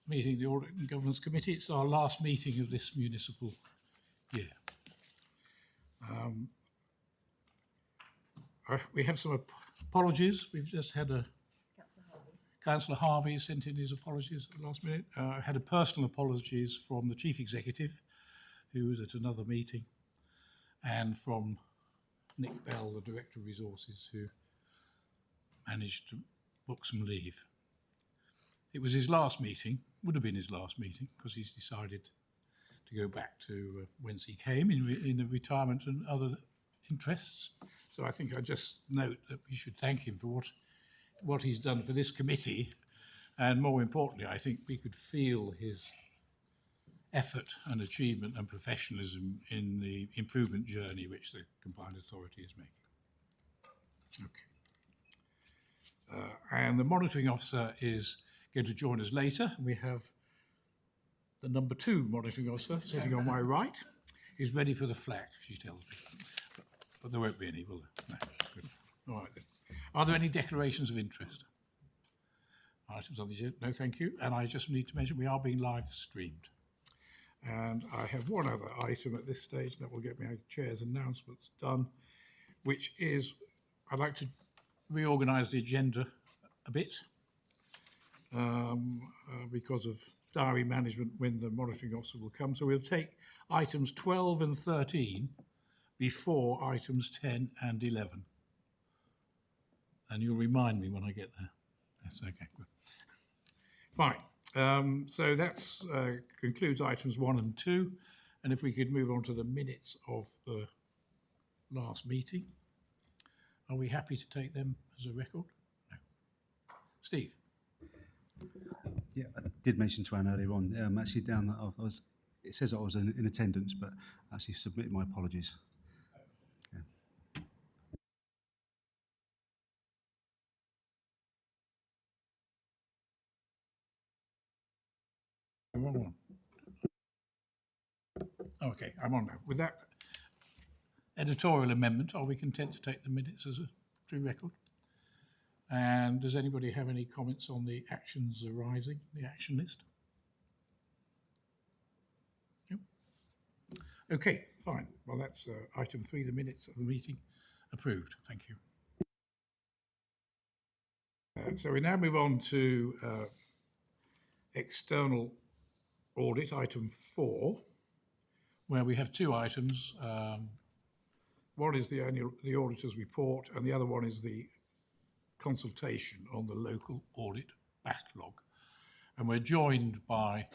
meeting of the Audit and Governance Committee. It's our last meeting of this municipal year. We have some apologies. We've just had Councillor Harvey sent in his apologies at the last minute. Had a personal apologies from the Chief Executive, who was at another meeting, and from Nick Bell, the Director of Resources, who managed to book some leave. It was his last meeting, would have been his last meeting, because he's decided to go back to whence he came in the retirement and other interests. So I think I just note that we should thank him for what he's done for this committee, and more importantly, I think we could feel his effort and achievement and professionalism in the improvement journey which the Combined Authority is making. Okay. And the monitoring officer is going to join us later. We have the number 2 monitoring officer sitting on my right. He's ready for the flag, she tells me. But there won't be any, will there? No. Good. All right then. Are there any declarations of interest? Items on the agenda? No, thank you. And I just need to mention we are being live streamed. And I have one other item at this stage that will get me our chair's announcements done, which is I'd like to reorganise the agenda a bit because of diary management when the monitoring officer will come. So we'll take items 12 and 13 before items 10 and 11. And you'll remind me when I get there. Yes, okay, good. Fine. So that concludes items 1 and 2. And if we could move on to the minutes of the last meeting. Are we happy to take them as a record? No. Steve? Yeah, I did mention to Anne earlier on, I'm actually down that I was, it says I was in attendance, but I actually submitted my apologies. Yeah. Wrong one. Okay, I'm on now. With that editorial amendment, are we content to take the minutes as a true record? And does anybody have any comments on the actions arising, the action list? Nope. Okay, fine. Well, that's item 3, the minutes of the meeting approved. Thank you. So we now move on to external audit, item 4, where we have 2 items. One is the auditor's report, and the other one is the consultation on the local audit backlog. And we're joined by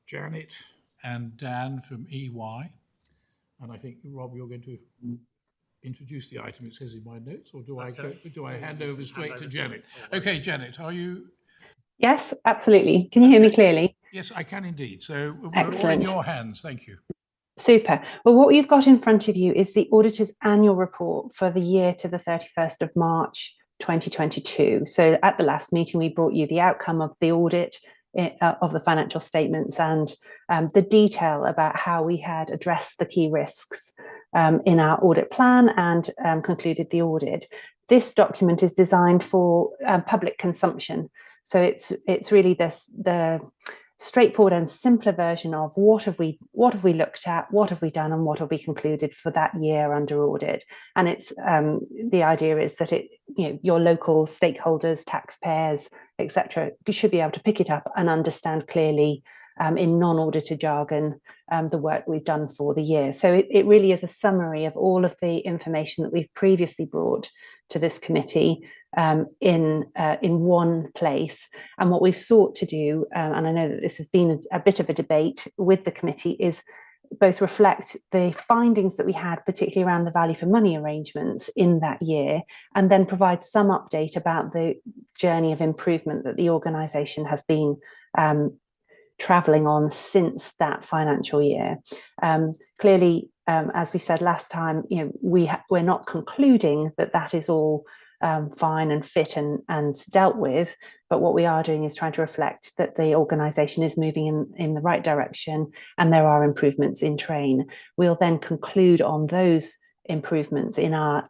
Janet and Dan from EY. And I think, Rob, you're going to introduce the item, it says in my notes, or do I hand over straight to Janet? Okay, Janet, are you? Yes, absolutely. Can you hear me clearly? Yes, I can indeed. So we're Excellent. all in your hands. Thank you. Super. Well, what you've got in front of you is the auditor's annual report for the year to the 31st of March 2022. So at the last meeting, we brought you the outcome of the audit of the financial statements and the detail about how we had addressed the key risks in our audit plan and concluded the audit. This document is designed for public consumption. So it's really the straightforward and simpler version of what have we looked at, what have we done, and what have we concluded for that year under audit. And it's the idea is that your local stakeholders, taxpayers, etc., should be able to pick it up and understand clearly in non-auditor jargon the work we've done for the year. So it really is a summary of all of the information that we've previously brought to this committee in one place. And what we've sought to do, and I know that this has been a bit of a debate with the committee, is both reflect the findings that we had, particularly around the value for money arrangements in that year, and then provide some update about the journey of improvement that the organisation has been travelling on since that financial year. Clearly, as we said last time, we're not concluding that is all fine and fit and dealt with, but what we are doing is trying to reflect that the organisation is moving in the right direction and there are improvements in train. We'll then conclude on those improvements in our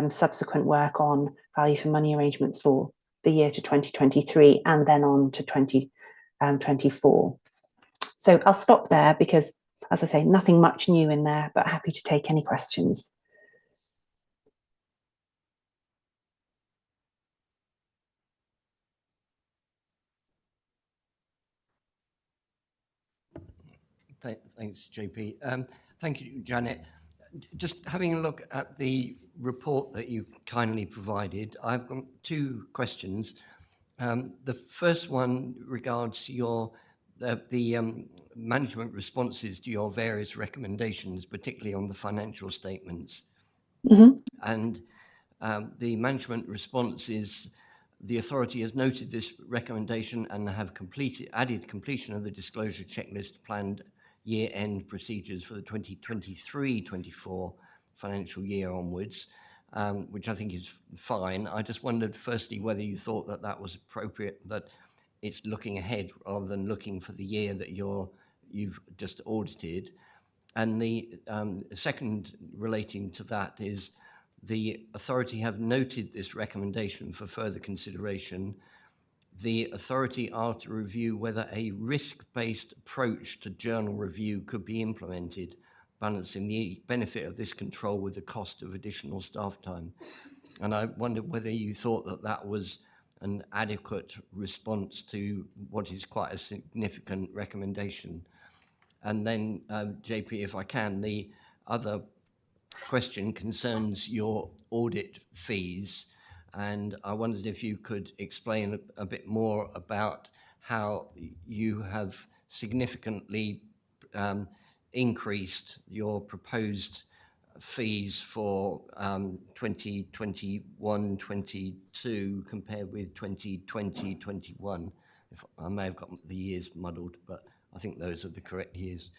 subsequent work on value for money arrangements for the year to 2023 and then on to 2024. So I'll stop there because, as I say, nothing much new in there, but happy to take any questions. Thanks, JP. Thank you, Janet. Just having a look at the report that you kindly provided, I've got two questions. The first one regards the management responses to your various recommendations, particularly on the financial statements. Mm-hmm. And the management response is, the authority has noted this recommendation and have added completion of the disclosure checklist planned year-end procedures for the 2023-24 financial year onwards, which I think is fine. I just wondered, firstly, whether you thought that that was appropriate, that it's looking ahead rather than looking for the year that you've just audited. And the second relating to that is, the authority have noted this recommendation for further consideration. The authority are to review whether a risk-based approach to journal review could be implemented, balancing the benefit of this control with the cost of additional staff time. And I wondered whether you thought that that was an adequate response to what is quite a significant recommendation. And then, JP, if I can, the other question concerns your audit fees, and I wondered if you could explain a bit more about how you have significantly increased your proposed fees for 2021-22 compared with 2020-21. I may have got the years muddled, but I think those are the correct years.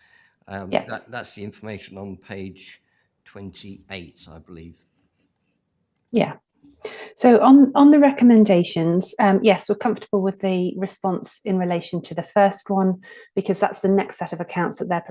Yeah. That's the information on page 28, I believe. Yeah. So on the recommendations, yes, we're comfortable with the response in relation to the first one, because that's the next set of accounts that they're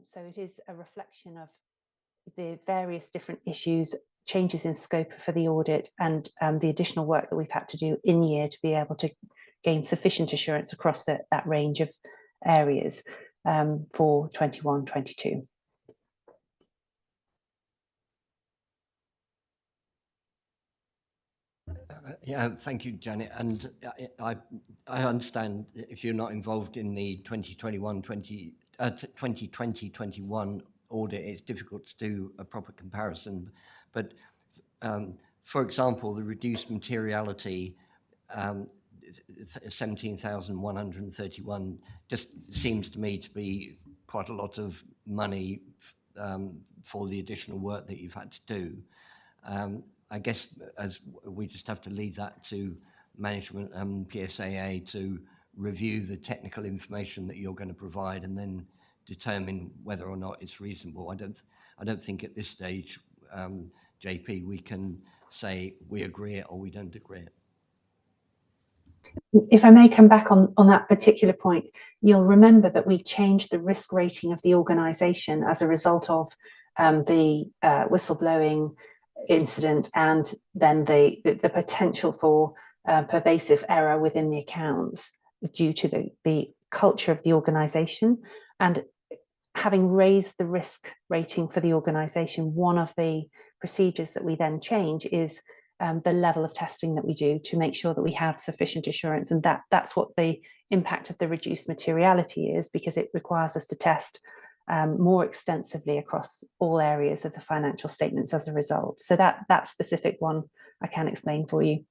so it is a reflection of the various different issues, changes in scope for the audit, and the additional work that we've had to do in year to be able to gain sufficient assurance across that range of areas for 21-22. Yeah, thank you, Janet. And I understand if you're not involved in the 2020-21 audit, it's difficult to do a proper comparison. But for example, the reduced materiality, 17,131, just seems to me to be quite a lot of money for the additional work that you've had to do. I guess as we just have to leave that to management and PSAA to review the technical information that you're going to provide and then determine whether or not it's reasonable. I don't think at this stage, JP, we can say we agree it or we don't agree it. If I may come back on that particular point, you'll remember that we changed the risk rating of the organisation as a result of the whistleblowing incident and then the potential for pervasive error within the accounts due to the culture of the organisation. And having raised the risk rating for the organisation, one of the procedures that we then change is the level of testing that we do to make sure that we have sufficient assurance. And that's what the impact of the reduced materiality is, because it requires us to test more extensively across all areas of the financial statements as a result. So that specific one I can explain for you.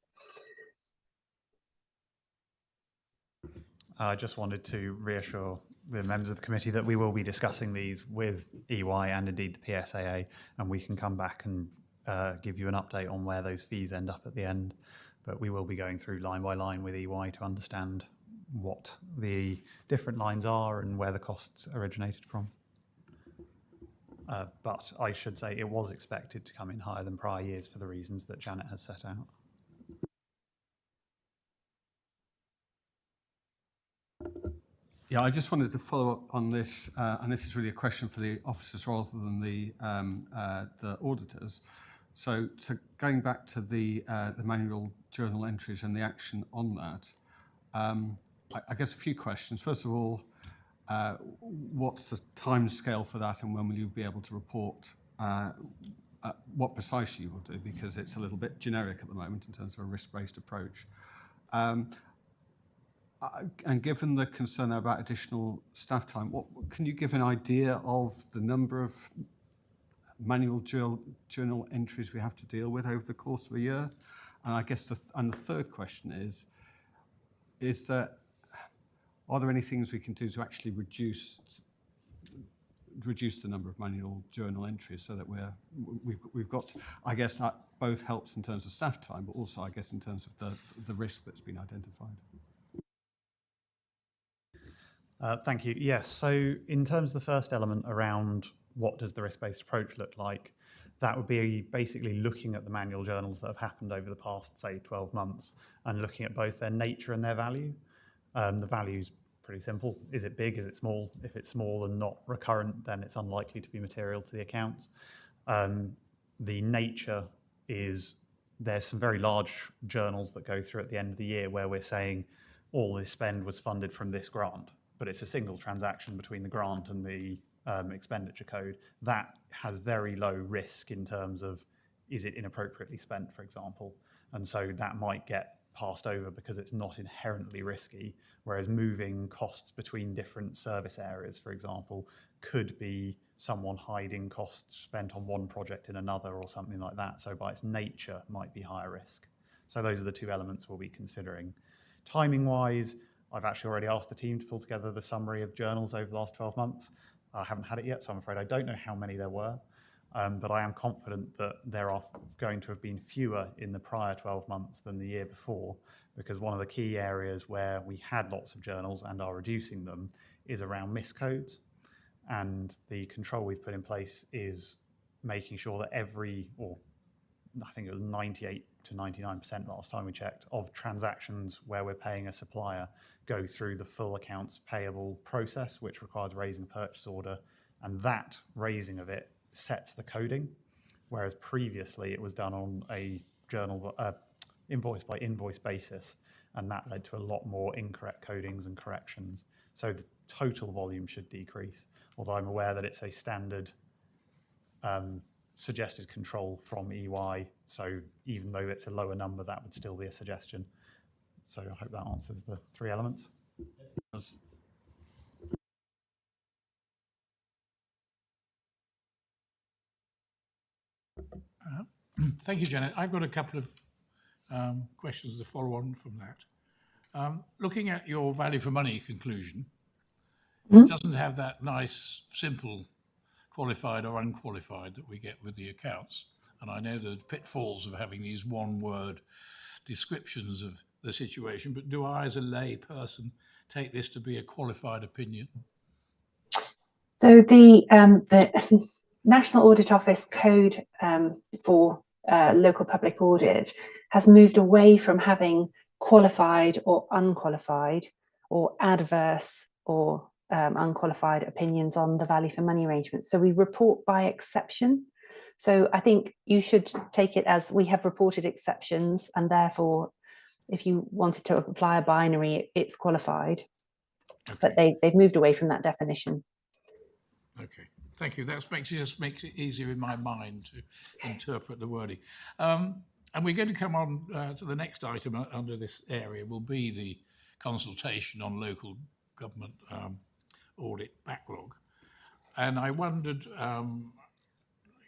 I just wanted to reassure the members of the committee that we will be discussing these with EY and indeed the PSAA, and we can come back and give you an update on where those fees end up at the end. But we will be going through line by line with EY to understand what the different lines are and where the costs originated from. But I should say it was expected to come in higher than prior years for the reasons that Janet has set out. Yeah, I just wanted to follow up on this, and this is really a question for the officers rather than the auditors. So going back to the manual journal entries and the action on that, I guess a few questions. First of all, what's the time scale for that, and when will you be able to report what precisely you will do? Because it's a little bit generic at the moment in terms of a risk-based approach. And given the concern about additional staff time, can you give an idea of the number of manual journal entries we have to deal with over the course of a year? And I guess the third question is that, are there any things we can do to actually reduce the number of manual journal entries so that we've got, I guess that both helps in terms of staff time, but also I guess in terms of the risk that's been identified. Thank you. Yes, so in terms of the first element around what does the risk-based approach look like, that would be basically looking at the manual journals that have happened over the past, say, 12 months and looking at both their nature and their value. The value's pretty simple. Is it big? Is it small? If it's small and not recurrent, then it's unlikely to be material to the accounts. The nature is there's some very large journals that go through at the end of the year where we're saying all this spend was funded from this grant, but it's a single transaction between the grant and the expenditure code. That has very low risk in terms of, is it inappropriately spent, for example? And so that might get passed over because it's not inherently risky, whereas moving costs between different service areas, for example, could be someone hiding costs spent on one project in another or something like that. So by its nature might be higher risk. So those are the two elements we'll be considering. Timing-wise, I've actually already asked the team to pull together the summary of journals over the last 12 months. I haven't had it yet, so I'm afraid I don't know how many there were, but I am confident that there are going to have been fewer in the prior 12 months than the year before, because one of the key areas where we had lots of journals and are reducing them is around miscodes. And the control we've put in place is making sure that I think it was 98 to 99% last time we checked, of transactions where we're paying a supplier go through the full accounts payable process, which requires raising a purchase order. And that raising of it sets the coding, whereas previously it was done on a journal invoice by invoice basis, and that led to a lot more incorrect codings and corrections. So the total volume should decrease, although I'm aware that it's a standard suggested control from EY. So even though it's a lower number, that would still be a suggestion. So I hope that answers the three elements. Thank you, Janet. I've got a couple of questions to follow on from that. Looking at your value for money conclusion, it doesn't have that nice, simple qualified or unqualified that we get with the accounts. And I know the pitfalls of having these one-word descriptions of the situation, but do I, as a lay person, take this to be a qualified opinion? So the National Audit Office code for local public audit has moved away from having qualified or unqualified or adverse or unqualified opinions on the value for money arrangements. So we report by exception. So I think you should take it as we have reported exceptions, and therefore, if you wanted to apply a binary, it's qualified. Okay. But they've moved away from that definition. Okay, thank you. That just makes it easier in my mind to interpret the wording. And we're going to come on to the next item under this area will be the consultation on local government audit backlog. And I wondered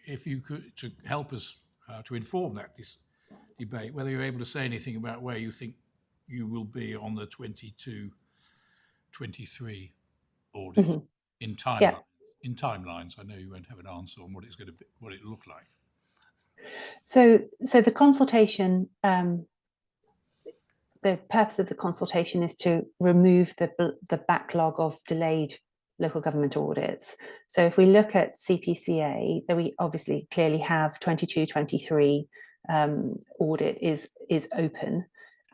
if you could, to help us to inform this debate, whether you're able to say anything about where you think you will be on the 22-23 audit in timeline. Yeah. In timelines. I know you won't have an answer on what it's going to be, what it looked like. So the consultation, the purpose of the consultation is to remove the backlog of delayed local government audits. So if we look at CPCA, then we obviously clearly have 22-23 audit is open,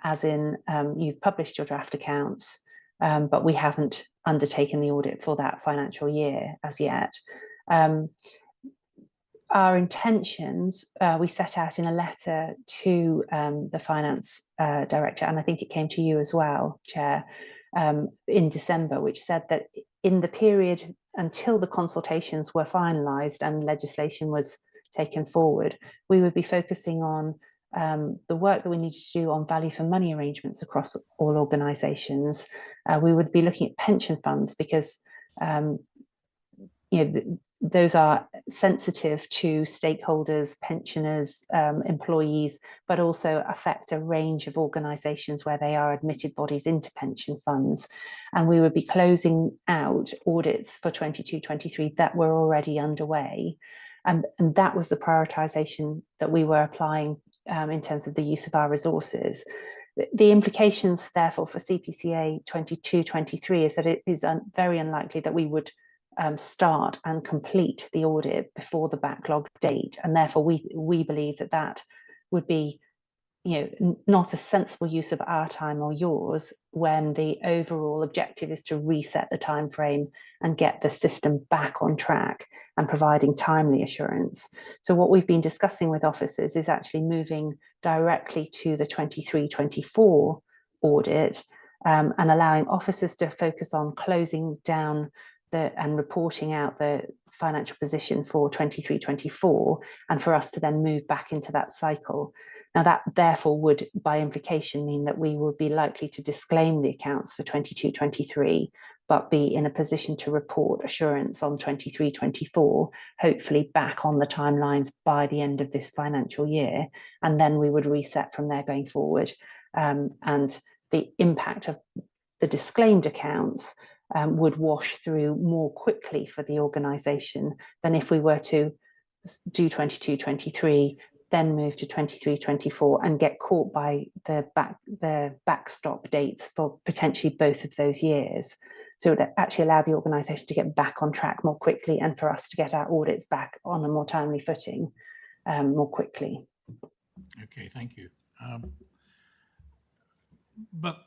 as in you've published your draft accounts, but we haven't undertaken the audit for that financial year as yet. Our intentions, we set out in a letter to the finance director, and I think it came to you as well, Chair, in December, which said that in the period until the consultations were finalised and legislation was taken forward, we would be focusing on the work that we needed to do on value for money arrangements across all organisations. We would be looking at pension funds because those are sensitive to stakeholders, pensioners, employees, but also affect a range of organisations where they are admitted bodies into pension funds. And we would be closing out audits for 22-23 that were already underway. And that was the prioritisation that we were applying in terms of the use of our resources. The implications, therefore, for CPCA 22-23 is that it is very unlikely that we would start and complete the audit before the backlog date, and therefore we believe that would be, not a sensible use of our time or yours when the overall objective is to reset the time frame and get the system back on track and providing timely assurance. So what we've been discussing with officers is actually moving directly to the 23-24 audit and allowing officers to focus on closing down and reporting out the financial position for 23-24, and for us to then move back into that cycle. Now that therefore would by implication mean that we would be likely to disclaim the accounts for 22-23, but be in a position to report assurance on 23-24, hopefully back on the timelines by the end of this financial year, and then we would reset from there going forward. And the impact of the disclaimed accounts would wash through more quickly for the organisation than if we were to do 22-23, then move to 23-24 and get caught by the backstop dates for potentially both of those years. So it would actually allow the organisation to get back on track more quickly and for us to get our audits back on a more timely footing more quickly. Okay, thank you. But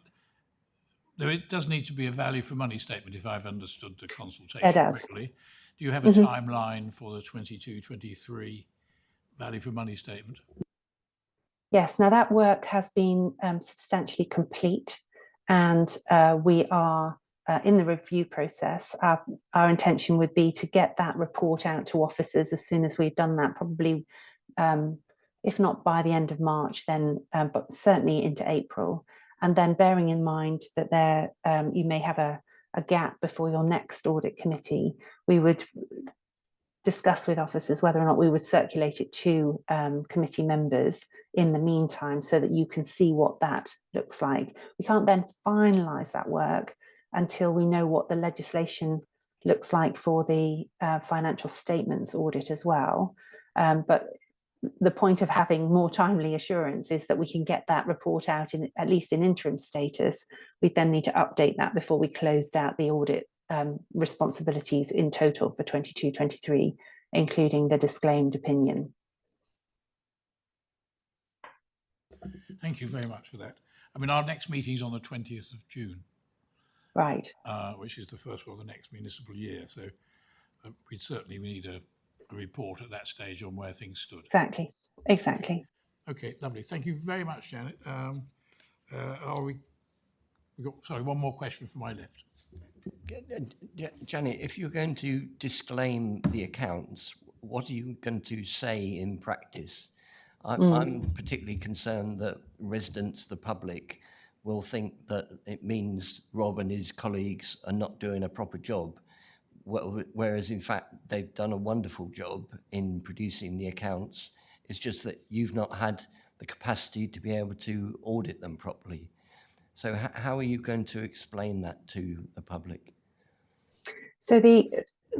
it does need to be a value for money statement, if I've understood the consultation correctly. Do you have a timeline for the 22-23 value for money statement? Yes, now that work has been substantially complete, and we are in the review process, our intention would be to get that report out to officers as soon as we've done that, probably if not by the end of March, then but certainly into April. And then bearing in mind that there you may have a gap before your next audit committee, we would discuss with officers whether or not we would circulate it to committee members in the meantime, so that you can see what that looks like. We can't then finalise that work until we know what the legislation looks like for the financial statements audit as well. But the point of having more timely assurance is that we can get that report out in at least in interim status. We then need to update that before we closed out the audit responsibilities in total for 22-23, including the disclaimed opinion. Thank you very much for that. I mean, our next meeting is on the 20th of June. Right. Which is the first one of the next municipal year. So we need a report at that stage on where things stood. Exactly. Exactly. Okay, lovely. Thank you very much, Janet. We've got, sorry, one more question from my left. Janet, if you're going to disclaim the accounts, what are you going to say in practice? I'm particularly concerned that residents, the public, will think that it means Rob and his colleagues are not doing a proper job, whereas in fact they've done a wonderful job in producing the accounts. It's just that you've not had the capacity to be able to audit them properly. So how are you going to explain that to the public? So the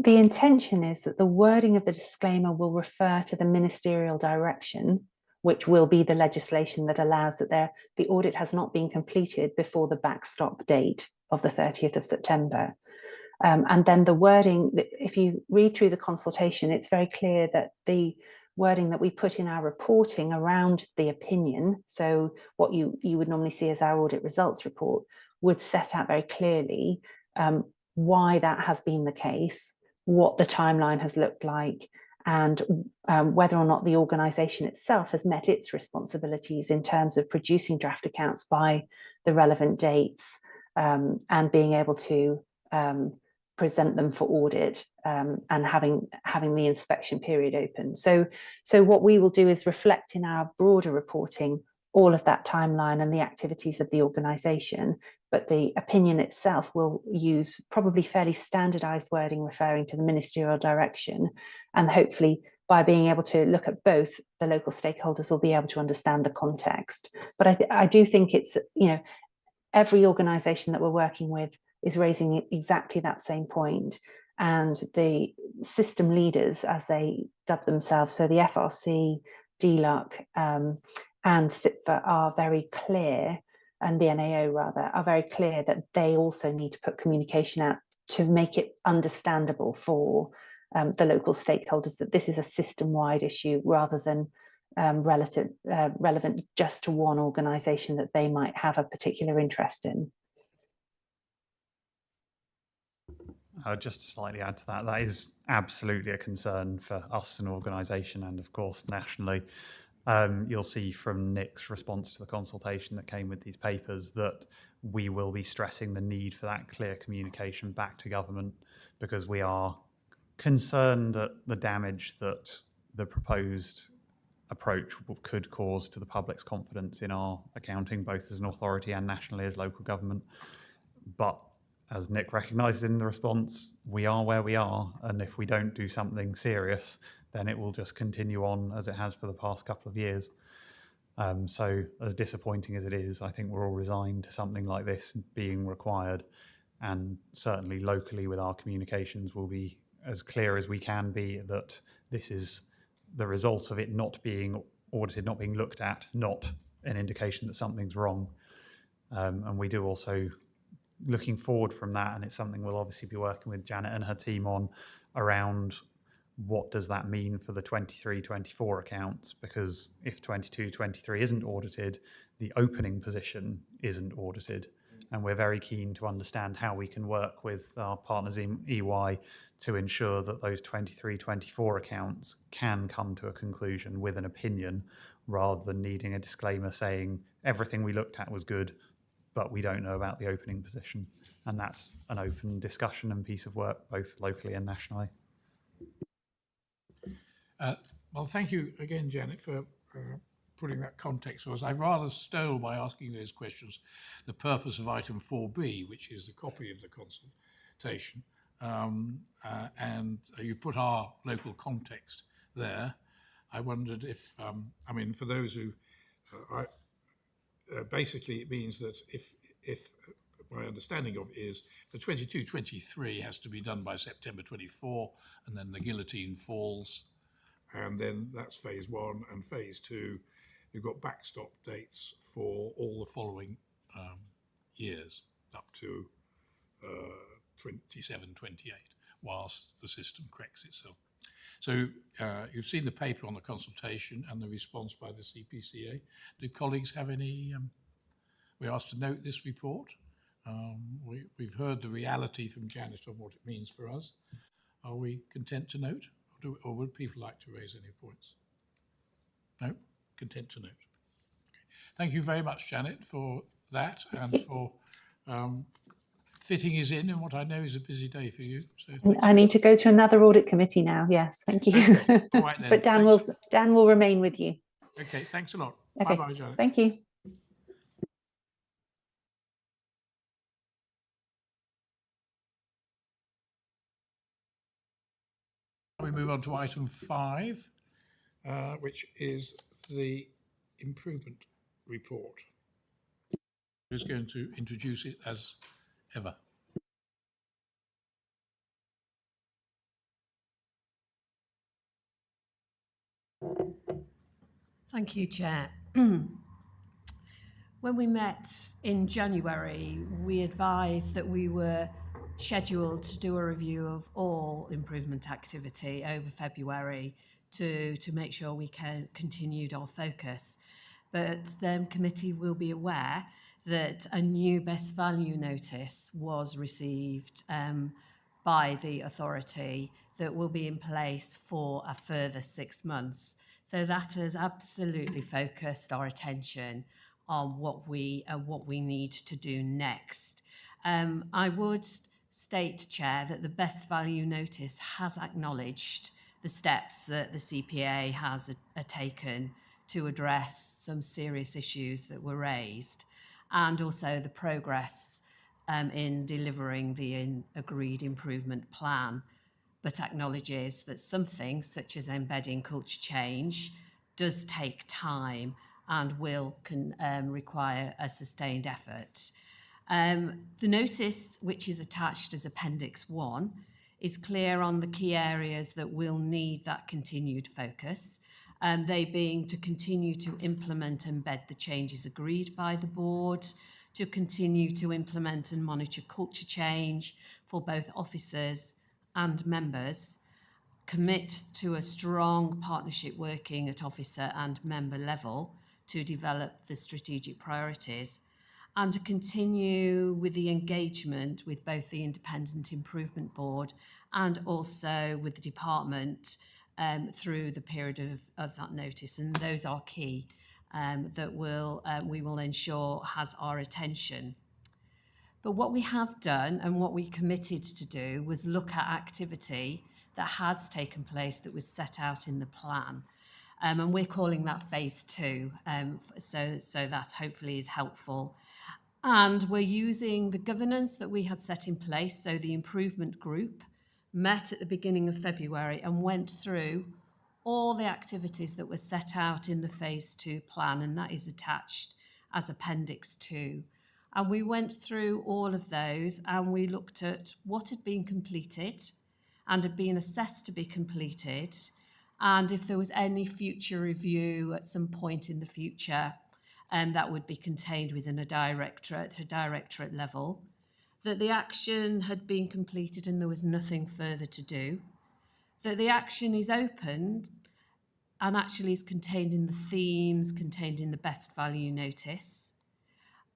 intention is that the wording of the disclaimer will refer to the ministerial direction, which will be the legislation that allows that the audit has not been completed before the backstop date of the 30th of September. And then the wording, if you read through the consultation, it's very clear that the wording that we put in our reporting around the opinion, so what you would normally see as our audit results report, would set out very clearly why that has been the case, what the timeline has looked like, and whether or not the organisation itself has met its responsibilities in terms of producing draft accounts by the relevant dates and being able to present them for audit and having the inspection period open. So what we will do is reflect in our broader reporting all of that timeline and the activities of the organisation, but the opinion itself will use probably fairly standardised wording referring to the ministerial direction, and hopefully by being able to look at both, the local stakeholders will be able to understand the context. But I do think it's, every organisation that we're working with is raising exactly that same point, and the system leaders, as they dub themselves, so the FRC, DLUC and SIPFA are very clear, and the NAO rather, are very clear that they also need to put communication out to make it understandable for the local stakeholders that this is a system-wide issue rather than relevant just to one organisation that they might have a particular interest in. Just to slightly add to that, that is absolutely a concern for us as an organisation and of course nationally. You'll see from Nick's response to the consultation that came with these papers that we will be stressing the need for that clear communication back to government, because we are concerned that the damage that the proposed approach could cause to the public's confidence in our accounting, both as an authority and nationally as local government. But as Nick recognised in the response, we are where we are, and if we don't do something serious, then it will just continue on as it has for the past couple of years. So as disappointing as it is, I think we're all resigned to something like this being required, and certainly locally with our communications will be as clear as we can be that this is the result of it not being audited, not being looked at, not an indication that something's wrong. And we do also, looking forward from that, and it's something we'll obviously be working with Janet and her team on, around what does that mean for the 23-24 accounts, because if 22-23 isn't audited, the opening position isn't audited, and we're very keen to understand how we can work with our partners in EY to ensure that those 23-24 accounts can come to a conclusion with an opinion, rather than needing a disclaimer saying everything we looked at was good, but we don't know about the opening position. And that's an open discussion and piece of work, both locally and nationally. Well, thank you again, Janet, for putting that context for us. I rather stole, by asking those questions, the purpose of item 4B, which is the copy of the consultation. And you put our local context there. I wondered if, I mean, for those who, basically it means that if my understanding of it is the 22-23 has to be done by September 24, and then the guillotine falls, and then that's phase 1, and phase 2, you've got backstop dates for all the following years up to 27, 28, whilst the system corrects itself. So you've seen the paper on the consultation and the response by the CPCA. Do colleagues have any? We're asked to note this report. We've heard the reality from Janet on what it means for us. Are we content to note, or would people like to raise any points? No? Content to note. Okay. Thank you very much, Janet, for that and for fitting us in what I know is a busy day for you. So I need to go to another audit committee now. Yes, thank you. Okay. All right then. But Dan will remain with you. Okay, thanks a lot. Okay. Bye-bye, Janet. Thank you. We move on to item 5, which is the improvement report. Who's going to introduce it as ever? Thank you, Chair. When we met in January, we advised that we were scheduled to do a review of all improvement activity over February to make sure we continued our focus. But the committee will be aware that a new best value notice was received by the authority that will be in place for a further 6 months. So that has absolutely focused our attention on what we need to do next. I would state, Chair, that the best value notice has acknowledged the steps that the CPA has taken to address some serious issues that were raised, and also the progress in delivering the agreed improvement plan, but acknowledges that something such as embedding culture change does take time and will require a sustained effort. The notice, which is attached as Appendix 1, is clear on the key areas that will need that continued focus, they being to continue to implement and embed the changes agreed by the board, to continue to implement and monitor culture change for both officers and members, commit to a strong partnership working at officer and member level to develop the strategic priorities, and to continue with the engagement with both the Independent Improvement Board and also with the department through the period of that notice. And those are key that we will ensure has our attention. But what we have done and what we committed to do was look at activity that has taken place that was set out in the plan. And we're calling that phase 2, so that hopefully is helpful. And we're using the governance that we had set in place. So the improvement group met at the beginning of February and went through all the activities that were set out in the phase 2 plan, and that is attached as Appendix 2. And we went through all of those and we looked at what had been completed and had been assessed to be completed, and if there was any future review at some point in the future, that would be contained within a directorate level, that the action had been completed and there was nothing further to do, that the action is open and actually is contained in the themes contained in the best value notice,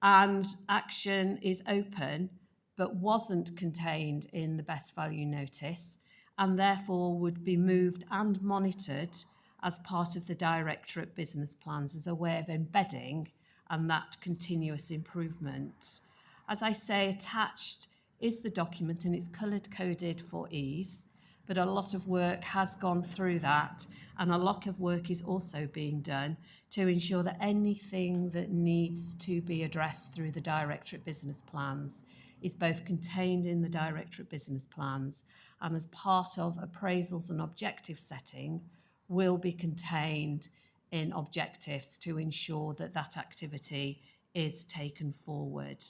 and action is open but wasn't contained in the best value notice and therefore would be moved and monitored as part of the directorate business plans as a way of embedding and that continuous improvement. As I say, attached is the document and it's coloured coded for ease, but a lot of work has gone through that, and a lot of work is also being done to ensure that anything that needs to be addressed through the Directorate business plans is both contained in the Directorate business plans and as part of appraisals and objective setting will be contained in objectives to ensure that that activity is taken forward.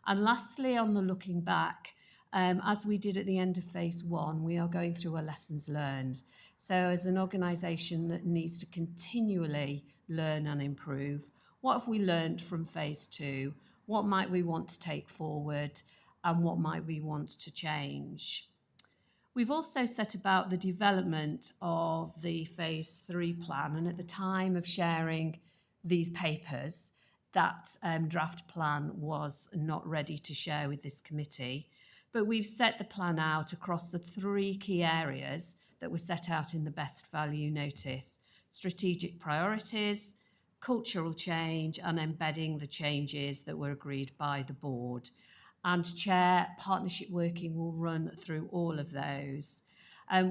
And lastly, on the looking back, as we did at the end of phase 1, we are going through a lessons learned. So as an organisation that needs to continually learn and improve, what have we learned from phase 2? What might we want to take forward and what might we want to change? We've also set about the development of the phase 3 plan, and at the time of sharing these papers, that draft plan was not ready to share with this committee. But we've set the plan out across the 3 key areas that were set out in the best value notice: strategic priorities, cultural change, and embedding the changes that were agreed by the board. And Chair, partnership working will run through all of those.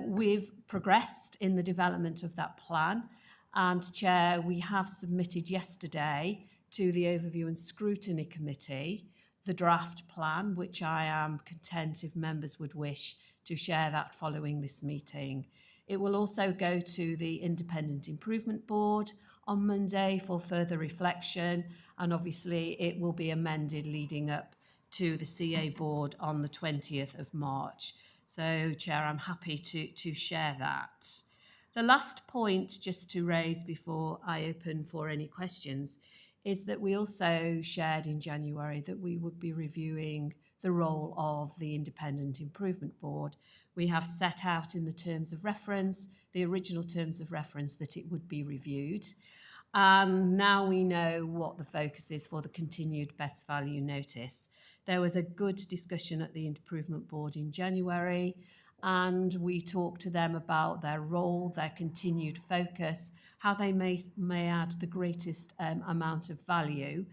We've progressed in the development of that plan, and Chair, we have submitted yesterday to the Overview and Scrutiny Committee the draft plan, which I am content if members would wish to share that following this meeting. It will also go to the Independent Improvement Board on Monday for further reflection, and obviously it will be amended leading up to the CA board on the 20th of March. So, Chair, I'm happy to share that. The last point just to raise before I open for any questions is that we also shared in January that we would be reviewing the role of the Independent Improvement Board. We have set out in the terms of reference, the original terms of reference, that it would be reviewed. And now we know what the focus is for the continued best value notice. There was a good discussion at the Improvement Board in January, and we talked to them about their role, their continued focus, how they may add the greatest amount of value.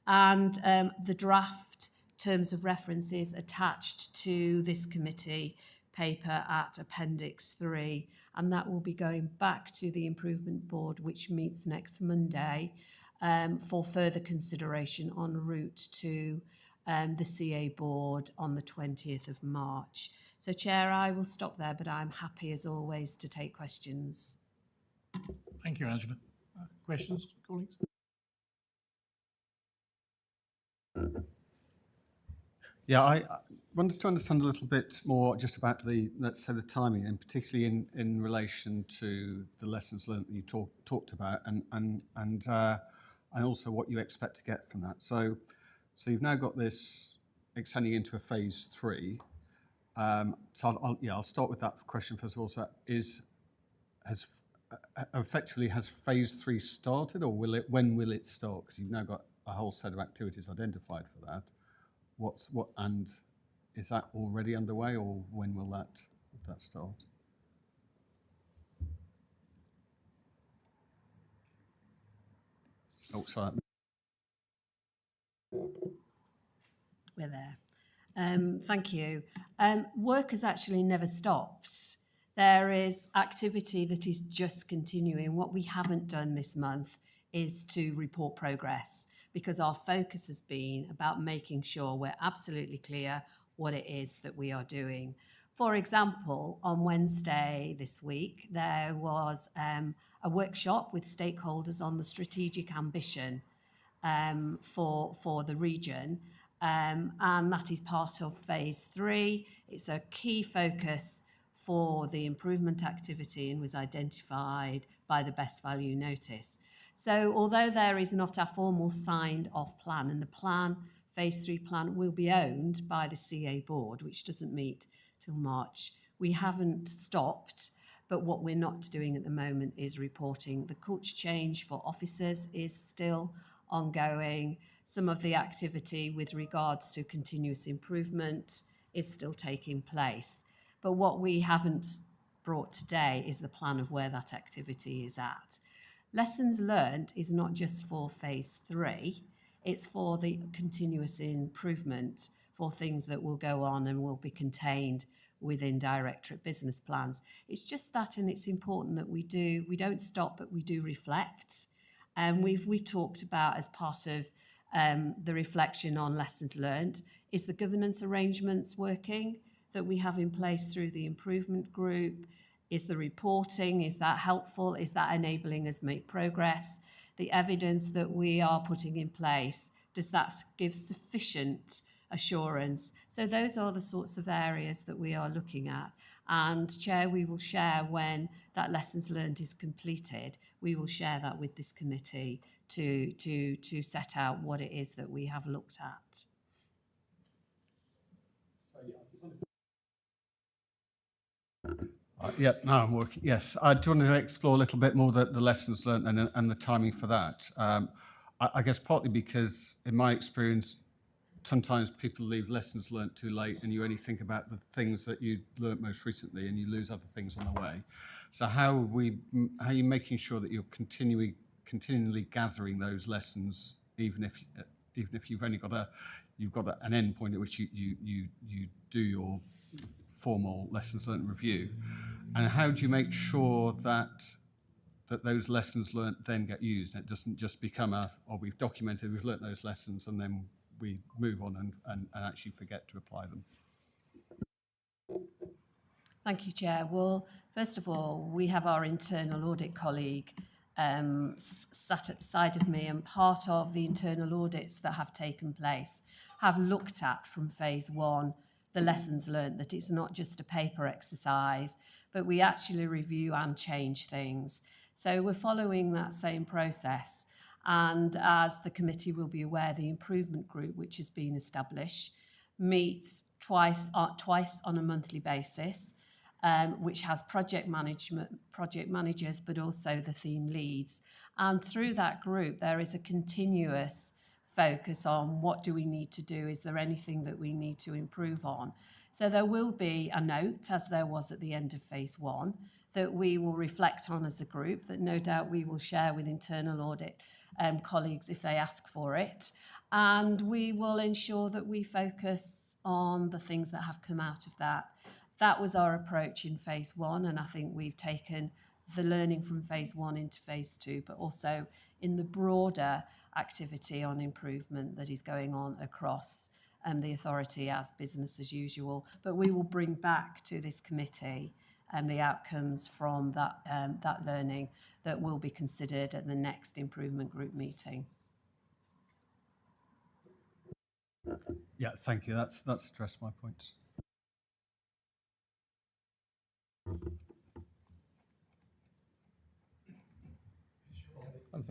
And the draft terms of reference is attached to this committee paper at Appendix 3, and that will be going back to the Improvement Board, which meets next Monday, for further consideration en route to the CA board on the 20th of March. So, Chair, I will stop there, but I'm happy as always to take questions. Thank you, Angela. Questions, colleagues? Yeah, I wanted to understand a little bit more just about the, let's say, the timing, and particularly in relation to the lessons learned that you talked about, and also what you expect to get from that. So you've now got this extending into a phase 3. So I'll start with that question first of all. So has phase 3 started, or when will it start? Because you've now got a whole set of activities identified for that. And is that already underway, or when will that start? Oh, sorry. We're there. Thank you. Work has actually never stopped. There is activity that is just continuing. What we haven't done this month is to report progress, because our focus has been about making sure we're absolutely clear what it is that we are doing. For example, on Wednesday this week, there was a workshop with stakeholders on the strategic ambition for the region. And that is part of phase 3. It's a key focus for the improvement activity and was identified by the best value notice. So although there is not a formal signed off plan, and the phase 3 plan will be owned by the CA board, which doesn't meet till March, we haven't stopped. But what we're not doing at the moment is reporting. The culture change for officers is still ongoing. Some of the activity with regards to continuous improvement is still taking place. But what we haven't brought today is the plan of where that activity is at. Lessons learned is not just for phase 3. It's for the continuous improvement for things that will go on and will be contained within directorate business plans. It's just that, and it's important that we don't stop, but we do reflect. And we've talked about, as part of the reflection on lessons learned, is the governance arrangements working that we have in place through the improvement group? Is the reporting, is that helpful? Is that enabling us make progress? The evidence that we are putting in place, does that give sufficient assurance? So those are the sorts of areas that we are looking at. And Chair, we will share when that lessons learned is completed, we will share that with this committee to set out what it is that we have looked at. Yeah, no, I'm working. Yes, I do want to explore a little bit more the lessons learned and the timing for that. I guess partly because, in my experience, sometimes people leave lessons learned too late, and you only think about the things that you learnt most recently, and you lose other things on the way. So how are you making sure that you're continually gathering those lessons, even if you've only got an end point at which you do your formal lessons learned review, and how do you make sure that those lessons learnt then get used, and it doesn't just become we've documented, we've learnt those lessons, and then we move on and actually forget to apply them? Thank you, Chair. Well, first of all, we have our internal audit colleague sat at the side of me, and part of the internal audits that have taken place have looked at, from phase one, the lessons learned, that it's not just a paper exercise, but we actually review and change things. So we're following that same process. And as the committee will be aware, the improvement group, which has been established, meets twice on a monthly basis, which has project managers, but also the theme leads. And through that group, there is a continuous focus on what do we need to do? Is there anything that we need to improve on? So there will be a note, as there was at the end of phase one, that we will reflect on as a group, that no doubt we will share with internal audit colleagues if they ask for it. And we will ensure that we focus on the things that have come out of that. That was our approach in phase one, and I think we've taken the learning from phase one into phase two, but also in the broader activity on improvement that is going on across the authority as business as usual. But we will bring back to this committee the outcomes from that learning that will be considered at the next improvement group meeting. Yeah, thank you. That's addressed my points.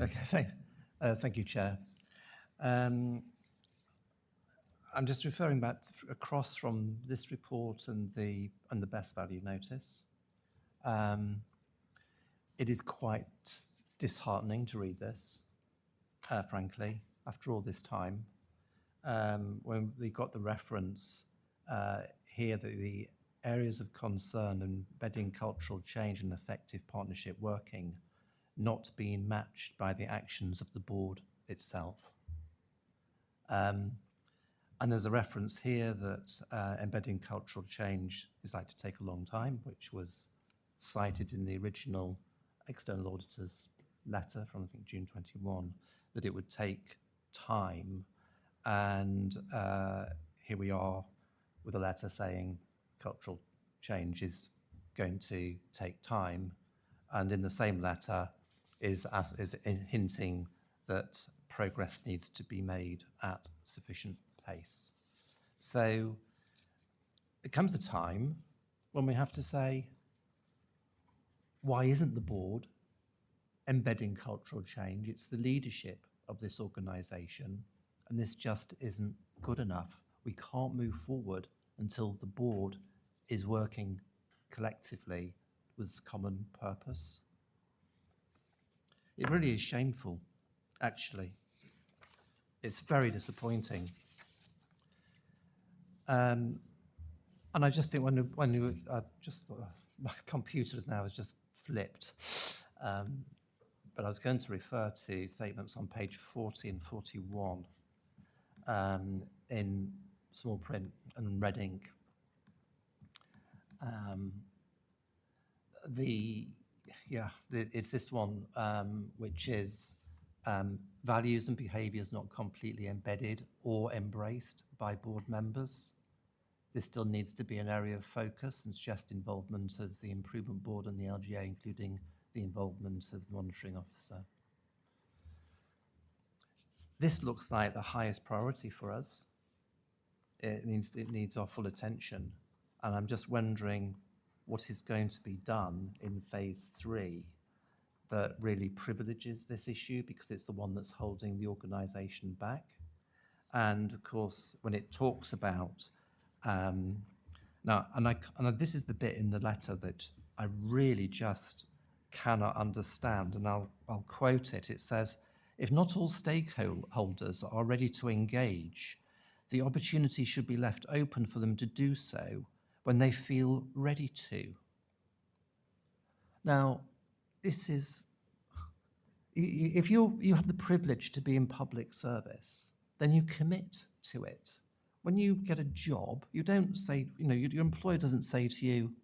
Okay, thank you, Chair. I'm just referring back across from this report and the best value notice. It is quite disheartening to read this, frankly, after all this time. When we got the reference here that the areas of concern embedding cultural change and effective partnership working not being matched by the actions of the board itself. And there's a reference here that embedding cultural change is like to take a long time, which was cited in the original external auditor's letter from, I think, June 21, that it would take time. And here we are with a letter saying cultural change is going to take time. And in the same letter is hinting that progress needs to be made at sufficient pace. So it comes a time when we have to say, why isn't the board embedding cultural change? It's the leadership of this organisation, and this just isn't good enough. We can't move forward until the board is working collectively with common purpose. It really is shameful, actually. It's very disappointing. And I just think when you just my computer now has just flipped. But I was going to refer to statements on page 40 and 41 in small print and red ink. It's this one, which is values and behaviours not completely embedded or embraced by board members. This still needs to be an area of focus and suggest involvement of the improvement board and the LGA, including the involvement of the monitoring officer. This looks like the highest priority for us. It needs our full attention. And I'm just wondering what is going to be done in phase 3 that really privileges this issue, because it's the one that's holding the organisation back. And of course, when it talks about this is the bit in the letter that I really just cannot understand, and I'll quote it. It says, "If not all stakeholders are ready to engage, the opportunity should be left open for them to do so when they feel ready to." Now, this is, if you have the privilege to be in public service, then you commit to it. When you get a job, you don't say, your employer doesn't say to you,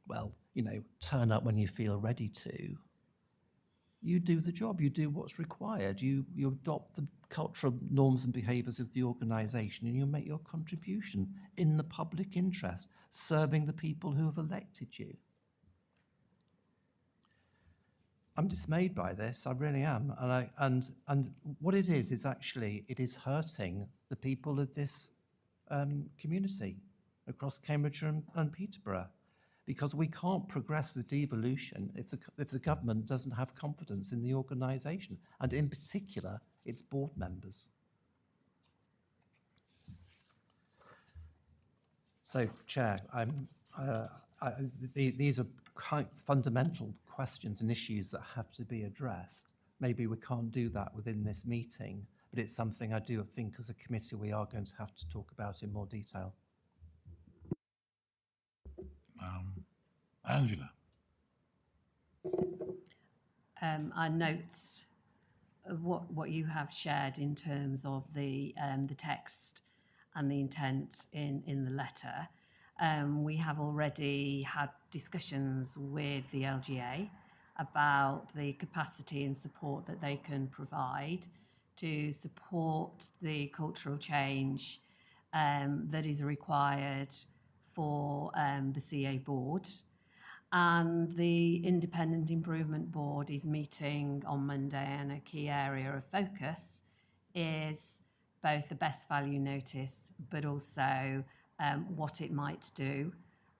well, turn up when you feel ready to. You do the job, you do what's required, you adopt the cultural norms and behaviours of the organisation, and you make your contribution in the public interest, serving the people who have elected you. I'm dismayed by this, I really am. And what it is actually, it is hurting the people of this community across Cambridgeshire and Peterborough, because we can't progress with devolution if the government doesn't have confidence in the organisation, and in particular, its board members. So, Chair, these are quite fundamental questions and issues that have to be addressed. Maybe we can't do that within this meeting, but it's something I do think as a committee we are going to have to talk about in more detail. Angela. I note what you have shared in terms of the text and the intent in the letter. We have already had discussions with the LGA about the capacity and support that they can provide to support the cultural change that is required for the CA board. And the Independent Improvement Board is meeting on Monday, and a key area of focus is both the best value notice, but also what it might do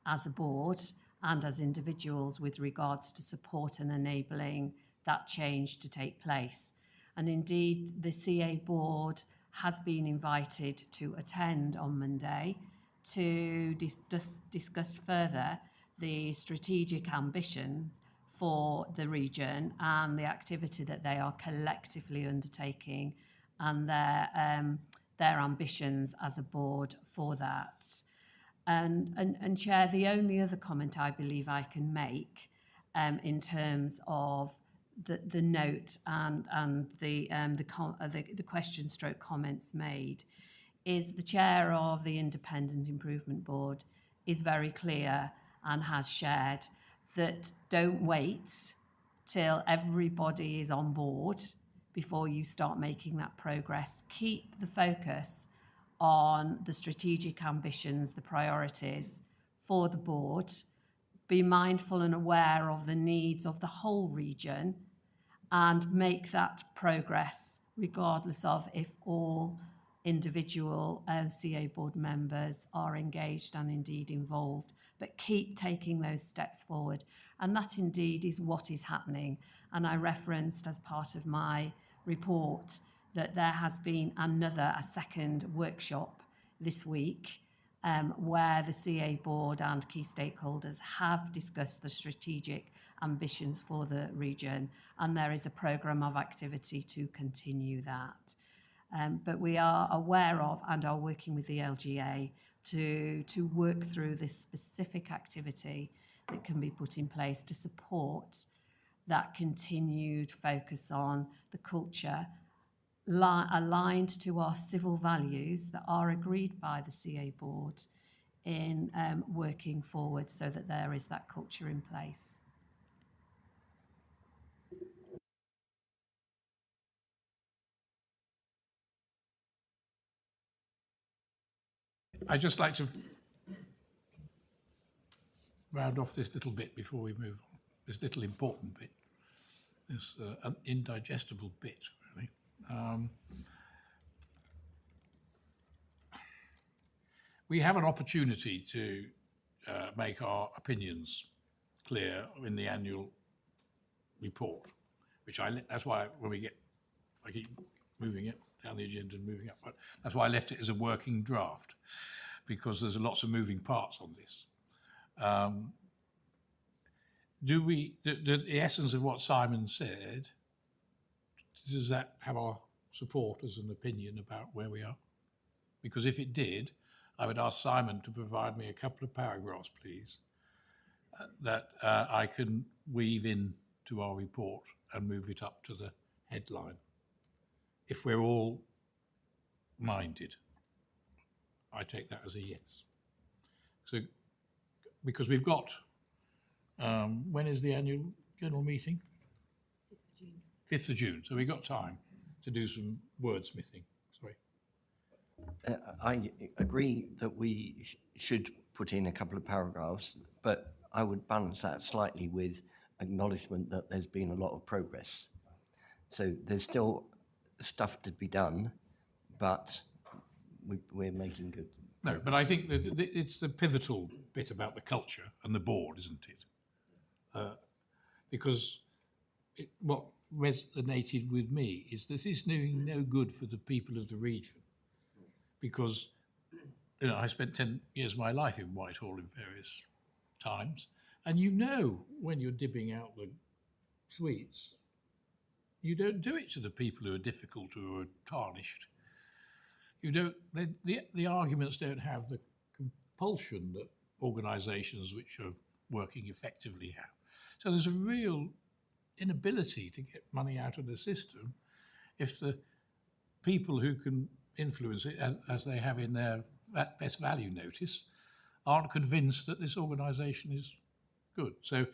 as a board and as individuals with regards to support and enabling that change to take place. And indeed, the CA board has been invited to attend on Monday to discuss further the strategic ambition for the region and the activity that they are collectively undertaking, and their ambitions as a board for that. And Chair, the only other comment I believe I can make in terms of the note and the question stroke comments made is the chair of the Independent Improvement Board is very clear and has shared that don't wait till everybody is on board before you start making that progress. Keep the focus on the strategic ambitions, the priorities for the board. Be mindful and aware of the needs of the whole region and make that progress regardless of if all individual CA board members are engaged and indeed involved, but keep taking those steps forward. And that indeed is what is happening. And I referenced as part of my report that there has been a second workshop this week where the CA board and key stakeholders have discussed the strategic ambitions for the region, and there is a programme of activity to continue that. But we are aware of and are working with the LGA to work through this specific activity that can be put in place to support that continued focus on the culture aligned to our civil values that are agreed by the CA board in working forward so that there is that culture in place. I'd just like to round off this little bit before we move on, this little important bit, this an indigestible bit, really. We have an opportunity to make our opinions clear in the annual report, which that's why when I keep moving it down the agenda and moving up, but that's why I left it as a working draft, because there's lots of moving parts on this. The essence of what Simon said, does that have our support as an opinion about where we are? Because if it did, I would ask Simon to provide me a couple of paragraphs, please, that I can weave in to our report and move it up to the headline. If we're all minded, I take that as a yes. So, because we've got, when is the annual general meeting? 5th of June. So we've got time to do some wordsmithing. Sorry. I agree that we should put in a couple of paragraphs, but I would balance that slightly with acknowledgement that there's been a lot of progress. So there's still stuff to be done, but we're making good. No, but I think that it's the pivotal bit about the culture and the board, isn't it? Because what resonated with me is this is doing no good for the people of the region, because I spent 10 years of my life in Whitehall in various times, and when you're dibbing out the sweets, you don't do it to the people who are difficult or are tarnished. You don't. The arguments don't have the compulsion that organisations which are working effectively have. So there's a real inability to get money out of the system if the people who can influence it, as they have in their best value notice, aren't convinced that this organisation is good. So,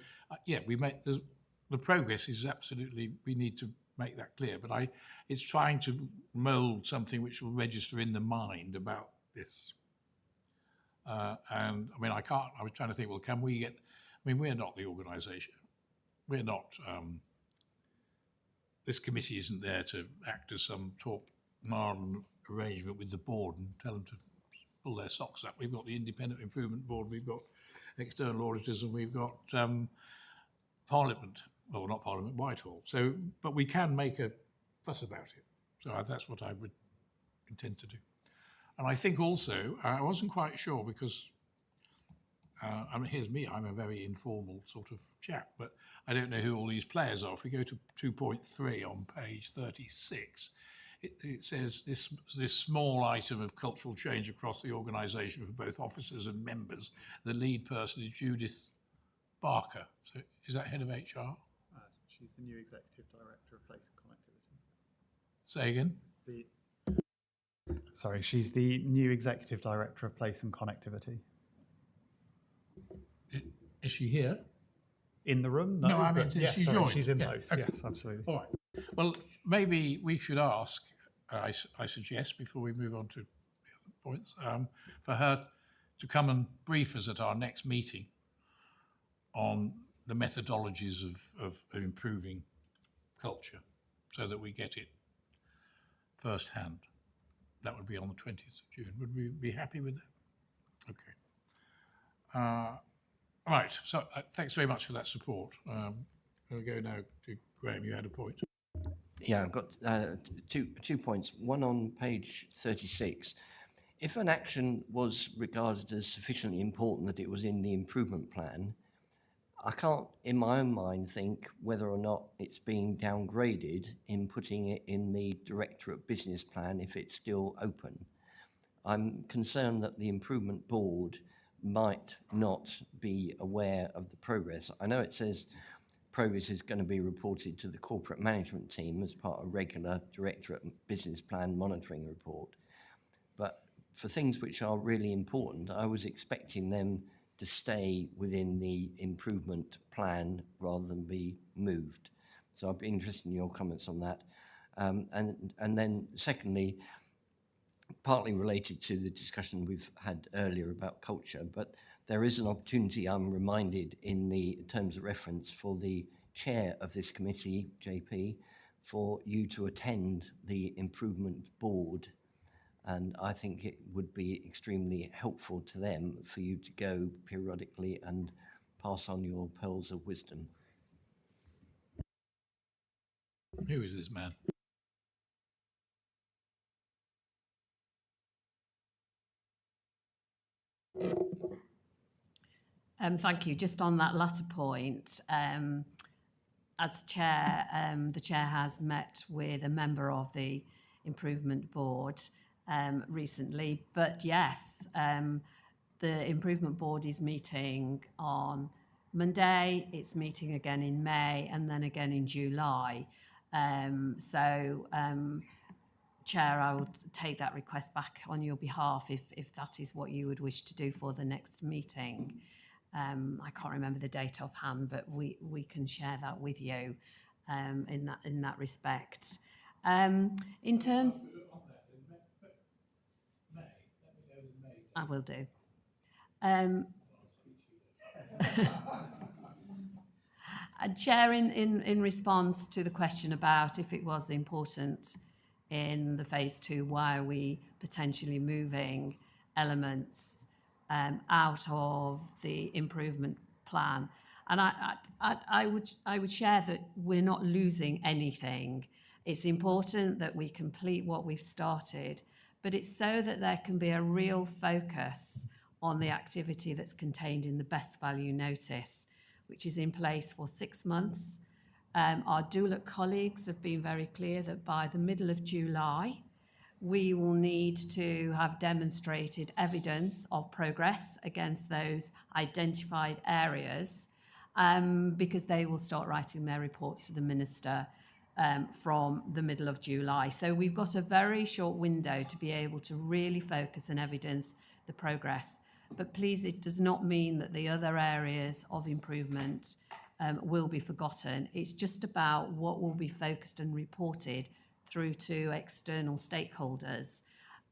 we make the progress is absolutely, we need to make that clear. But it's trying to mould something which will register in the mind about this. And I mean, I was trying to think, well, can we get? I mean, we're not the organisation. We're not. This committee isn't there to act as some marlin arrangement with the board and tell them to pull their socks up. We've got the Independent Improvement Board, we've got external auditors, and we've got Parliament, well, not Parliament, Whitehall. So, but we can make a fuss about it. So that's what I would intend to do. And I think also, I wasn't quite sure because, I mean, here's me, I'm a very informal sort of chap, but I don't know who all these players are. If we go to 2.3 on page 36, it says this small item of cultural change across the organisation for both officers and members. The lead person is Judith Barker. So is that head of HR? She's the new Executive Director of Place and Connectivity. Say again? Sorry, she's the new Executive Director of Place and Connectivity. Is she here? In the room? No, I mean, yes, she's sorry, joined. she's in Yeah, post. okay. Yes, absolutely. All right. Well, maybe we should ask, I suggest, before we move on to the other points, for her to come and brief us at our next meeting on the methodologies of improving culture so that we get it firsthand. That would be on the 20th of June. Would we be happy with that? Okay. Right, so thanks very much for that support. I'll go now to Graham, you had a point. Yeah, I've got two points. One on page 36. If an action was regarded as sufficiently important that it was in the improvement plan, I can't, in my own mind, think whether or not it's being downgraded in putting it in the Directorate Business Plan if it's still open. I'm concerned that the Improvement Board might not be aware of the progress. I know it says progress is going to be reported to the corporate management team as part of regular directorate business plan monitoring report. But for things which are really important, I was expecting them to stay within the improvement plan rather than be moved. So I'd be interested in your comments on that. And then secondly, partly related to the discussion we've had earlier about culture, but there is an opportunity, I'm reminded, in the terms of reference for the chair of this committee, JP, for you to attend the improvement board. And I think it would be extremely helpful to them for you to go periodically and pass on your pearls of wisdom. Who is this man? Thank you. Just on that latter point, as chair, the chair has met with a member of the improvement board recently. But yes, the improvement board is meeting on Monday. It's meeting again in May and then again in July. Chair, I will take that request back on your behalf if that is what you would wish to do for the next meeting. I can't remember the date offhand, but we can share that with you in that respect. In terms, I will do. Chair, in response to the question about if it was important in the phase 2, why are we potentially moving elements out of the improvement plan? And I would share that we're not losing anything. It's important that we complete what we've started, but it's so that there can be a real focus on the activity that's contained in the best value notice, which is in place for 6 months. Our DULAC colleagues have been very clear that by the middle of July, we will need to have demonstrated evidence of progress against those identified areas, because they will start writing their reports to the Minister from the middle of July. So we've got a very short window to be able to really focus and evidence the progress. But please, it does not mean that the other areas of improvement will be forgotten. It's just about what will be focused and reported through to external stakeholders.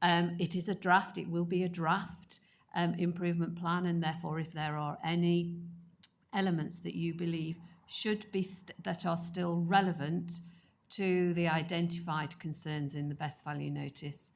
It is a draft, it will be a draft improvement plan, and therefore if there are any elements that you believe should be that are still relevant to the identified concerns in the best value notice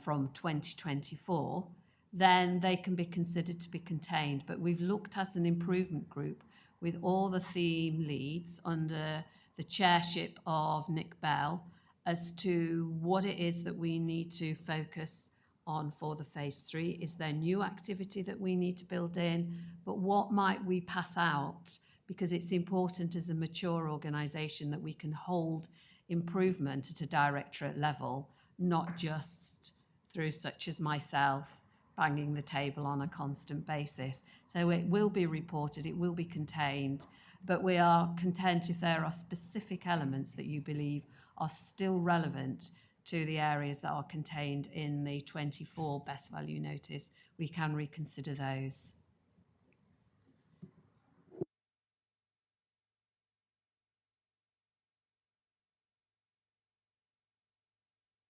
from 2024, then they can be considered to be contained. But we've looked as an improvement group with all the theme leads under the chairship of Nick Bell as to what it is that we need to focus on for the phase 3. Is there new activity that we need to build in? But what might we pass out? Because it's important as a mature organisation that we can hold improvement at a directorate level, not just through such as myself banging the table on a constant basis. So it will be reported, it will be contained, but we are content if there are specific elements that you believe are still relevant to the areas that are contained in the 24 best value notice, we can reconsider those.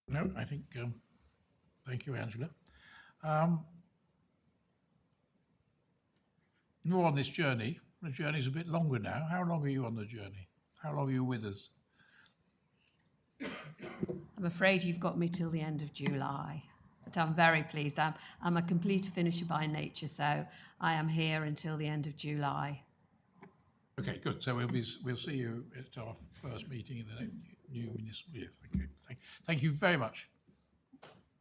No, I think, thank you, Angela. You're on this journey. The journey's a bit longer now. How long are you on the journey? How long are you with us? I'm afraid you've got me till the end of July, but I'm very pleased. I'm a complete finisher by nature, so I am here until the end of July. Okay, good. So we'll see you at our first meeting in the new municipal year. Thank you very much.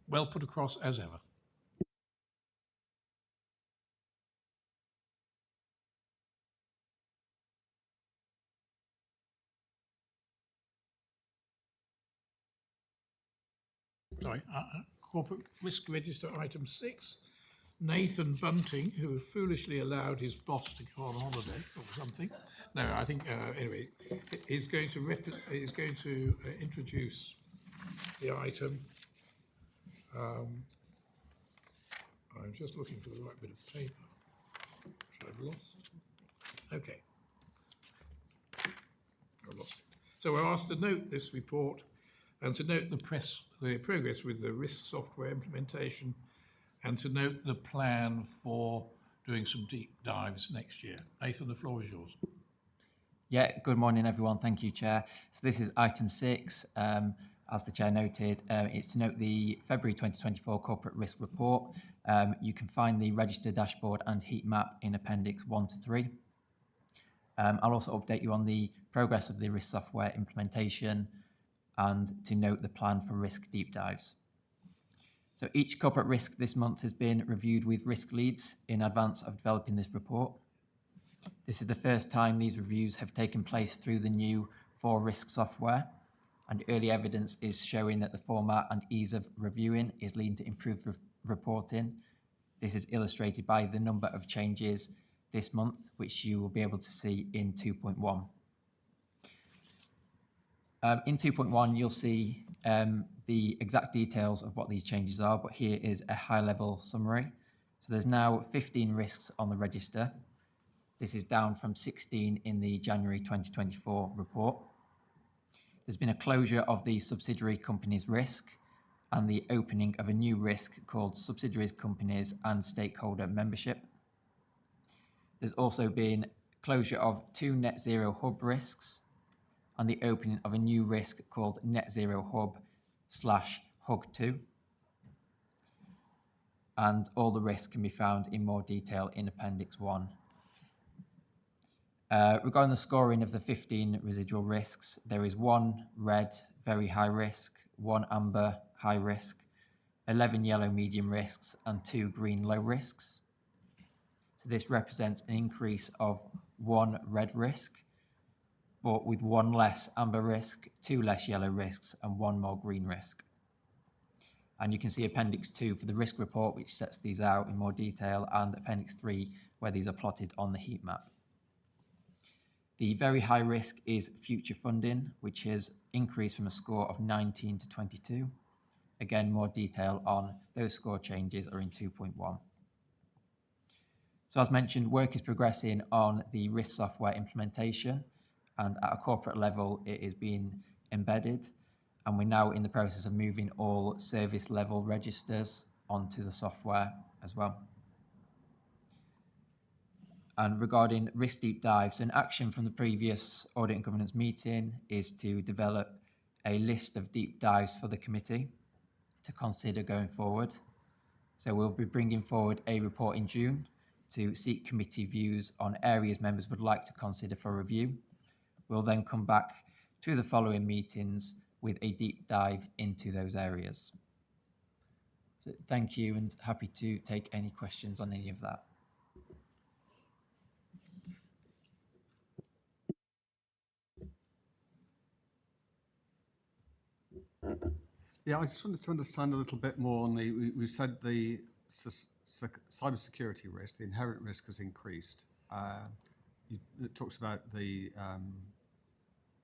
Well put across as ever. Sorry, corporate risk register item 6. Nathan Bunting, who foolishly allowed his boss to go on holiday or something. No, I think anyway, is going to introduce the item. I'm just looking for the right bit of paper, which I've lost. Okay, I've lost it. So we're asked to note this report and to note the progress with the risk software implementation, and to note the plan for doing some deep dives next year. Nathan, the floor is yours. Yeah, good morning, everyone. Thank you, Chair. So this is item 6. As the Chair noted, it's to note the February 2024 Corporate Risk Report. You can find the register dashboard and heat map in Appendix 1 to 3. I'll also update you on the progress of the risk software implementation and to note the plan for risk deep dives. So each corporate risk this month has been reviewed with risk leads in advance of developing this report. This is the first time these reviews have taken place through the new 4Risk software, and early evidence is showing that the format and ease of reviewing is leading to improved reporting. This is illustrated by the number of changes this month, which you will be able to see in 2.1. In 2.1, you'll see the exact details of what these changes are, but here is a high-level summary. So there's now 15 risks on the register. This is down from 16 in the January 2024 report. There's been a closure of the subsidiary companies risk and the opening of a new risk called subsidiaries companies and stakeholder membership. There's also been closure of 2 net zero hub risks and the opening of a new risk called Net Zero Hub/HUG2. And all the risks can be found in more detail in Appendix 1. Regarding the scoring of the 15 residual risks, there is 1 red, very high risk, 1 amber, high risk, 11 yellow, medium risks, and 2 green, low risks. So this represents an increase of 1 red risk, but with 1 less amber risk, 2 less yellow risks, and 1 more green risk. And you can see Appendix 2 for the risk report, which sets these out in more detail, and Appendix 3, where these are plotted on the heat map. The very high risk is future funding, which has increased from a score of 19 to 22. Again, more detail on those score changes are in 2.1. So as mentioned, work is progressing on the risk software implementation, and at a corporate level, it is being embedded. And we're now in the process of moving all service level registers onto the software as well. And regarding risk deep dives, an action from the previous audit and governance meeting is to develop a list of deep dives for the committee to consider going forward. So we'll be bringing forward a report in June to seek committee views on areas members would like to consider for review. We'll then come back to the following meetings with a deep dive into those areas. So thank you, and happy to take any questions on any of that. Yeah, I just wanted to understand a little bit more on we said the cybersecurity risk, the inherent risk has increased. It talks about the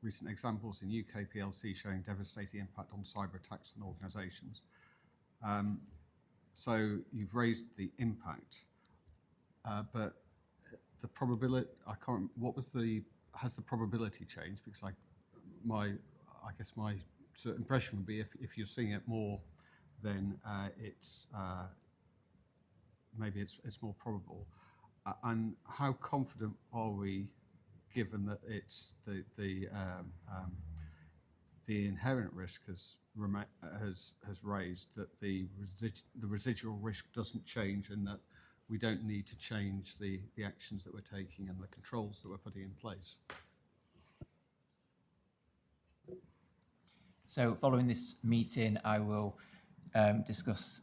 recent examples in UK PLC showing devastating impact on cyber attacks on organisations. So you've raised the impact, but the probability, has the probability changed? Because I guess my sort of impression would be if you're seeing it more, then maybe it's more probable. And how confident are we, given that it's the inherent risk has raised, that the residual risk doesn't change, and that we don't need to change the actions that we're taking and the controls that we're putting in place? So following this meeting, I will discuss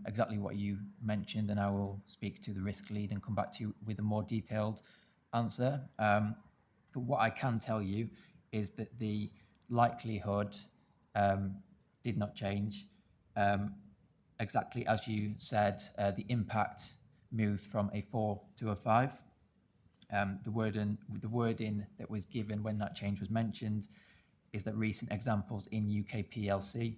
exactly what you mentioned, and I will speak to the risk lead and come back to you with a more detailed answer. But what I can tell you is that the likelihood did not change. exactly as you said, the impact moved from a 4 to a 5. The wording that was given when that change was mentioned is that recent examples in UK PLC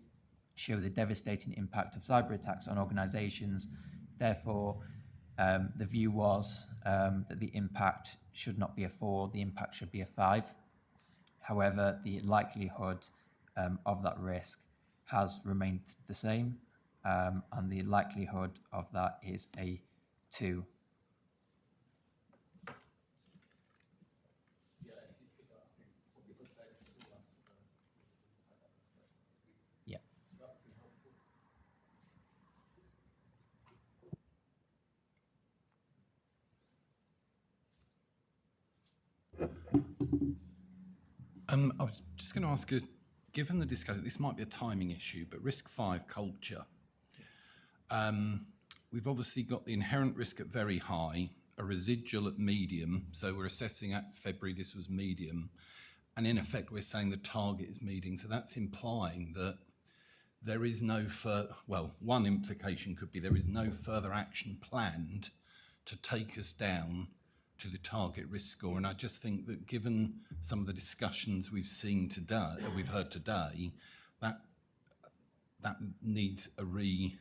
show the devastating impact of cyber attacks on organisations. Therefore, the view was that the impact should not be a 4, the impact should be a 5. However, the likelihood of that risk has remained the same, and the likelihood of that is a 2. Yeah. I was just going to ask, given the discussion, this might be a timing issue, but risk 5, culture. We've obviously got the inherent risk at very high, a residual at medium. So we're assessing at February, this was medium. And in effect, we're saying the target is medium. So that's implying that there is no one implication could be there is no further action planned to take us down to the target risk score. And I just think that given some of the discussions we've seen today, we've heard today, that needs a relook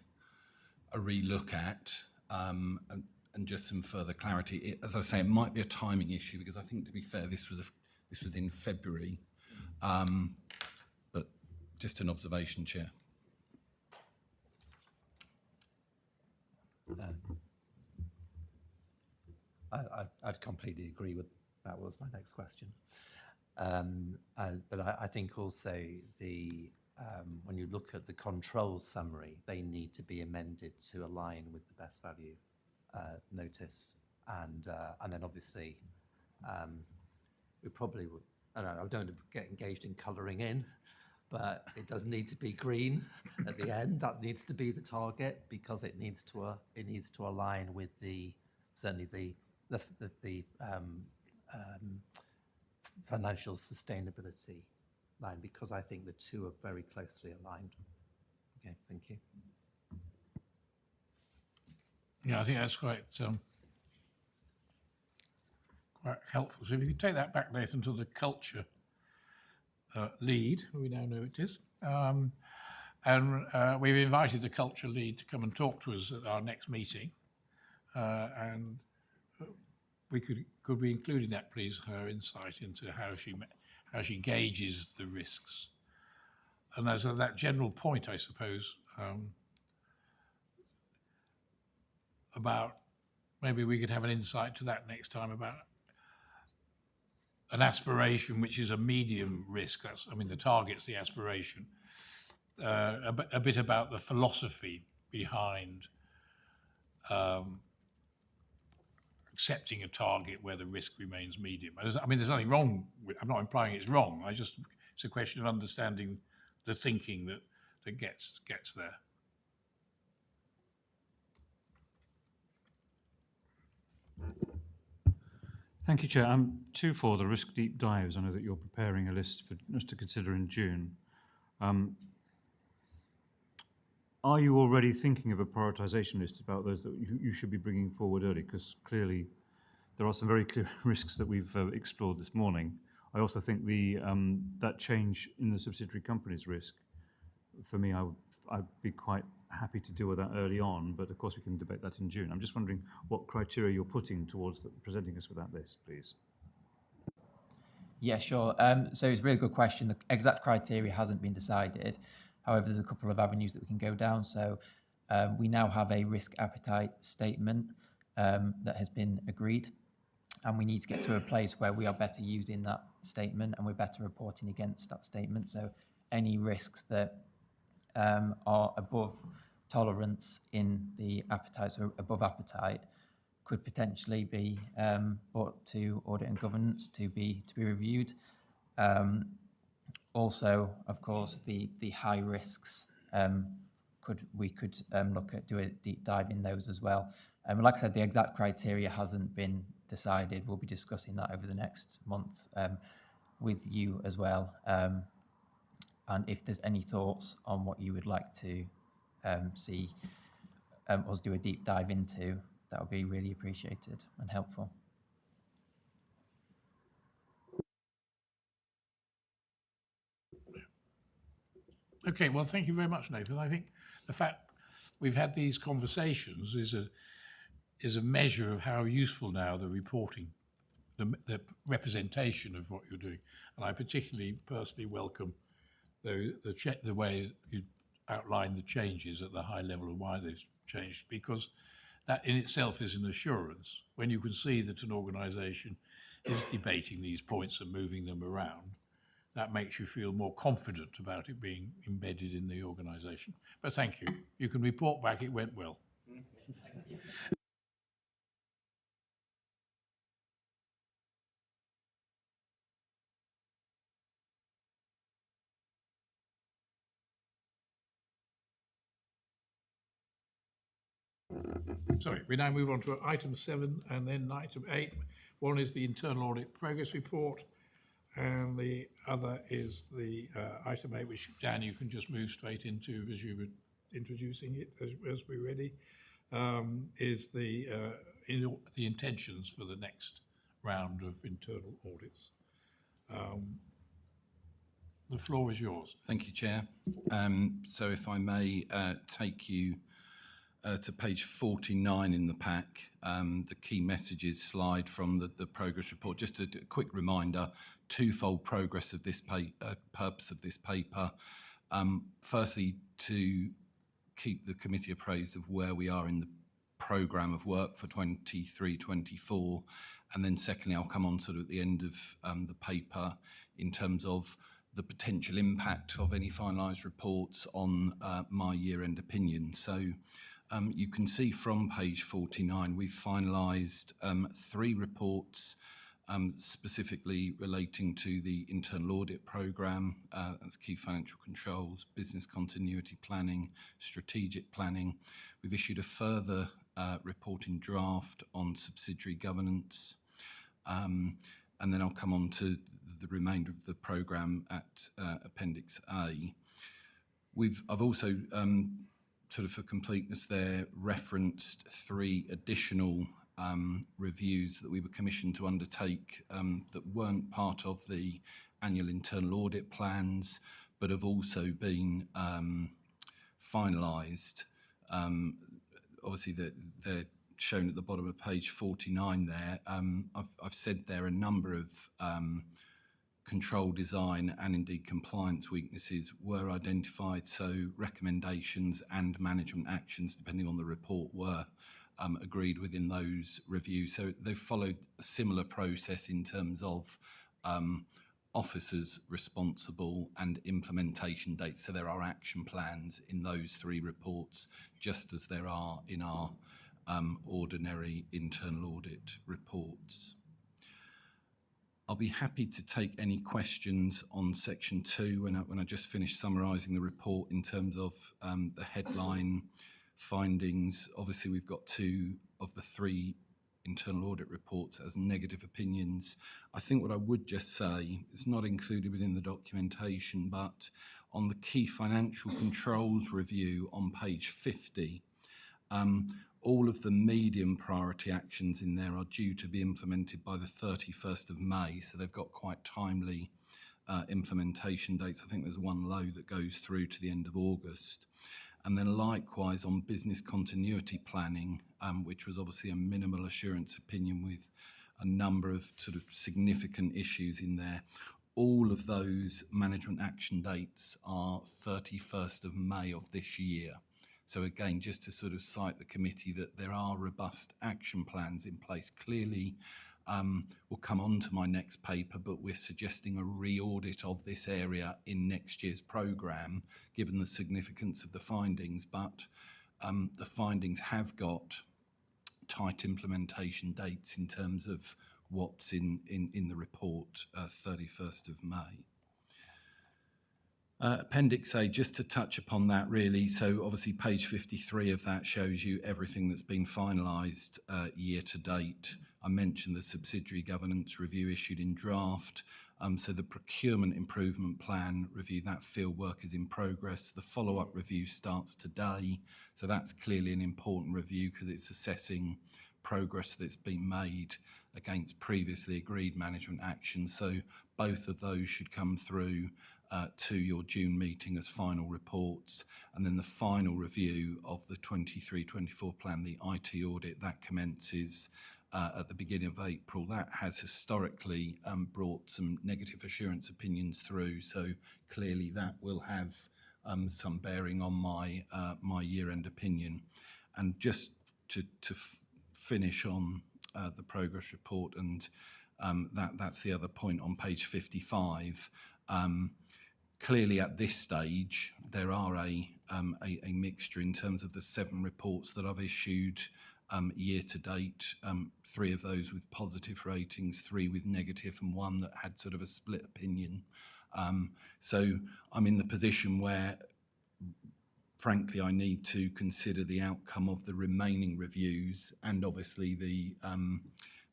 at and just some further clarity. As I say, it might be a timing issue because I think, to be fair, this was in February, but just an observation, Chair. I'd completely agree with that. Was my next question, but I think also when you look at the control summary, they need to be amended to align with the best value notice, and then obviously we probably would. I don't want to get engaged in colouring in, but it does need to be green at the end. That needs to be the target because it needs to align with certainly the financial sustainability line, because I think the two are very closely aligned. Okay, thank you. Yeah, I think that's quite helpful. So if you could take that back, Nathan, to the culture lead, who we now know it is. And we've invited the culture lead to come and talk to us at our next meeting. And could we include in that, please, her insight into how she gauges the risks. And there's that general point, I suppose, about maybe we could have an insight to that next time about an aspiration which is a medium risk. The target's the aspiration. A bit about the philosophy behind accepting a target where the risk remains medium. There's nothing wrong with, I'm not implying it's wrong. It's a question of understanding the thinking that gets there. Thank you, Chair. 2 for the risk deep dives. I know that you're preparing a list for us to consider in June. Are you already thinking of a prioritisation list about those that you should be bringing forward early? Because clearly there are some very clear risks that we've explored this morning. I also think that change in the subsidiary companies risk, for me, I'd be quite happy to deal with that early on, but of course we can debate that in June. I'm just wondering what criteria you're putting towards presenting us with that list, please. Yeah, sure. So it's a really good question. The exact criteria hasn't been decided. However, there's a couple of avenues that we can go down. So we now have a risk appetite statement that has been agreed, and we need to get to a place where we are better using that statement and we're better reporting against that statement. So any risks that are above tolerance in the appetite, so above appetite, could potentially be brought to audit and governance to be reviewed. Also, of course, the high risks we could look at do a deep dive in those as well. Like I said, the exact criteria hasn't been decided. We'll be discussing that over the next month with you as well. And if there's any thoughts on what you would like to see us do a deep dive into, that would be really appreciated and helpful. Okay, well, thank you very much, Nathan. I think the fact we've had these conversations is a measure of how useful now the reporting, the representation of what you're doing. And I particularly personally welcome the way you outline the changes at the high level and why they've changed, because that in itself is an assurance. When you can see that an organisation is debating these points and moving them around, that makes you feel more confident about it being embedded in the organisation. But thank you. You can report back it went well. Sorry, we now move on to item 7 and then item 8. One is the internal audit progress report, and the other is the item 8, which, Dan, you can just move straight into as you were introducing it, as we're ready, is the intentions for the next round of internal audits. The floor is yours. Thank you, Chair. So if I may take you to page 49 in the pack, the key messages slide from the progress report. Just a quick reminder, twofold progress of this purpose of this paper. Firstly, to keep the committee appraised of where we are in the programme of work for 23-24, and then secondly, I'll come on sort of at the end of the paper in terms of the potential impact of any finalised reports on my year-end opinion. So you can see from page 49, we've finalised 3 reports specifically relating to the internal audit programme, that's key financial controls, business continuity planning, strategic planning. We've issued a further reporting draft on subsidiary governance, and then I'll come on to the remainder of the programme at Appendix A. I've also sort of for completeness there, referenced 3 additional reviews that we were commissioned to undertake that weren't part of the annual internal audit plans, but have also been finalised. Obviously, they're shown at the bottom of page 49 there. I've said there a number of control design and indeed compliance weaknesses were identified, so recommendations and management actions, depending on the report, were agreed within those reviews. So they've followed a similar process in terms of officers responsible and implementation dates. So there are action plans in those 3 reports, just as there are in our ordinary internal audit reports. I'll be happy to take any questions on section 2 when I just finish summarising the report in terms of the headline findings. Obviously, we've got 2 of the 3 internal audit reports as negative opinions. I think what I would just say, it's not included within the documentation, but on the key financial controls review on page 50, all of the medium priority actions in there are due to be implemented by the 31st of May, so they've got quite timely implementation dates. I think there's one low that goes through to the end of August. And then likewise on business continuity planning, which was obviously a minimal assurance opinion with a number of sort of significant issues in there. All of those management action dates are 31st of May of this year. So again, just to sort of cite the committee that there are robust action plans in place. Clearly, we'll come on to my next paper, but we're suggesting a re-audit of this area in next year's programme, given the significance of the findings. But the findings have got tight implementation dates in terms of what's in the report, 31st of May. Appendix A, just to touch upon that really, so obviously page 53 of that shows you everything that's been finalised year to date. I mentioned the subsidiary governance review issued in draft. So the procurement improvement plan review, that field work is in progress. The follow-up review starts today. So that's clearly an important review because it's assessing progress that's been made against previously agreed management actions. So both of those should come through to your June meeting as final reports. And then the final review of the 23-24 plan, the IT audit, that commences at the beginning of April. That has historically brought some negative assurance opinions through. So clearly that will have some bearing on my my year-end opinion. And just to finish on the progress report, and that's the other point on page 55. Clearly, at this stage, there are a mixture in terms of the 7 reports that I've issued year to date. 3 of those with positive ratings, 3 with negative, and 1 that had sort of a split opinion. So I'm in the position where, frankly, I need to consider the outcome of the remaining reviews and obviously the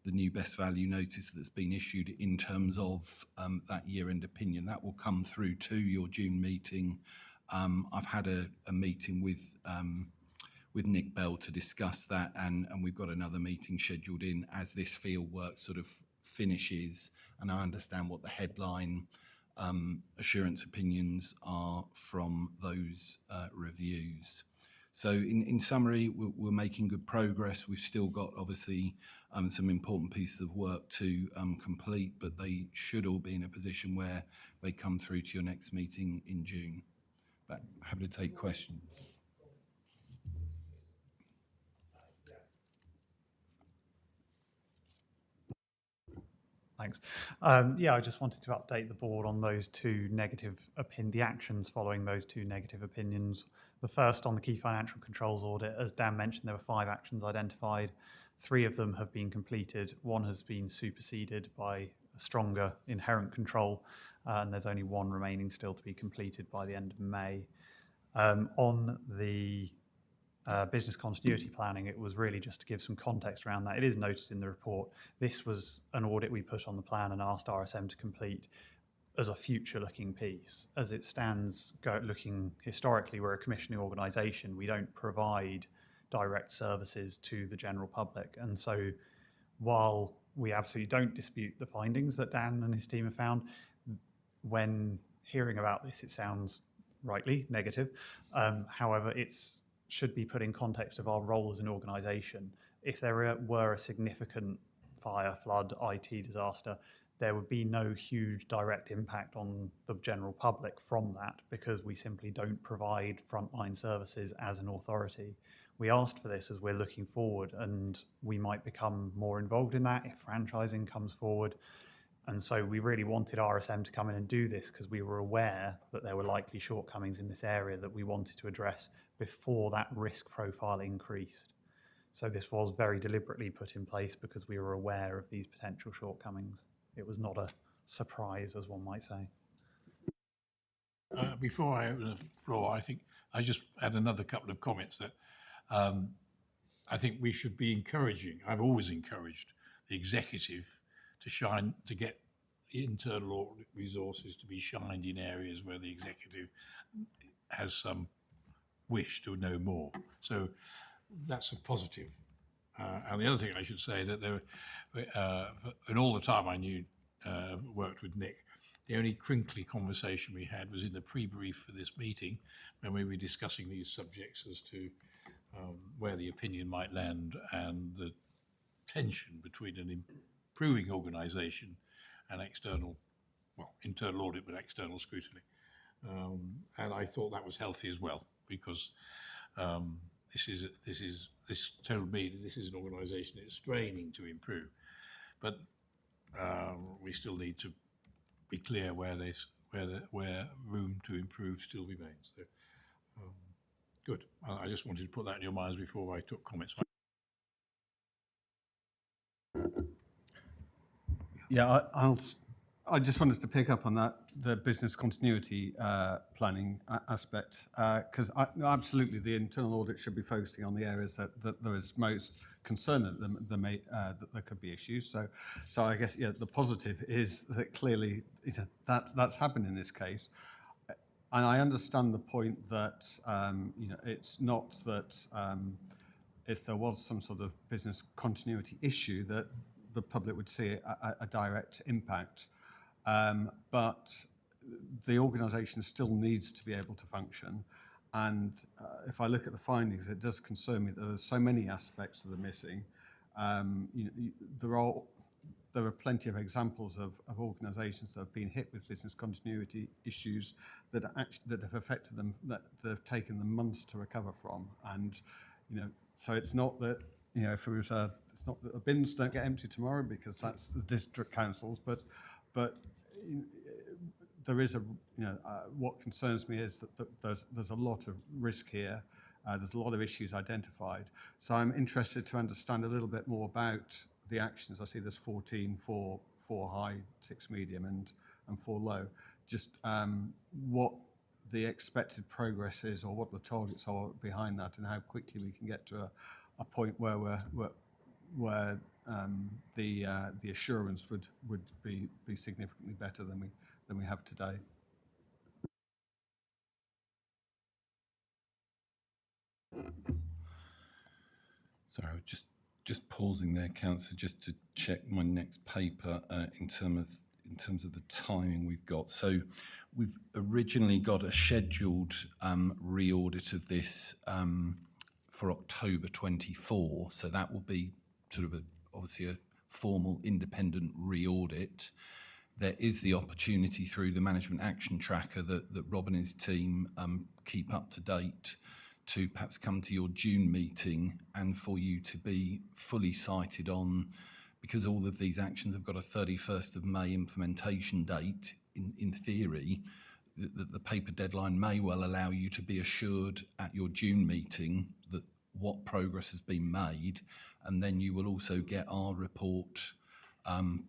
new best value notice that's been issued in terms of that year-end opinion. That will come through to your June meeting. I've had a meeting with Nick Bell to discuss that, and we've got another meeting scheduled in as this field work sort of finishes, and I understand what the headline assurance opinions are from those reviews. So in summary, we're making good progress. We've still got obviously some important pieces of work to complete, but they should all be in a position where they come through to your next meeting in June. But happy to take questions. Thanks. Yeah, I just wanted to update the board on those 2 negative the actions following those 2 negative opinions. The first on the key financial controls audit, as Dan mentioned, there were 5 actions identified. 3 of them have been completed. 1 has been superseded by a stronger inherent control, and there's only 1 remaining still to be completed by the end of May. On the business continuity planning, it was really just to give some context around that. It is noted in the report. This was an audit we put on the plan and asked RSM to complete as a future-looking piece. As it stands, looking historically, we're a commissioning organisation. We don't provide direct services to the general public. And so while we absolutely don't dispute the findings that Dan and his team have found, when hearing about this, it sounds rightly negative. However, it should be put in context of our role as an organisation. If there were a significant fire, flood, IT disaster, there would be no huge direct impact on the general public from that because we simply don't provide frontline services as an authority. We asked for this as we're looking forward, and we might become more involved in that if franchising comes forward. And so we really wanted RSM to come in and do this because we were aware that there were likely shortcomings in this area that we wanted to address before that risk profile increased. So this was very deliberately put in place because we were aware of these potential shortcomings. It was not a surprise, as one might say. Before I open the floor, I think I just add another couple of comments that I think we should be encouraging. I've always encouraged the executive to get internal audit resources to be shined in areas where the executive has some wish to know more. So that's a positive. And the other thing I should say that there, and all the time I knew, worked with Nick, the only crinkly conversation we had was in the pre-brief for this meeting when we were discussing these subjects as to where the opinion might land and the tension between an improving organisation and external, well, internal audit, but external scrutiny. And I thought that was healthy as well because this told me that this is an organisation that's straining to improve, but we still need to be clear where room to improve still remains. So, good. I just wanted to put that in your minds before I took comments. Yeah, I'll I just wanted to pick up on that, the business continuity planning aspect, because absolutely the internal audit should be focusing on the areas that there is most concern that there could be issues. So I guess the positive is that clearly that's happened in this case, and I understand the point that it's not that if there was some sort of business continuity issue that the public would see a direct impact. But the organisation still needs to be able to function. And if I look at the findings, it does concern me that there are so many aspects that are missing. There are plenty of examples of organisations that have been hit with business continuity issues that have affected them, that have taken them months to recover from. And so it's not that if it was it's not that the bins don't get empty tomorrow because that's the district councils, but there is what concerns me is that there's a lot of risk here. There's a lot of issues identified. So I'm interested to understand a little bit more about the actions. I see there's 14 for 4 high, 6 medium, and 4 low. Just what the expected progress is, or what the targets are behind that, and how quickly we can get to a point where the assurance would be significantly better than we have today. Sorry, I was just pausing there, Councillor, just to check my next paper in terms of the timing we've got. So we've originally got a scheduled re-audit of this for October 24. So that will be sort of obviously a formal independent re-audit. There is the opportunity through the management action tracker that Rob and his team keep up to date to perhaps come to your June meeting and for you to be fully cited on, because all of these actions have got a 31st of May implementation date. In theory, the paper deadline may well allow you to be assured at your June meeting that what progress has been made, and then you will also get our report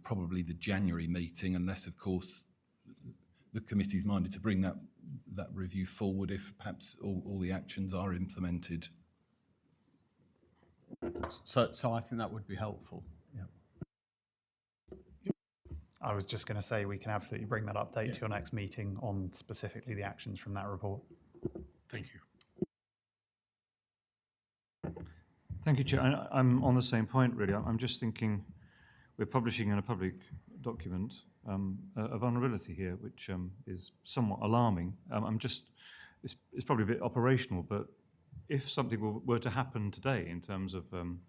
probably the January meeting, unless of course the committee's minded to bring that review forward if perhaps all the actions are implemented. So I think that would be helpful. Yeah. I was just going to say we can absolutely bring that update to your next meeting on specifically the actions from that report. Thank you. Thank you, Chair. I'm on the same point, really. I'm just thinking we're publishing in a public document a vulnerability here, which is somewhat alarming. It's probably a bit operational, but if something were to happen today in terms of an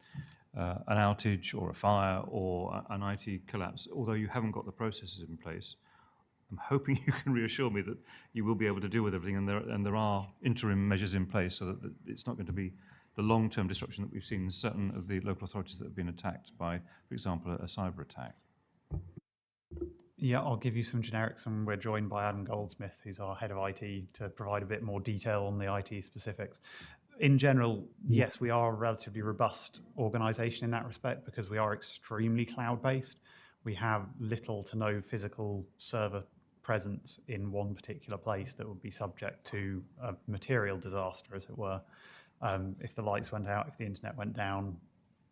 outage or a fire or an IT collapse, although you haven't got the processes in place, I'm hoping you can reassure me that you will be able to deal with everything, and there are interim measures in place so that it's not going to be the long-term disruption that we've seen in certain of the local authorities that have been attacked by, for example, a cyber attack. Yeah, I'll give you some generics, and we're joined by Adam Goldsmith, who's our head of IT, to provide a bit more detail on the IT specifics. In general, yes, we are a relatively robust organisation in that respect because we are extremely cloud-based. We have little to no physical server presence in one particular place that would be subject to a material disaster, as it were. If the lights went out, if the internet went down,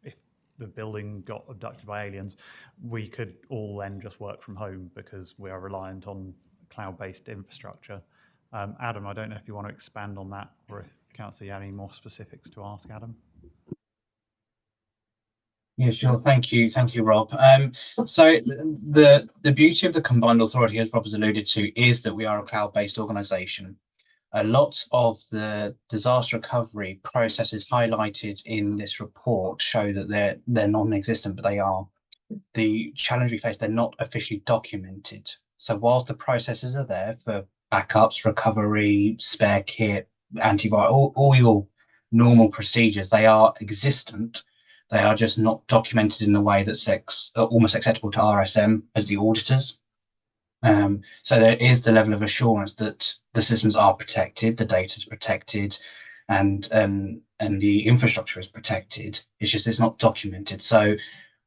if the building got abducted by aliens, we could all then just work from home because we are reliant on cloud-based infrastructure. Adam, I don't know if you want to expand on that, or if Councillor, you have any more specifics to ask Adam? Yeah, sure. Thank you, Rob. So the beauty of the combined authority, as Rob has alluded to, is that we are a cloud-based organisation. A lot of the disaster recovery processes highlighted in this report show that they're non-existent, but they are. The challenge we face, they're not officially documented. So whilst the processes are there for backups, recovery, spare kit, antivirus, all your normal procedures, they are existent. They are just not documented in a way that's almost acceptable to RSM as the auditors. So there is the level of assurance that the systems are protected, the data is protected, and the infrastructure is protected. It's just it's not documented. So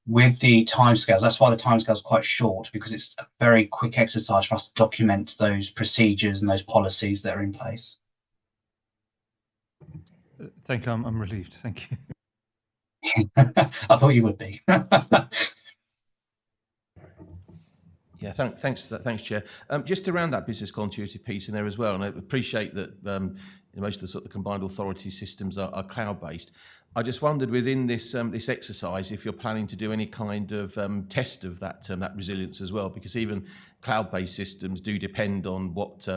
with the timescales, that's why the timescale is quite short, because it's a very quick exercise for us to document those procedures and those policies that are in place. Thank you. I'm relieved. Thank you. I thought you would be. Yeah, thanks, Chair. Just around that business continuity piece in there as well, and I appreciate that most of the sort of combined authority systems are cloud-based. I just wondered within this this exercise if you're planning to do any kind of test of that resilience as well, because even cloud-based systems do depend on what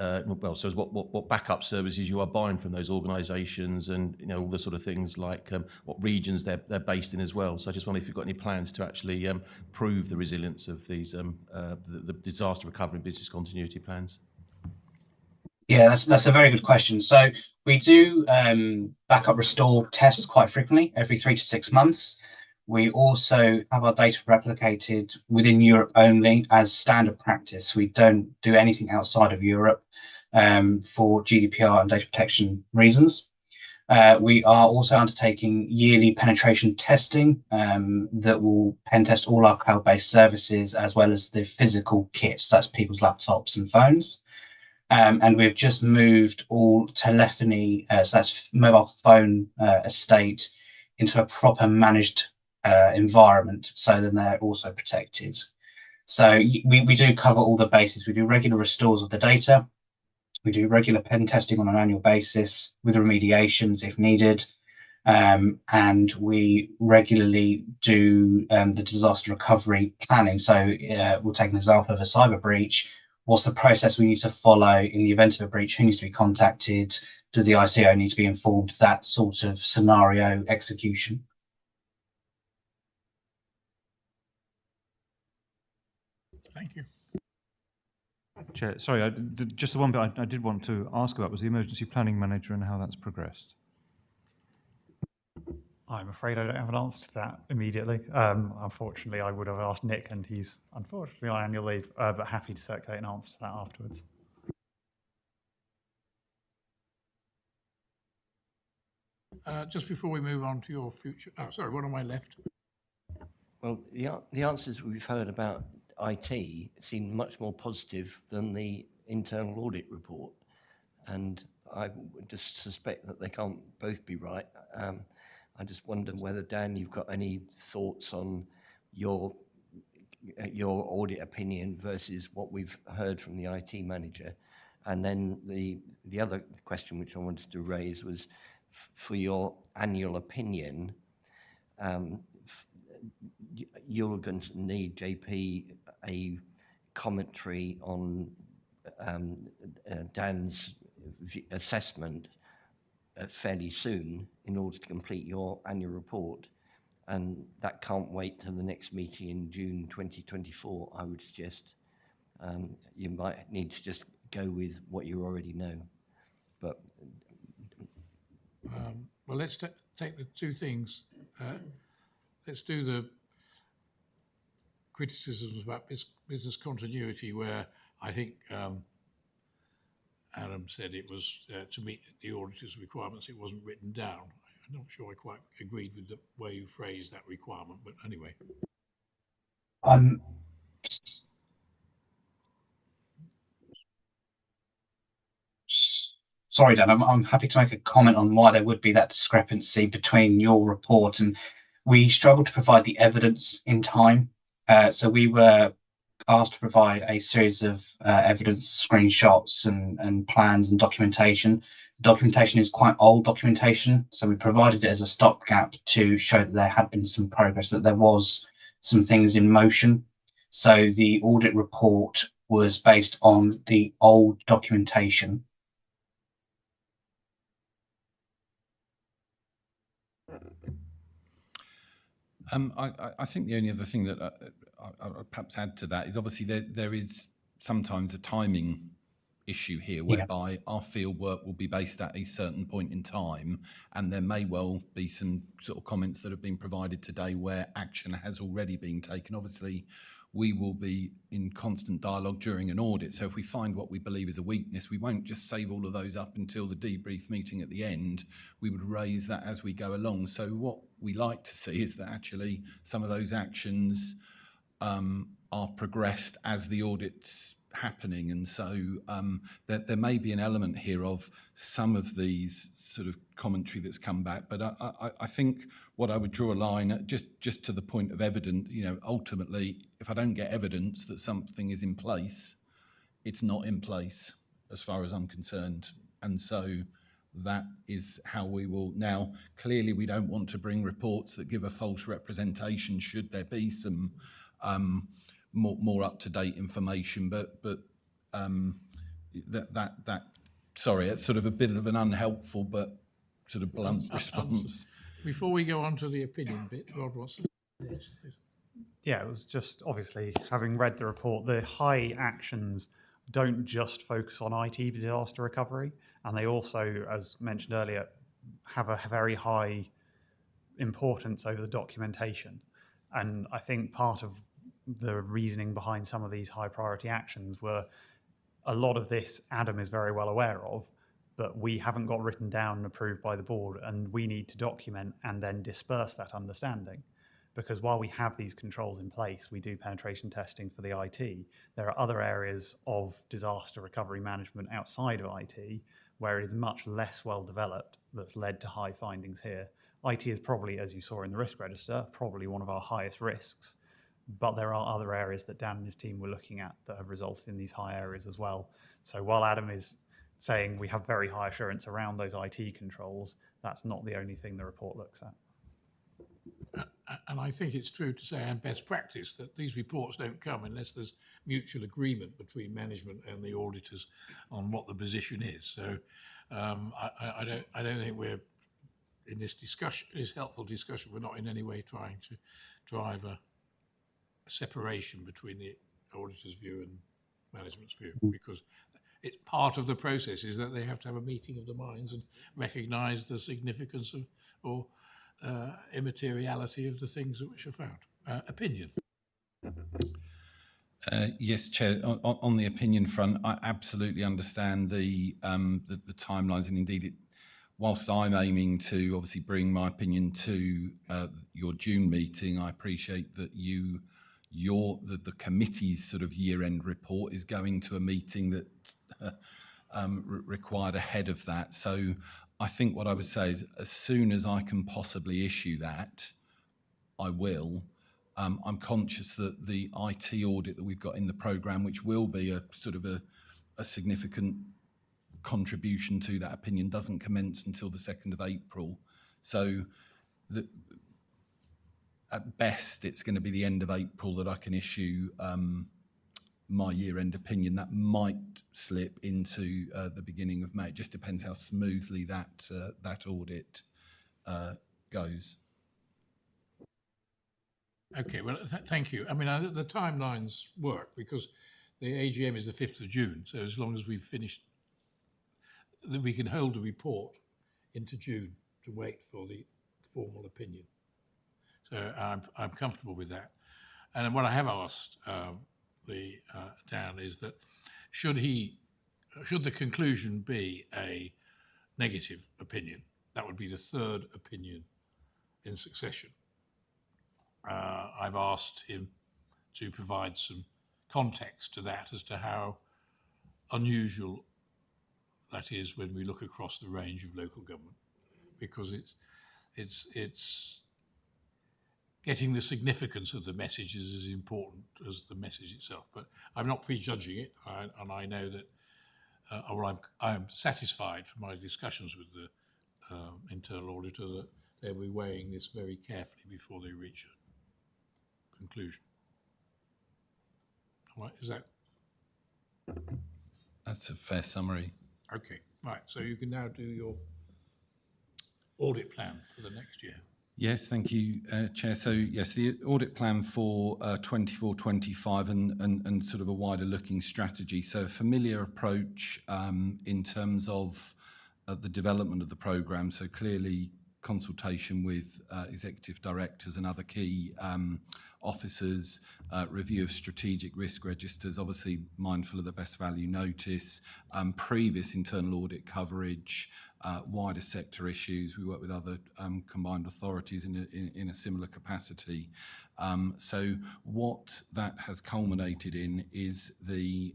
what backup services you are buying from those organisations, and all the sort of things like what regions they're based in as well. So I just wonder if you've got any plans to actually prove the resilience of these the disaster recovery and business continuity plans. Yeah, that's a very good question. So we do backup restore tests quite frequently, every 3 to 6 months. We also have our data replicated within Europe only as standard practice. We don't do anything outside of Europe for GDPR and data protection reasons. We are also undertaking yearly penetration testing that will pen test all our cloud-based services as well as the physical kits, that's people's laptops and phones. And we've just moved all telephony, so that's mobile phone estate, into a proper managed environment, so then they're also protected. So we do cover all the bases. We do regular restores of the data. We do regular pen testing on an annual basis with remediations if needed. And we regularly do the disaster recovery planning. So we'll take an example of a cyber breach. What's the process we need to follow in the event of a breach? Who needs to be contacted? Does the ICO need to be informed? That sort of scenario execution. Thank you. Chair, sorry, just the one bit I did want to ask about was the emergency planning manager and how that's progressed. I'm afraid I don't have an answer to that immediately. Unfortunately, I would have asked Nick, and he's unfortunately on annual leave, but happy to circulate an answer to that afterwards. Just before we move on to your future, sorry, one on my left. Well, the answers we've heard about IT seem much more positive than the internal audit report, and I would just suspect that they can't both be right. I just wonder whether, Dan, you've got any thoughts on your audit opinion versus what we've heard from the IT manager. And then the other question which I wanted to raise was for your annual opinion. You're going to need, JP, a commentary on Dan's assessment fairly soon in order to complete your annual report, and that can't wait till the next meeting in June 2024. I would suggest you might need to just go with what you already know. But well, let's take the two things. Let's do the criticisms about business continuity, where I think Adam said it was to meet the auditor's requirements. It wasn't written down. I'm not sure I quite agreed with the way you phrased that requirement, but anyway. Sorry, Dan, I'm happy to make a comment on why there would be that discrepancy between your report, and we struggled to provide the evidence in time. So we were asked to provide a series of evidence screenshots and plans and documentation. Documentation is quite old documentation, so we provided it as a stopgap to show that there had been some progress, that there was some things in motion. So the audit report was based on the old documentation. I think the only other thing that I'll perhaps add to that is obviously there is sometimes a timing issue here, Yeah. whereby our field work will be based at a certain point in time, and there may well be some sort of comments that have been provided today where action has already been taken. Obviously, we will be in constant dialogue during an audit. So if we find what we believe is a weakness, we won't just save all of those up until the debrief meeting at the end. We would raise that as we go along. So what we like to see is that actually some of those actions are progressed as the audit's happening. And so there may be an element here of some of these sort of commentary that's come back. But I think what I would draw a line at, just to the point of evidence, you know, ultimately, if I don't get evidence that something is in place, it's not in place as far as I'm concerned. And so that is how we will. Now, clearly, we don't want to bring reports that give a false representation should there be some more up-to-date information, but sorry, it's sort of a bit of an unhelpful but sort of blunt response. Before we go on to the opinion bit, Rod, what's yes, please. Yeah, it was just obviously having read the report, the high actions don't just focus on IT disaster recovery, and they also, as mentioned earlier, have a very high importance over the documentation. And I think part of the reasoning behind some of these high priority actions were a lot of this Adam is very well aware of, but we haven't got written down and approved by the board, and we need to document and then disperse that understanding. Because while we have these controls in place, we do penetration testing for the IT, there are other areas of disaster recovery management outside of IT where it is much less well developed that's led to high findings here. IT is probably, as you saw in the risk register, probably one of our highest risks. But there are other areas that Dan and his team were looking at that have resulted in these high areas as well. So while Adam is saying we have very high assurance around those IT controls, that's not the only thing the report looks at. And I think it's true to say, and best practice, that these reports don't come unless there's mutual agreement between management and the auditors on what the position is. So I don't think we're in this discussion, this helpful discussion, we're not in any way trying to drive a separation between the auditor's view and management's view, because it's part of the process is that they have to have a meeting of the minds and recognise the significance of or immateriality of the things which are found. Opinion. Yes, Chair. On the opinion front, I absolutely understand the timelines, and indeed, whilst I'm aiming to obviously bring my opinion to your June meeting, I appreciate that the committee's sort of year-end report is going to a meeting that required ahead of that. So I think what I would say is as soon as I can possibly issue that, I will. I'm conscious that the IT audit that we've got in the programme, which will be a sort of a significant contribution to that opinion, doesn't commence until the 2nd of April. So at best, it's going to be the end of April that I can issue my year-end opinion. That might slip into the beginning of May. It just depends how smoothly that audit goes. Okay, well, thank you. I mean, the timelines work because the AGM is the 5th of June. So as long as we've finished, then we can hold the report into June to wait for the formal opinion. So I'm comfortable with that. And what I have asked Dan is that should the conclusion be a negative opinion, that would be the 3rd opinion in succession. I've asked him to provide some context to that as to how unusual that is when we look across the range of local government, because it's getting the significance of the messages is as important as the message itself. But I'm not prejudging it, and I know that, I'm satisfied from my discussions with the internal auditor that they'll be weighing this very carefully before they reach a conclusion. Right, is that? That's a fair summary. Okay, right. So you can now do your audit plan for the next year. Yes, thank you, Chair. So yes, the audit plan for 24-25 and sort of a wider looking strategy. So a familiar approach in terms of the development of the programme. So clearly consultation with executive directors and other key officers, review of strategic risk registers, obviously mindful of the best value notice, previous internal audit coverage, wider sector issues. We work with other combined authorities in a similar capacity. So what that has culminated in is the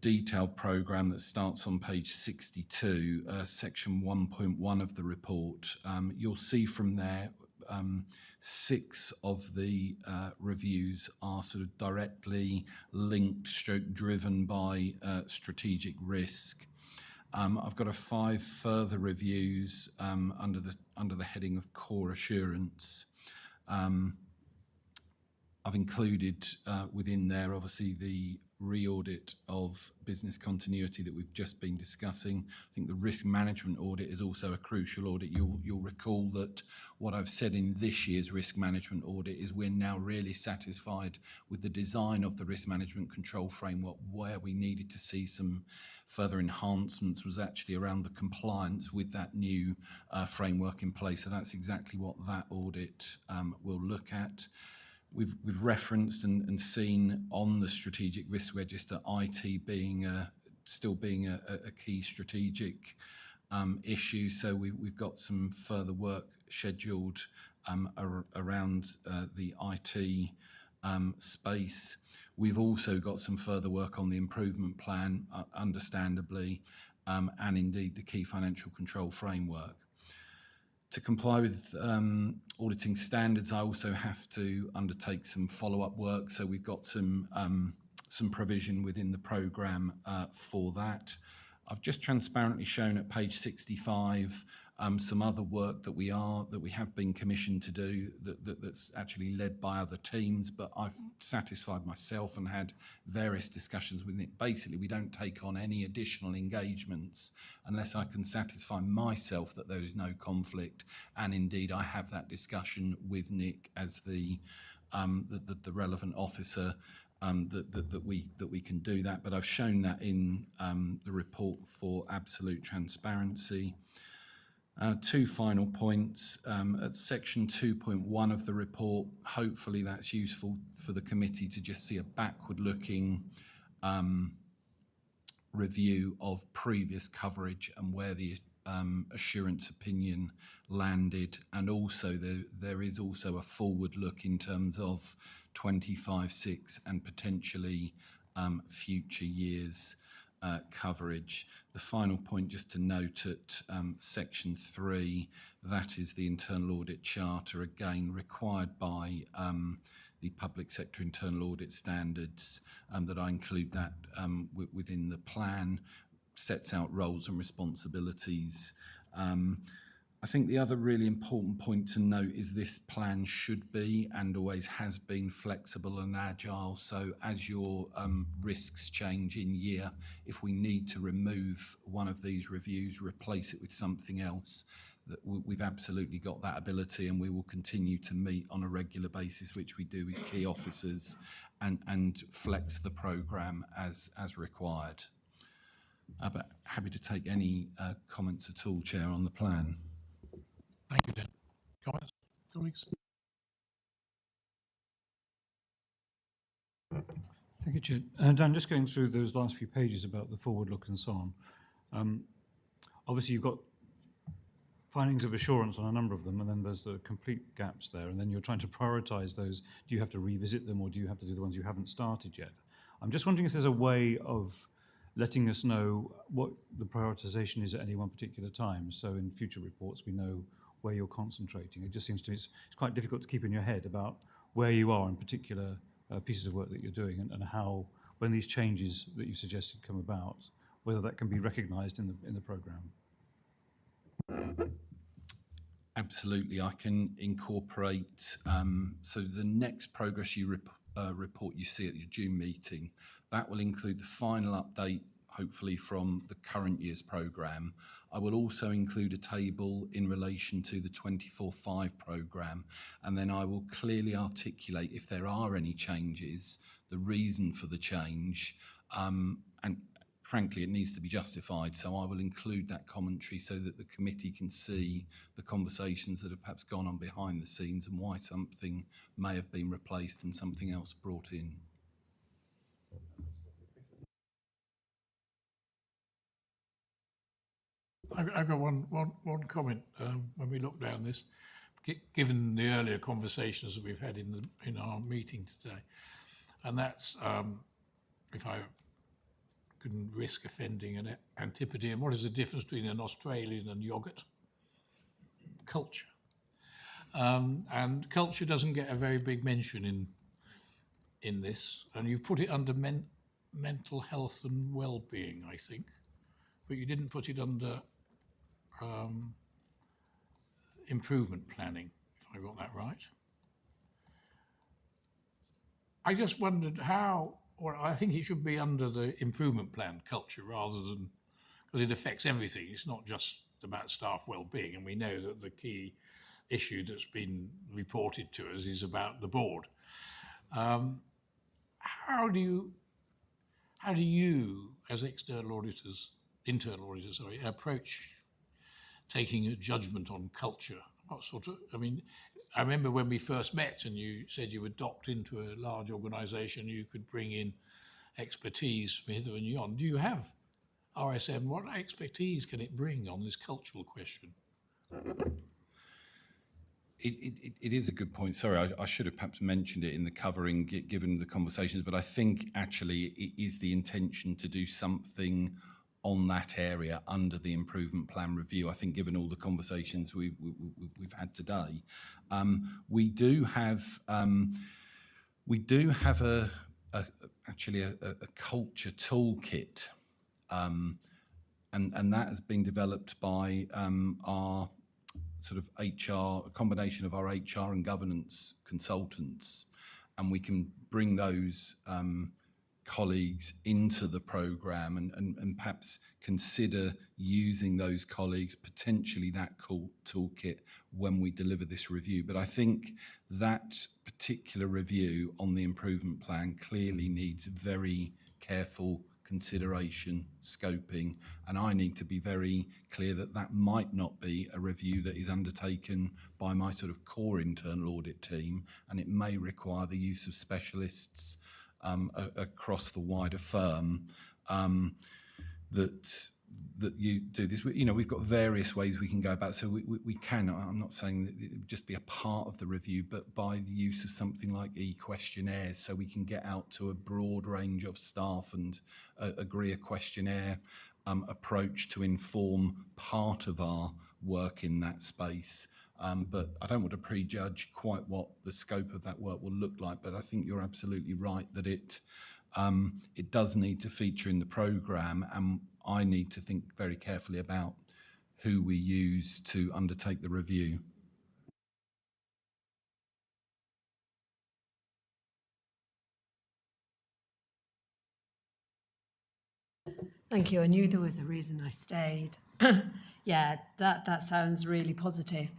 detailed programme that starts on page 62, section 1.1 of the report. You'll see from there 6 of the reviews are sort of directly linked, stroke driven by strategic risk. I've got 5 further reviews under the heading of core assurance. I've included within there, obviously, the re-audit of business continuity that we've just been discussing. I think the risk management audit is also a crucial audit. You'll recall that what I've said in this year's risk management audit is we're now really satisfied with the design of the risk management control framework. Where we needed to see some further enhancements was actually around the compliance with that new framework in place. So that's exactly what that audit will look at. We've referenced and seen on the strategic risk register IT being still being a key strategic issue. So we've got some further work scheduled around the IT space. We've also got some further work on the improvement plan, understandably, and indeed the key financial control framework. To comply with auditing standards, I also have to undertake some follow-up work. So we've got some provision within the programme for that. I've just transparently shown at page 65 some other work that we have been commissioned to do that's actually led by other teams, but I've satisfied myself and had various discussions with Nick. Basically, we don't take on any additional engagements unless I can satisfy myself that there is no conflict, and indeed I have that discussion with Nick as the relevant officer. That we can do that, but I've shown that in the report for absolute transparency. 2 final points. At section 2.1 of the report, hopefully that's useful for the committee to just see a backward-looking review of previous coverage and where the assurance opinion landed, and also there is also a forward look in terms of 25-6 and potentially future years coverage. The final point, just to note at section 3, that is the internal audit charter, again required by the public sector internal audit standards, that I include that within the plan, sets out roles and responsibilities. I think the other really important point to note is this plan should be and always has been flexible and agile. So as your risks change in year, if we need to remove one of these reviews, replace it with something else, that we've absolutely got that ability, and we will continue to meet on a regular basis, which we do with key officers, and flex the programme as required. But happy to take any comments at all, Chair, on the plan. Thank you, Dan. Comments, colleagues? Thank you, Chair. Dan, just going through those last few pages about the forward look and so on. Obviously, you've got findings of assurance on a number of them, and then there's the complete gaps there, and then you're trying to prioritise those. Do you have to revisit them, or do you have to do the ones you haven't started yet? I'm just wondering if there's a way of letting us know what the prioritisation is at any one particular time, so in future reports we know where you're concentrating. It just seems to me it's quite difficult to keep in your head about where you are in particular pieces of work that you're doing, and how, when these changes that you suggested come about, whether that can be recognised in the programme. Absolutely, I can incorporate. So the next progress report you see at your June meeting, that will include the final update, hopefully from the current year's programme. I will also include a table in relation to the 24/5 programme, and then I will clearly articulate if there are any changes, the reason for the change, and frankly, it needs to be justified. So I will include that commentary so that the committee can see the conversations that have perhaps gone on behind the scenes and why something may have been replaced and something else brought in. I've got one comment. When we look down this, given the earlier conversations that we've had in our meeting today, and that's if I can risk offending an Antipodean, what is the difference between an Australian and yogurt? Culture. And culture doesn't get a very big mention in this, and you've put it under mental health and well-being, I think, but you didn't put it under improvement planning, if I got that right. I just wondered how, or I think it should be under the improvement plan culture rather than, because it affects everything. It's not just about staff well-being, and we know that the key issue that's been reported to us is about the board. How do you, as internal auditors, approach taking a judgment on culture? What sort of, I mean, I remember when we first met and you said you were docked into a large organisation, you could bring in expertise from hither and yon. Do you have RSM? What expertise can it bring on this cultural question? It is a good point. Sorry, I should have perhaps mentioned it in the covering, given the conversations, but I think actually it is the intention to do something on that area under the improvement plan review. I think given all the conversations we've had today, we do have actually a culture toolkit, and that has been developed by our sort of HR, a combination of our HR and governance consultants, and we can bring those colleagues into the programme and perhaps consider using those colleagues, potentially that toolkit, when we deliver this review. But I think that particular review on the improvement plan clearly needs very careful consideration, scoping, and I need to be very clear that that might not be a review that is undertaken by my sort of core internal audit team, and it may require the use of specialists across the wider firm that you do this. You know, we've got various ways we can go about. So we can. I'm not saying that it would just be a part of the review, but by the use of something like e-questionnaires, so we can get out to a broad range of staff and agree a questionnaire approach to inform part of our work in that space. But I don't want to prejudge quite what the scope of that work will look like. But I think you're absolutely right that it does need to feature in the programme, and I need to think very carefully about who we use to undertake the review. Thank you. I knew there was a reason I stayed. Yeah, that sounds really positive.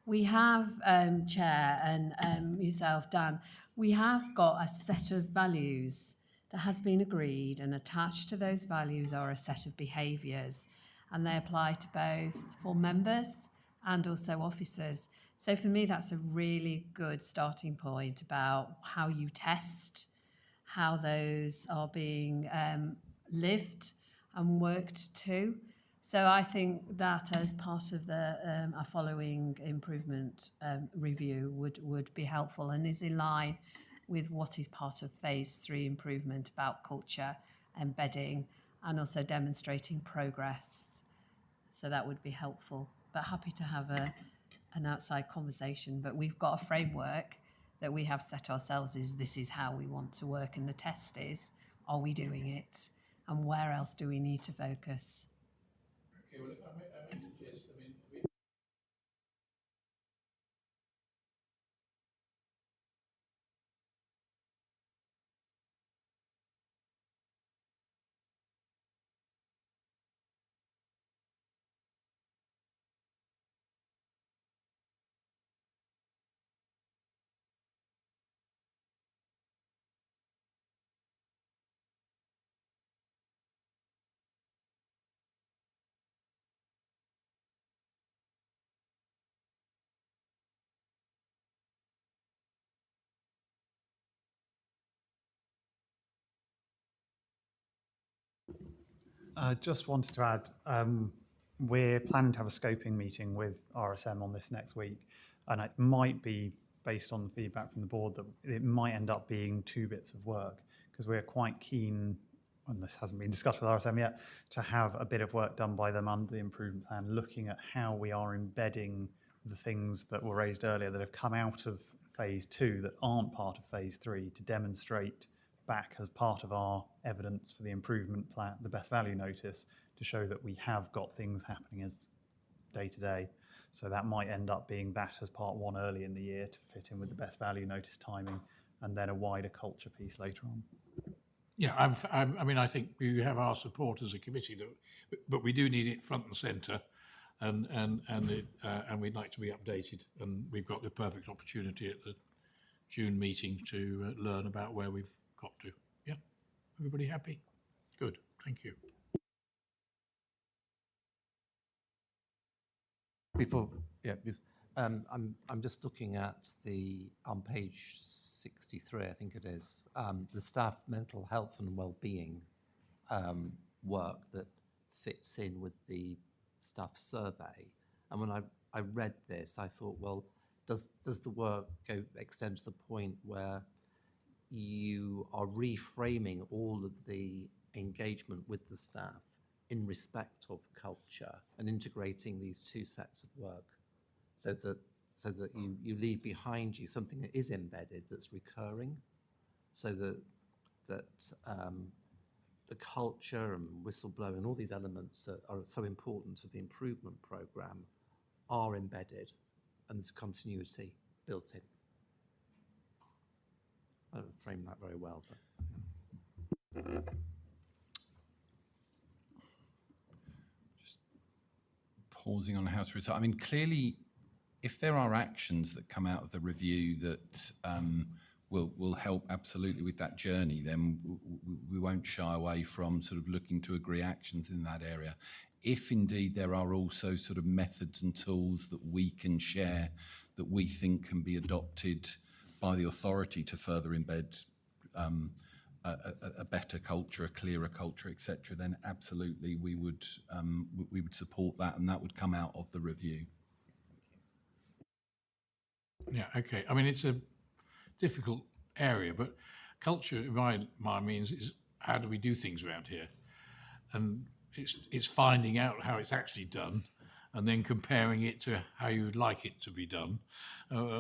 We have, Chair, and yourself, Dan, we have got a set of values that has been agreed, and attached to those values are a set of behaviours, and they apply to both for members and also officers. So for me, that's a really good starting point about how you test, how those are being lived and worked to. So I think that as part of the a following improvement review would be helpful and is in line with what is part of phase 3 improvement about culture, embedding, and also demonstrating progress. So that would be helpful. But happy to have an outside conversation. But we've got a framework that we have set ourselves, is this is how we want to work, and the test is, are we doing it? And where else do we need to focus? Okay, well, if I may suggest, I mean, I just wanted to add, we're planning to have a scoping meeting with RSM on this next week, and it might be based on the feedback from the board that it might end up being 2 bits of work, because we're quite keen, and this hasn't been discussed with RSM yet, to have a bit of work done by them under the improvement plan, looking at how we are embedding the things that were raised earlier that have come out of phase 2 that aren't part of phase 3 to demonstrate back as part of our evidence for the improvement plan, the best value notice, to show that we have got things happening as day to day. So that might end up being that as part 1 early in the year to fit in with the best value notice timing, and then a wider culture piece later on. Yeah, I mean, I think we have our support as a committee, but we do need it front and centre, and we'd like to be updated. And we've got the perfect opportunity at the June meeting to learn about where we've got to. Yeah, everybody happy? Good, thank you. I'm just looking at on page 63, I think it is, the staff mental health and well-being work that fits in with the staff survey. And when I read this, I thought, well, does the work extend to the point where you are reframing all of the engagement with the staff in respect of culture and integrating these 2 sets of work, so that you leave behind you something that is embedded, that's recurring, so that the culture and whistleblowing and all these elements that are so important to the improvement programme are embedded, and there's continuity built in. I don't frame that very well, but just pausing on how to resolve. I mean, clearly, if there are actions that come out of the review that will help absolutely with that journey, then we won't shy away from sort of looking to agree actions in that area. If indeed there are also sort of methods and tools that we can share that we think can be adopted by the authority to further embed a better culture, a clearer culture, etc., then absolutely we would support that, and that would come out of the review. Yeah, okay. I mean, it's a difficult area, but culture, in my mind, means is how do we do things around here, and it's finding out how it's actually done, and then comparing it to how you would like it to be done,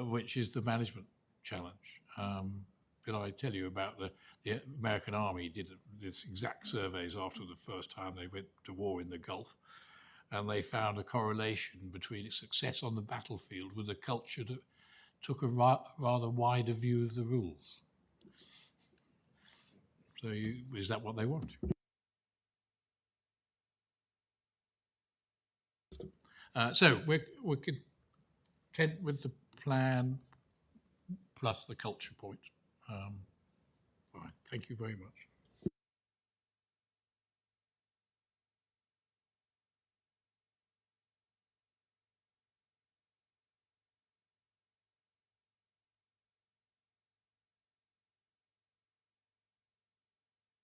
which is the management challenge. Did I tell you about the American Army did this exact surveys after the first time they went to war in the Gulf, and they found a correlation between its success on the battlefield with a culture that took a rather wider view of the rules. So is that what they want? So we're content with the plan plus the culture point. All right, thank you very much.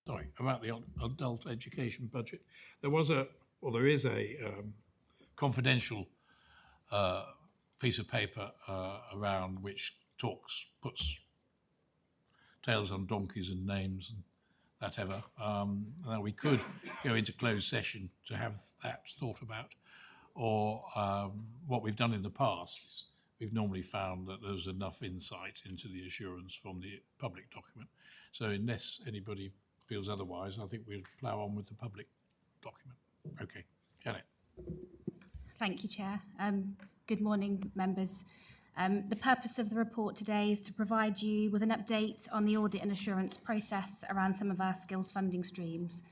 Sorry, about the adult education budget. There is a confidential piece of paper around which puts tails on donkeys and names and that ever. Now we could go into closed session to have that thought about, or what we've done in the past is we've normally found that there's enough insight into the assurance from the public document. So unless anybody feels otherwise, I think we'll plough on with the public document. Okay, Janet. Thank you, Chair. Good morning, members. The purpose of the report today is to provide you with an update on the audit and assurance process around some of our skills funding streams.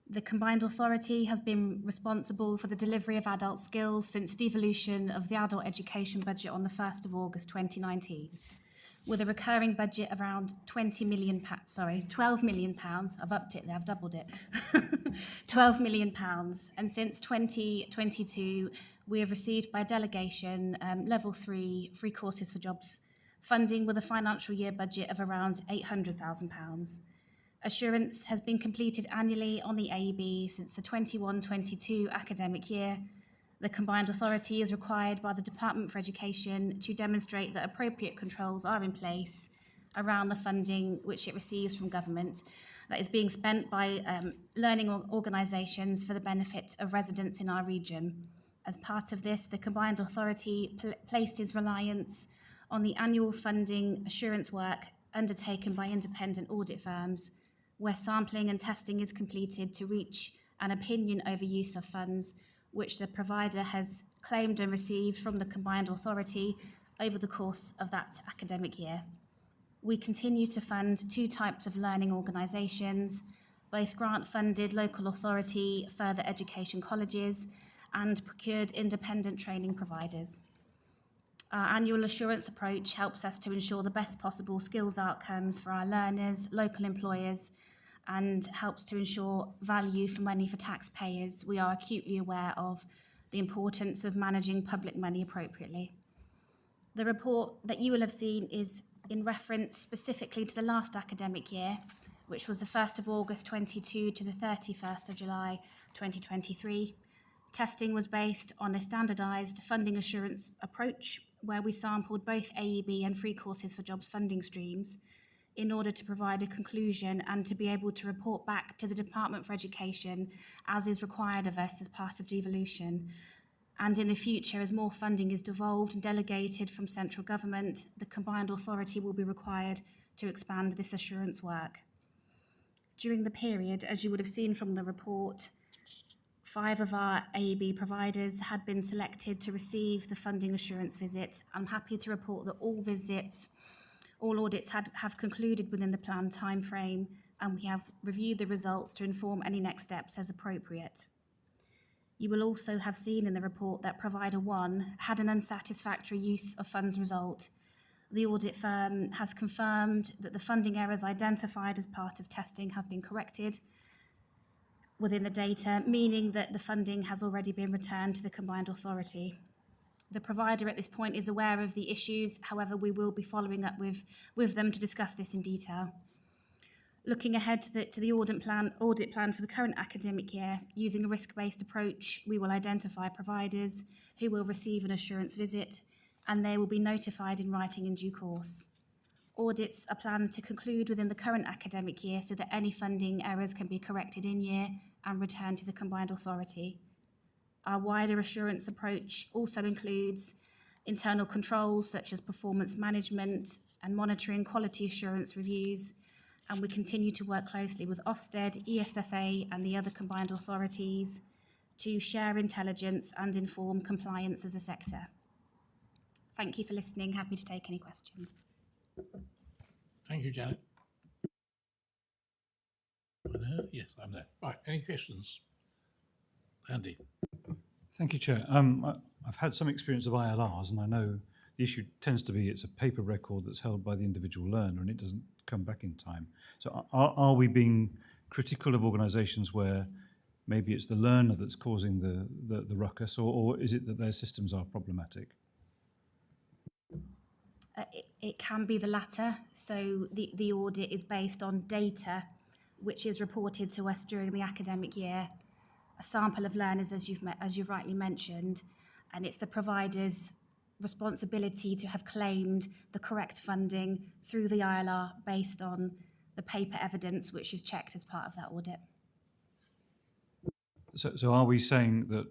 The Combined Authority has been responsible for the delivery of adult skills since devolution of the adult education budget on the 1st of August 2019, with a recurring budget of around £12 million. I've upped it there, I've doubled it. £12 million. And since 2022, we have received by delegation level 3 free courses for jobs funding with a financial year budget of around £800,000. Assurance has been completed annually on the AEB since the 21-22 academic year. The combined authority is required by the Department for Education to demonstrate that appropriate controls are in place around the funding which it receives from government that is being spent by learning organisations for the benefit of residents in our region. As part of this, the combined authority placed its reliance on the annual funding assurance work undertaken by independent audit firms, where sampling and testing is completed to reach an opinion over use of funds, which the provider has claimed and received from the combined authority over the course of that academic year. We continue to fund two types of learning organisations, both grant-funded local authority further education colleges and procured independent training providers. Our annual assurance approach helps us to ensure the best possible skills outcomes for our learners, local employers, and helps to ensure value for money for taxpayers. We are acutely aware of the importance of managing public money appropriately. The report that you will have seen is in reference specifically to the last academic year, which was the 1st of August 22 to the 31st of July 2023. Testing was based on a standardised funding assurance approach where we sampled both AEB and free courses for jobs funding streams in order to provide a conclusion and to be able to report back to the Department for Education as is required of us as part of devolution. And in the future, as more funding is devolved and delegated from central government, the combined authority will be required to expand this assurance work. During the period, as you would have seen from the report, 5 of our AEB providers had been selected to receive the funding assurance visit. I'm happy to report that all audits have concluded within the planned timeframe, and we have reviewed the results to inform any next steps as appropriate. You will also have seen in the report that provider 1 had an unsatisfactory use of funds result. The audit firm has confirmed that the funding errors identified as part of testing have been corrected within the data, meaning that the funding has already been returned to the combined authority. The provider at this point is aware of the issues, however, we will be following up with them to discuss this in detail. Looking ahead to the audit plan for the current academic year, using a risk-based approach, we will identify providers who will receive an assurance visit, and they will be notified in writing in due course. Audits are planned to conclude within the current academic year so that any funding errors can be corrected in year and returned to the combined authority. Our wider assurance approach also includes internal controls such as performance management and monitoring quality assurance reviews, and we continue to work closely with Ofsted, ESFA and the other combined authorities to share intelligence and inform compliance as a sector. Thank you for listening. Happy to take any questions. Thank you, Janet. Yes, I'm there. Right, any questions? Andy. Thank you, Chair. I've had some experience of ILRs, and I know the issue tends to be it's a paper record that's held by the individual learner and it doesn't come back in time. So are we being critical of organisations where maybe it's the learner that's causing the ruckus, or is it that their systems are problematic? It can be the latter. So the audit is based on data which is reported to us during the academic year, a sample of learners as you've rightly mentioned, and it's the provider's responsibility to have claimed the correct funding through the ILR based on the paper evidence which is checked as part of that audit. So are we saying that,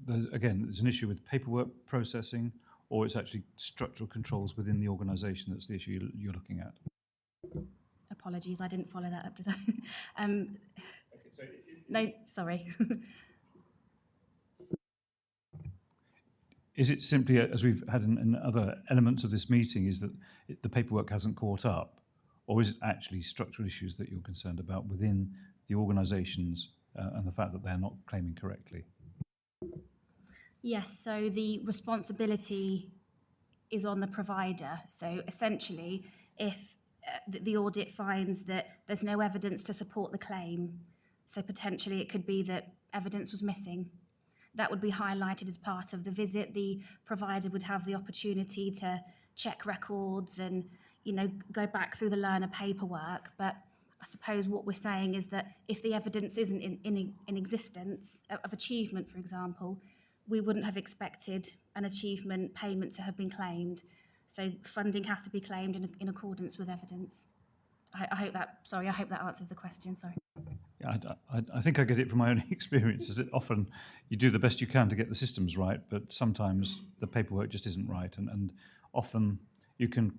there's an issue with paperwork processing, or it's actually structural controls within the organisation that's the issue you're looking at? Apologies, I didn't follow that up, did I? No, sorry. Is it simply, as we've had in other elements of this meeting, is that the paperwork hasn't caught up, or is it actually structural issues that you're concerned about within the organisations and the fact that they're not claiming correctly? Yes, so the responsibility is on the provider. So essentially, if the audit finds that there's no evidence to support the claim, so potentially it could be that evidence was missing, that would be highlighted as part of the visit. The provider would have the opportunity to check records and, go back through the learner paperwork. But I suppose what we're saying is that if the evidence isn't in existence of achievement, for example, we wouldn't have expected an achievement payment to have been claimed. So funding has to be claimed in accordance with evidence. I hope that answers the question. Sorry. Yeah, I think I get it from my own experience. Is that often you do the best you can to get the systems right, but sometimes the paperwork just isn't right, and often you can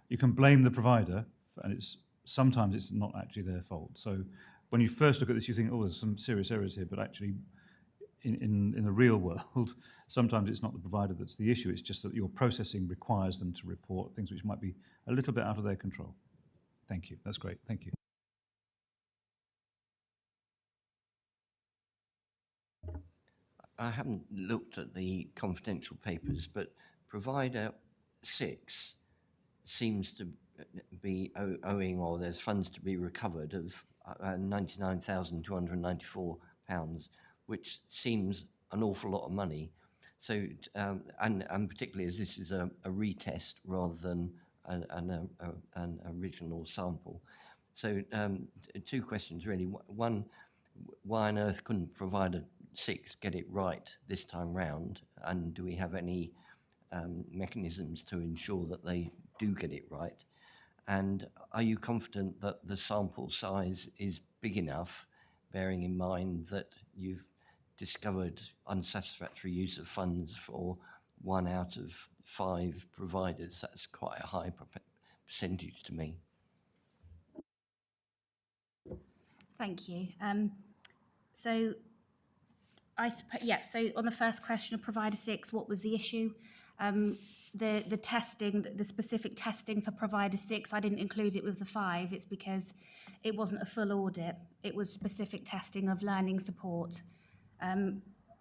blame the provider, and sometimes it's not actually their fault. So when you first look at this, you think, oh, there's some serious errors here, but actually, in the real world, sometimes it's not the provider that's the issue. It's just that your processing requires them to report things which might be a little bit out of their control. Thank you. That's great. Thank you. I haven't looked at the confidential papers, but provider 6 seems to be owing, or there's funds to be recovered of £99,294, which seems an awful lot of money. So, and particularly as this is a retest rather than an original sample. So, two questions really. One, why on earth couldn't provider 6 get it right this time round? And do we have any mechanisms to ensure that they do get it right? And are you confident that the sample size is big enough, bearing in mind that you've discovered unsatisfactory use of funds for 1 out of 5 providers? That's quite a high percentage to me. Thank you. So I suppose, yeah, so on the first question of provider 6, what was the issue? The testing, the specific testing for provider 6, I didn't include it with the 5. It's because it wasn't a full audit. It was specific testing of learning support.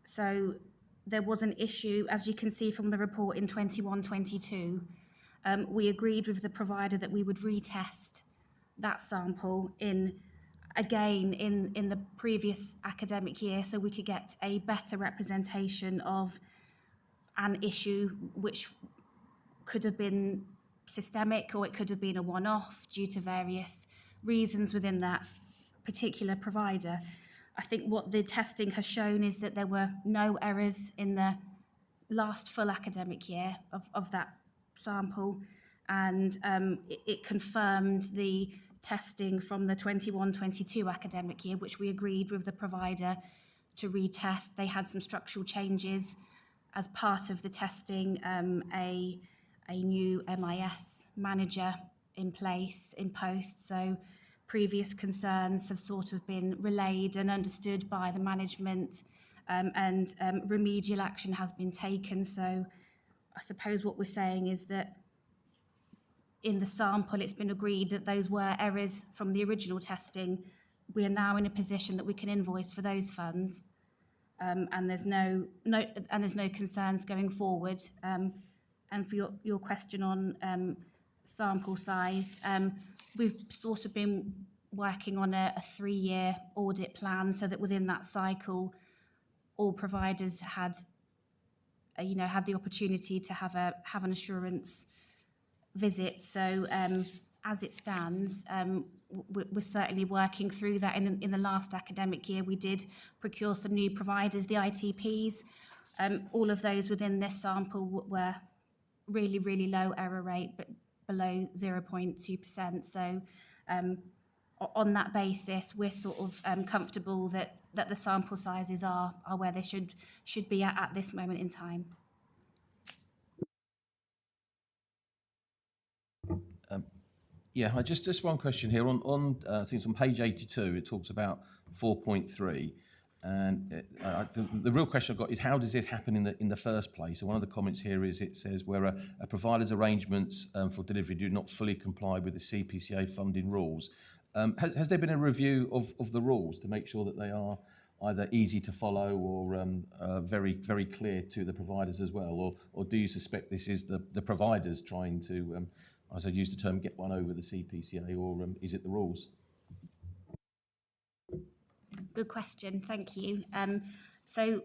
So there was an issue, as you can see from the report in 21-22. We agreed with the provider that we would retest that sample in the previous academic year, so we could get a better representation of an issue which could have been systemic, or it could have been a one-off due to various reasons within that particular provider. I think what the testing has shown is that there were no errors in the last full academic year of that sample, and it confirmed the testing from the 21-22 academic year, which we agreed with the provider to retest. They had some structural changes as part of the testing, a new MIS manager in place, in post, so previous concerns have sort of been relayed and understood by the management, and remedial action has been taken. So I suppose what we're saying is that in the sample, it's been agreed that those were errors from the original testing. We are now in a position that we can invoice for those funds, and there's no concerns going forward. And for your question on sample size, we've sort of been working on a 3-year audit plan, so that within that cycle, all providers had the opportunity to have an assurance visit. So as it stands, we're certainly working through that. In the last academic year, we did procure some new providers, the ITPs. All of those within this sample were really, really low error rate, but below 0.2%. So on that basis, we're sort of comfortable that the sample sizes are where they should be at this moment in time. Yeah, just one question here. On I think it's on page 82, it talks about 4.3. And the real question I've got is, how does this happen in the first place? And one of the comments here is, it says where a provider's arrangements for delivery do not fully comply with the CPCA funding rules. Has there been a review of the rules to make sure that they are either easy to follow or very, very clear to the providers as well? Or do you suspect this is the providers trying to, as I use the term, get one over the CPCA, or is it the rules? Good question, thank you. So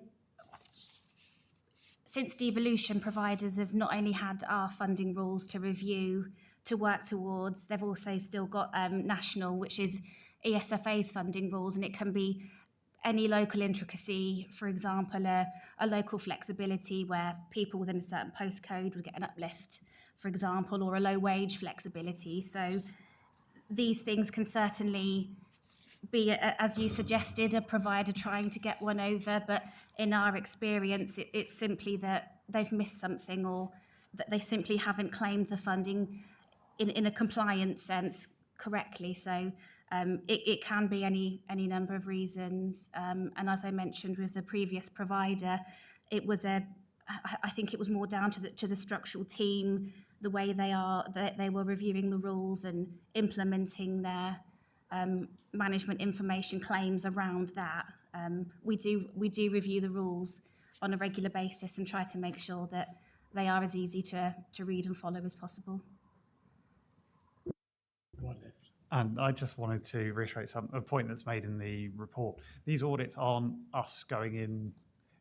since devolution, providers have not only had our funding rules to review to work towards. They've also still got national, which is ESFA's funding rules, and it can be any local intricacy, for example, a local flexibility where people within a certain postcode would get an uplift, for example, or a low wage flexibility. So these things can certainly be, as you suggested, a provider trying to get one over, but in our experience, it's simply that they've missed something, or that they simply haven't claimed the funding in a compliance sense correctly. So it can be any number of reasons. And as I mentioned with the previous provider, I think it was more down to the structural team, the way they were reviewing the rules and implementing their management information claims around that. We do review the rules on a regular basis and try to make sure that they are as easy to read and follow as possible. And I just wanted to reiterate a point that's made in the report. These audits aren't us going in,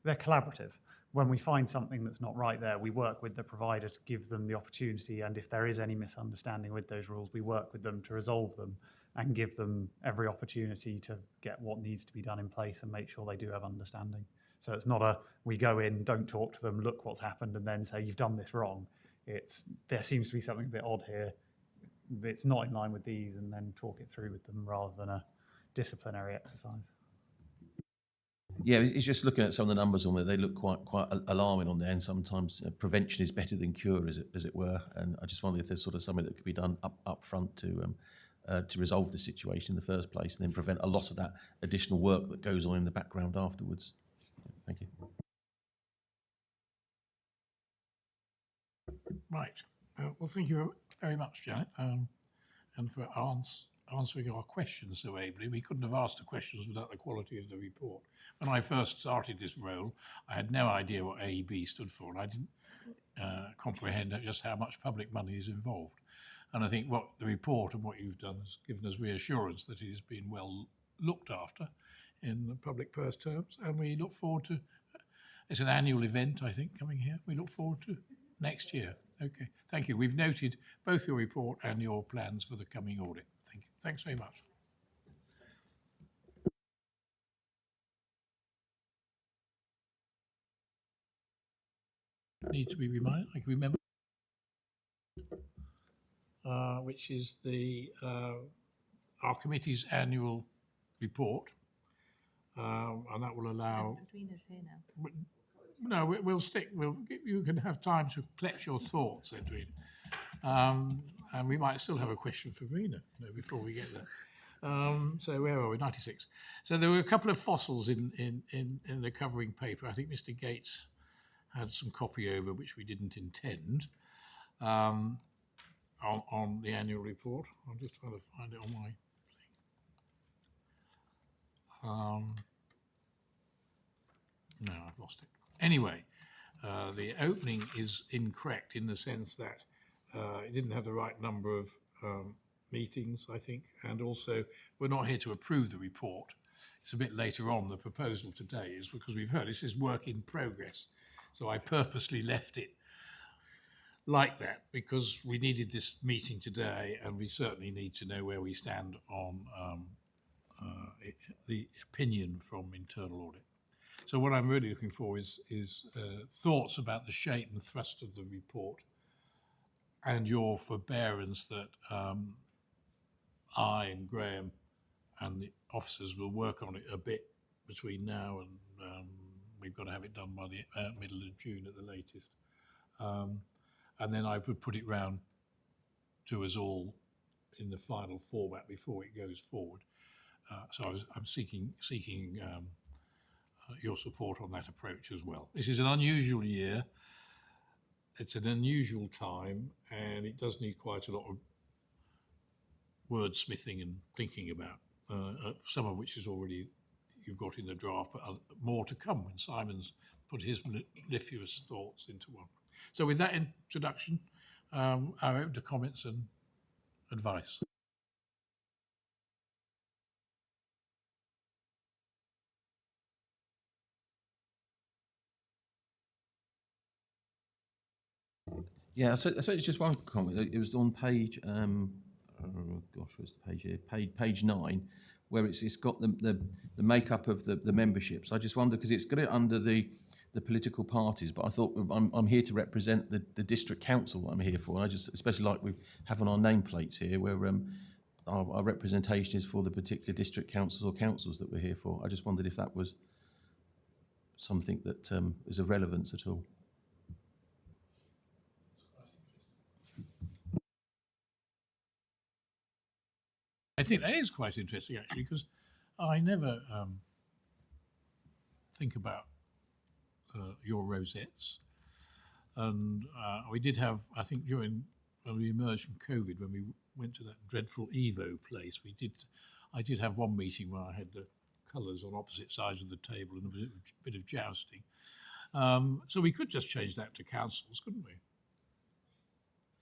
they're collaborative. When we find something that's not right there, we work with the provider to give them the opportunity, and if there is any misunderstanding with those rules, we work with them to resolve them and give them every opportunity to get what needs to be done in place and make sure they do have understanding. So it's not we go in, don't talk to them, look what's happened, and then say, you've done this wrong. There seems to be something a bit odd here. It's not in line with these, and then talk it through with them rather than a disciplinary exercise. Yeah, it's just looking at some of the numbers on there. They look quite alarming on there, and sometimes prevention is better than cure, as it were. And I just wonder if there's sort of something that could be done up front to resolve the situation in the first place, and then prevent a lot of that additional work that goes on in the background afterwards. Thank you. Right. Well, thank you very much, Janet, and for answering our questions so ably. We couldn't have asked the questions without the quality of the report. When I first started this role, I had no idea what AEB stood for, and I didn't comprehend just how much public money is involved. And I think what the report and what you've done has given us reassurance that it has been well looked after in the public purse terms, and we look forward to, it's an annual event, I think, coming here. We look forward to next year. Okay, thank you. We've noted both your report and your plans for the coming audit. Thank you. Thanks very much. Need to be reminded, I can remember, which is our committee's annual report, and that will allow. Edwina's here now. No, we'll stick. You can have time to collect your thoughts, Edwina, and we might still have a question for Rena before we get there. So where are we? 96. So there were a couple of fossils in the covering paper. I think Mr. Gates had some copy over, which we didn't intend, on the annual report. I'm just trying to find it on my thing. No, I've lost it. Anyway, the opening is incorrect in the sense that it didn't have the right number of meetings, I think, and also we're not here to approve the report. It's a bit later on. The proposal today is because we've heard this is work in progress. So I purposely left it like that because we needed this meeting today, and we certainly need to know where we stand on the opinion from internal audit. So what I'm really looking for is thoughts about the shape and thrust of the report, and your forbearance that I and Graham and the officers will work on it a bit between now and we've got to have it done by the middle of June at the latest. And then I would put it round to us all in the final format before it goes forward. So I'm seeking your support on that approach as well. This is an unusual year. It's an unusual time, and it does need quite a lot of wordsmithing and thinking about, some of which is already you've got in the draft, but more to come when Simon's put his mellifluous thoughts into one. So with that introduction, I'm open to comments and advice. Yeah, so it's just one comment. It was on page, oh gosh, where's the page here? Page 9, where it's got the makeup of the memberships. I just wonder, because it's got it under the political parties, but I thought I'm here to represent the district council I'm here for. And I just especially like we have on our nameplates here where our representation is for the particular district councils or councils that we're here for. I just wondered if that was something that is of relevance at all. I think that is quite interesting, actually, because I never think about your rosettes. And we did have, I think, when we emerged from COVID, when we went to that dreadful Evo place, I did have one meeting where I had the colours on opposite sides of the table and there was a bit of jousting. So we could just change that to councils, couldn't we?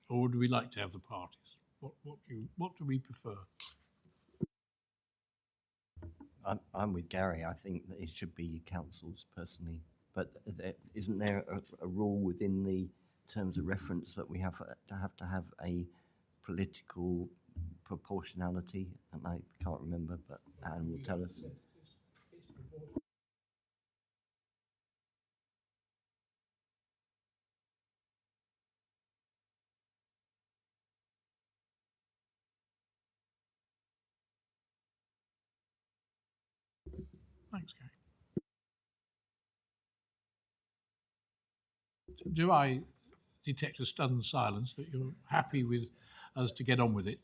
Or would we like to have the parties? What do we prefer? I'm with Gary. I think that it should be councils personally, but isn't there a rule within the terms of reference that we have to have a political proportionality? And I can't remember, but Anne will tell us. Thanks, Gary. Do I detect a stunned silence that you're happy with us to get on with it?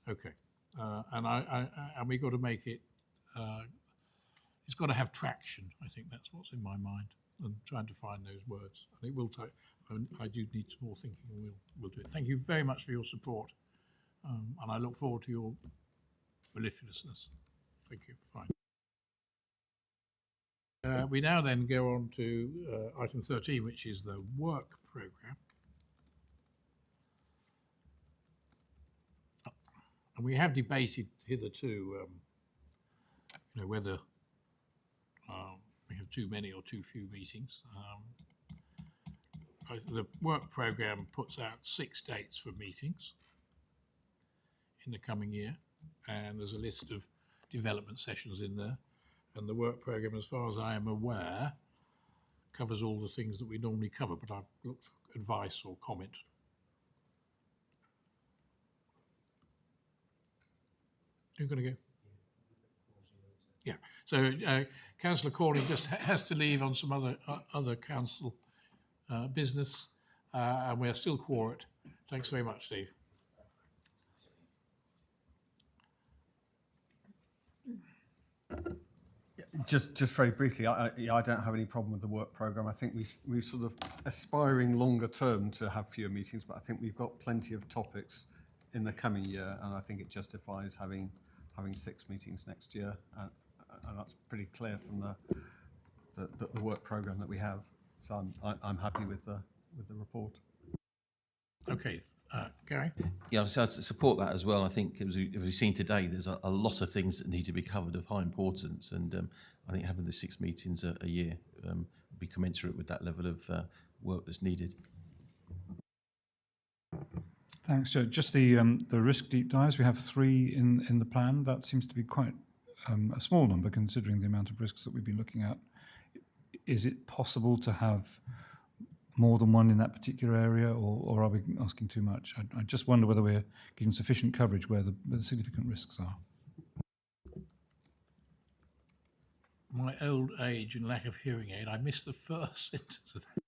Okay. And we've got to make it, it's got to have traction. I think that's what's in my mind, and trying to find those words. And it will take, I do need some more thinking, and we'll do it. Thank you very much for your support. And I look forward to your mellifluousness. Thank you. Fine. We now then go on to item 13, which is the work programme. And we have debated hitherto, whether we have too many or too few meetings. The work programme puts out 6 dates for meetings in the coming year, and there's a list of development sessions in there. And the work programme, as far as I am aware, covers all the things that we normally cover, but I've looked for advice or comment. Who's going to go? Yeah. So Councillor Corley just has to leave on some other council business, and we're still quorate. Thanks very much, Steve. Just very briefly, I don't have any problem with the work programme. I think we're sort of aspiring longer term to have fewer meetings, but I think we've got plenty of topics in the coming year, and I think it justifies having 6 meetings next year, and that's pretty clear from the work programme that we have. So I'm happy with the report. Okay, Gary? Yeah, so I support that as well. I think, as we've seen today, there's a lot of things that need to be covered of high importance, and I think having the 6 meetings a year would be commensurate with that level of work that's needed. Thanks, Joe. Just the risk deep dives, we have 3 in the plan. That seems to be quite a small number considering the amount of risks that we've been looking at. Is it possible to have more than one in that particular area, or are we asking too much? I just wonder whether we're getting sufficient coverage where the significant risks are. My old age and lack of hearing aid, I missed the first sentence of that.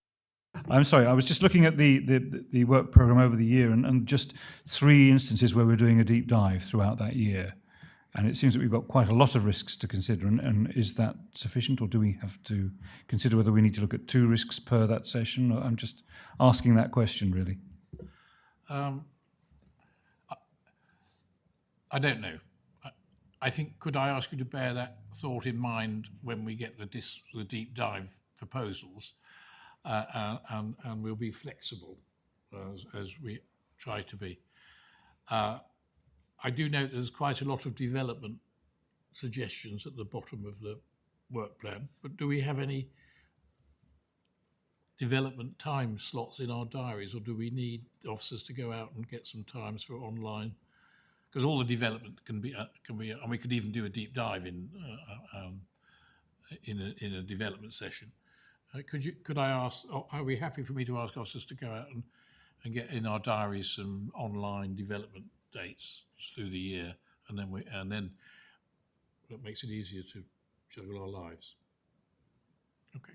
I'm sorry, I was just looking at the work programme over the year and just 3 instances where we're doing a deep dive throughout that year. And it seems that we've got quite a lot of risks to consider. And is that sufficient, or do we have to consider whether we need to look at 2 risks per that session? I'm just asking that question, really. I don't know. I think, could I ask you to bear that thought in mind when we get the deep dive proposals, and we'll be flexible as we try to be. I do note there's quite a lot of development suggestions at the bottom of the work plan, but do we have any development time slots in our diaries, or do we need officers to go out and get some times for online? Because all the development can be, and we could even do a deep dive in a development session. Could I ask? Are we happy for me to ask officers to go out and get in our diaries some online development dates through the year, and then that makes it easier to juggle our lives. Okay.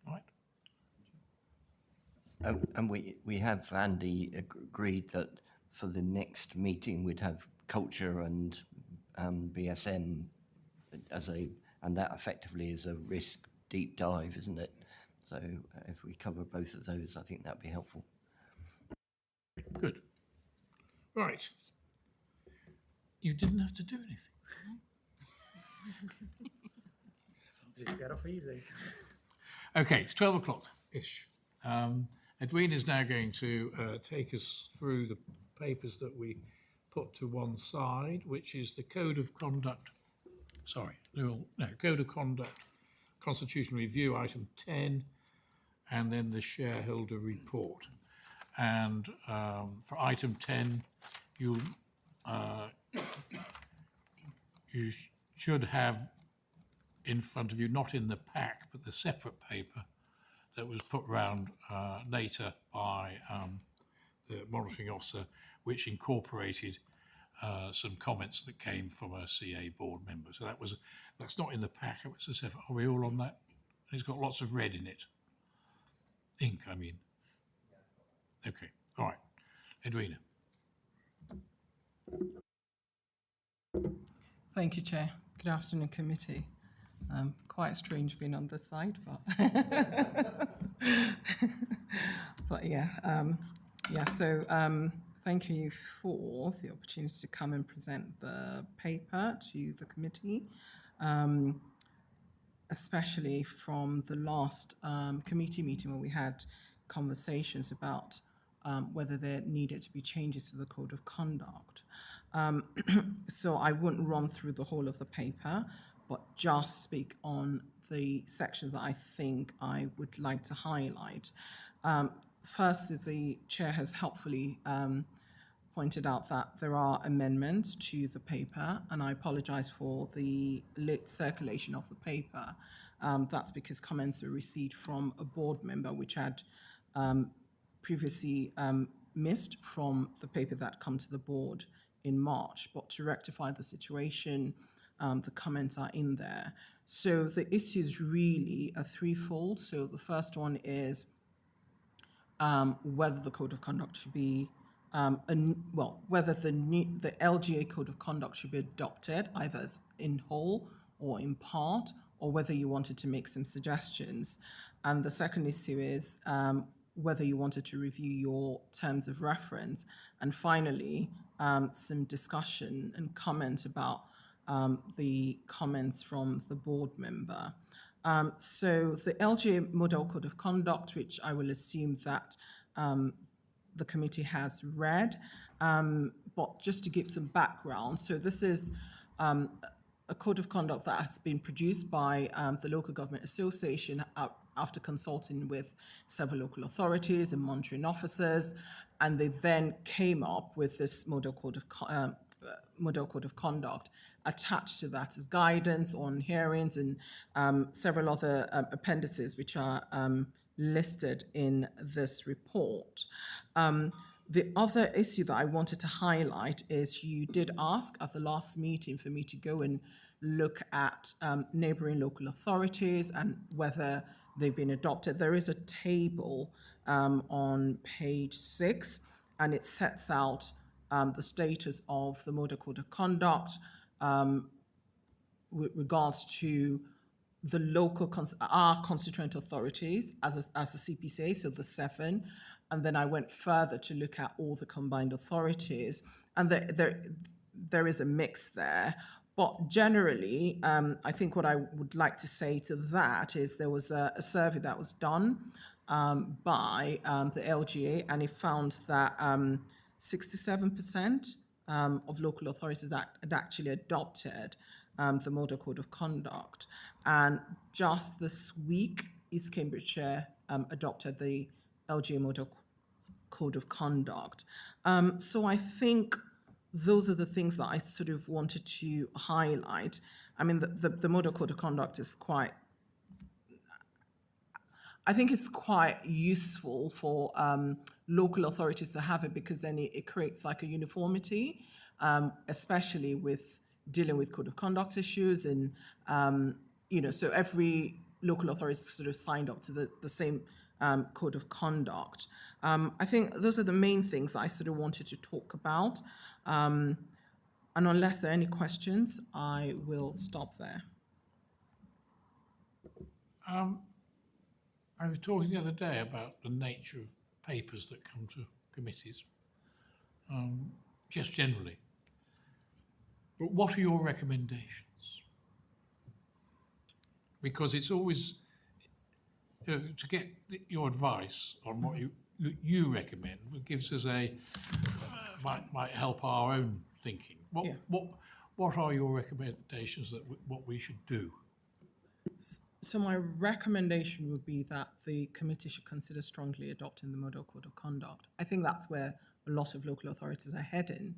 All right. And we have, Andy, agreed that for the next meeting we'd have culture and BSM and that effectively is a risk deep dive, isn't it? So if we cover both of those, I think that'd be helpful. Good. Right. You didn't have to do anything. Get off easy. Okay, it's 12 o'clock-ish. Edwina is now going to take us through the papers that we put to one side, which is the Code of Conduct, Code of Conduct Constitutional Review, item 10, and then the shareholder report. And for item 10, you should have in front of you, not in the pack, but the separate paper that was put round later by the monitoring officer, which incorporated some comments that came from a CA board member. So that's not in the pack, it was a separate. Are we all on that? It's got lots of red in it. Ink, I mean. Okay, all right. Edwina. Thank you, Chair. Good afternoon, committee. Quite strange being on this side, but but yeah, So thank you for the opportunity to come and present the paper to the committee, especially from the last committee meeting where we had conversations about whether there needed to be changes to the Code of Conduct. So I wouldn't run through the whole of the paper, but just speak on the sections that I think I would like to highlight. Firstly, the chair has helpfully pointed out that there are amendments to the paper, and I apologize for the late circulation of the paper. That's because comments were received from a board member which had previously missed from the paper that come to the board in March, but to rectify the situation, the comments are in there. So the issues really are threefold. So the first one is whether the Code of Conduct should be, whether the LGA Code of Conduct should be adopted either as in whole or in part, or whether you wanted to make some suggestions. And the second issue is whether you wanted to review your terms of reference. And finally, some discussion and comment about the comments from the board member. So the LGA Model Code of Conduct, which I will assume that the committee has read, but just to give some background, so this is a code of conduct that has been produced by the Local Government Association after consulting with several local authorities and monitoring officers, and they then came up with this model code of conduct attached to that as guidance on hearings and several other appendices which are listed in this report. The other issue that I wanted to highlight is you did ask at the last meeting for me to go and look at neighbouring local authorities and whether they've been adopted. There is a table on page 6, and it sets out the status of the Model Code of Conduct with regards to the local, our constituent authorities as a CPCA, so the 7, and then I went further to look at all the combined authorities, and there is a mix there. But generally, I think what I would like to say to that is there was a survey that was done by the LGA, and it found that 67% of local authorities had actually adopted the Model Code of Conduct. And just this week, East Cambridgeshire adopted the LGA Model Code of Conduct. So I think those are the things that I sort of wanted to highlight. I mean, the Model Code of Conduct is quite, I think it's quite useful for local authorities to have it, because then it creates like a uniformity, especially with dealing with code of conduct issues. And, so every local authority sort of signed up to the same code of conduct. I think those are the main things I sort of wanted to talk about. And unless there are any questions, I will stop there. I was talking the other day about the nature of papers that come to committees, just generally. But what are your recommendations? Because it's always, to get your advice on what you recommend gives us might help our own thinking. What are your recommendations that what we should do? So my recommendation would be that the committee should consider strongly adopting the Model Code of Conduct. I think that's where a lot of local authorities are heading.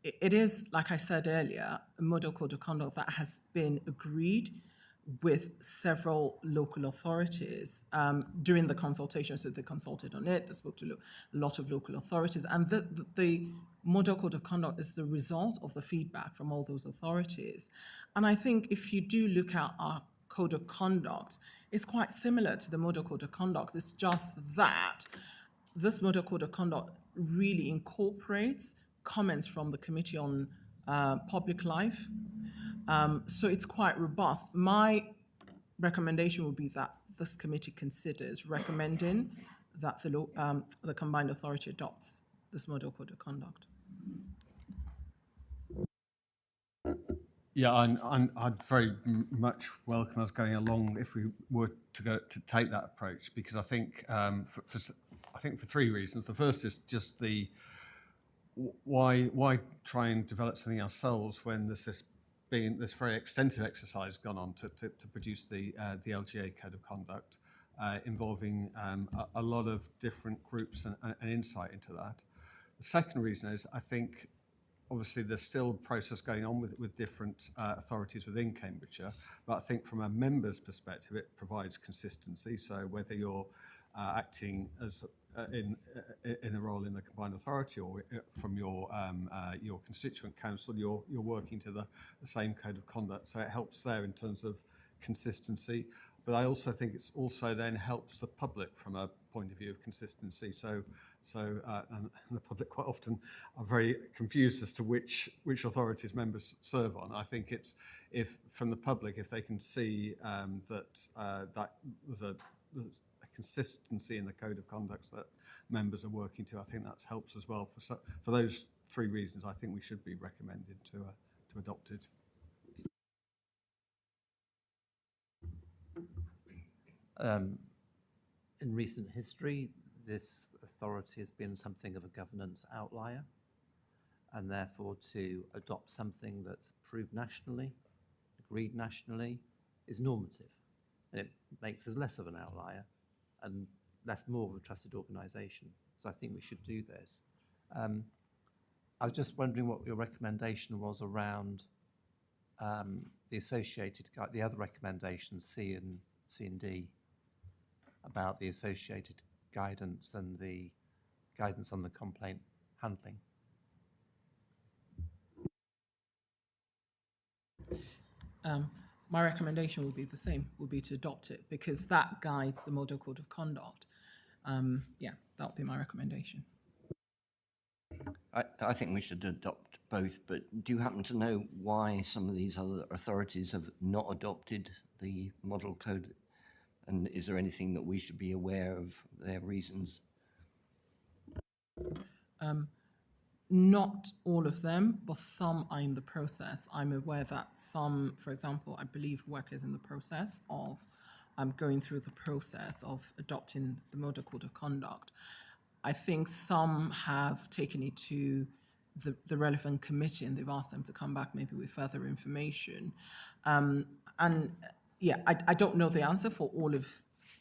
It is, like I said earlier, a Model Code of Conduct that has been agreed with several local authorities during the consultation. So they consulted on it, they spoke to a lot of local authorities, and the Model Code of Conduct is the result of the feedback from all those authorities. And I think if you do look at our Code of Conduct, it's quite similar to the Model Code of Conduct. It's just that this Model Code of Conduct really incorporates comments from the Committee on Public Life. So it's quite robust. My recommendation would be that this committee considers recommending that the combined authority adopts this Model Code of Conduct. Yeah, I'd very much welcome us going along if we were to take that approach, because I think for three reasons. The first is just the why try and develop something ourselves when there's this very extensive exercise gone on to produce the LGA Code of Conduct, involving a lot of different groups and insight into that. The second reason is, I think, obviously there's still a process going on with different authorities within Cambridgeshire, but I think from a member's perspective, it provides consistency. So whether you're acting as in a role in the combined authority or from your constituent council, you're working to the same code of conduct. So it helps there in terms of consistency. But I also think it's also then helps the public from a point of view of consistency. So and the public quite often are very confused as to which authorities members serve on. I think it's from the public, if they can see that there's a consistency in the code of conduct that members are working to, I think that helps as well. For those three reasons, I think we should be recommended to adopt it. In recent history, this authority has been something of a governance outlier, and therefore to adopt something that's approved nationally, agreed nationally, is normative. And it makes us less of an outlier and more of a trusted organisation. So I think we should do this. I was just wondering what your recommendation was around the other recommendations, C and D, about the associated guidance and the guidance on the complaint handling. My recommendation would be the same, would be to adopt it, because that guides the Model Code of Conduct. Yeah, that would be my recommendation. I think we should adopt both, but do you happen to know why some of these other authorities have not adopted the model code? And is there anything that we should be aware of their reasons? Not all of them, but some are in the process. I'm aware that some, for example, I believe work is in the process of going through the process of adopting the Model Code of Conduct. I think some have taken it to the relevant committee and they've asked them to come back maybe with further information. And yeah, I don't know the answer for all of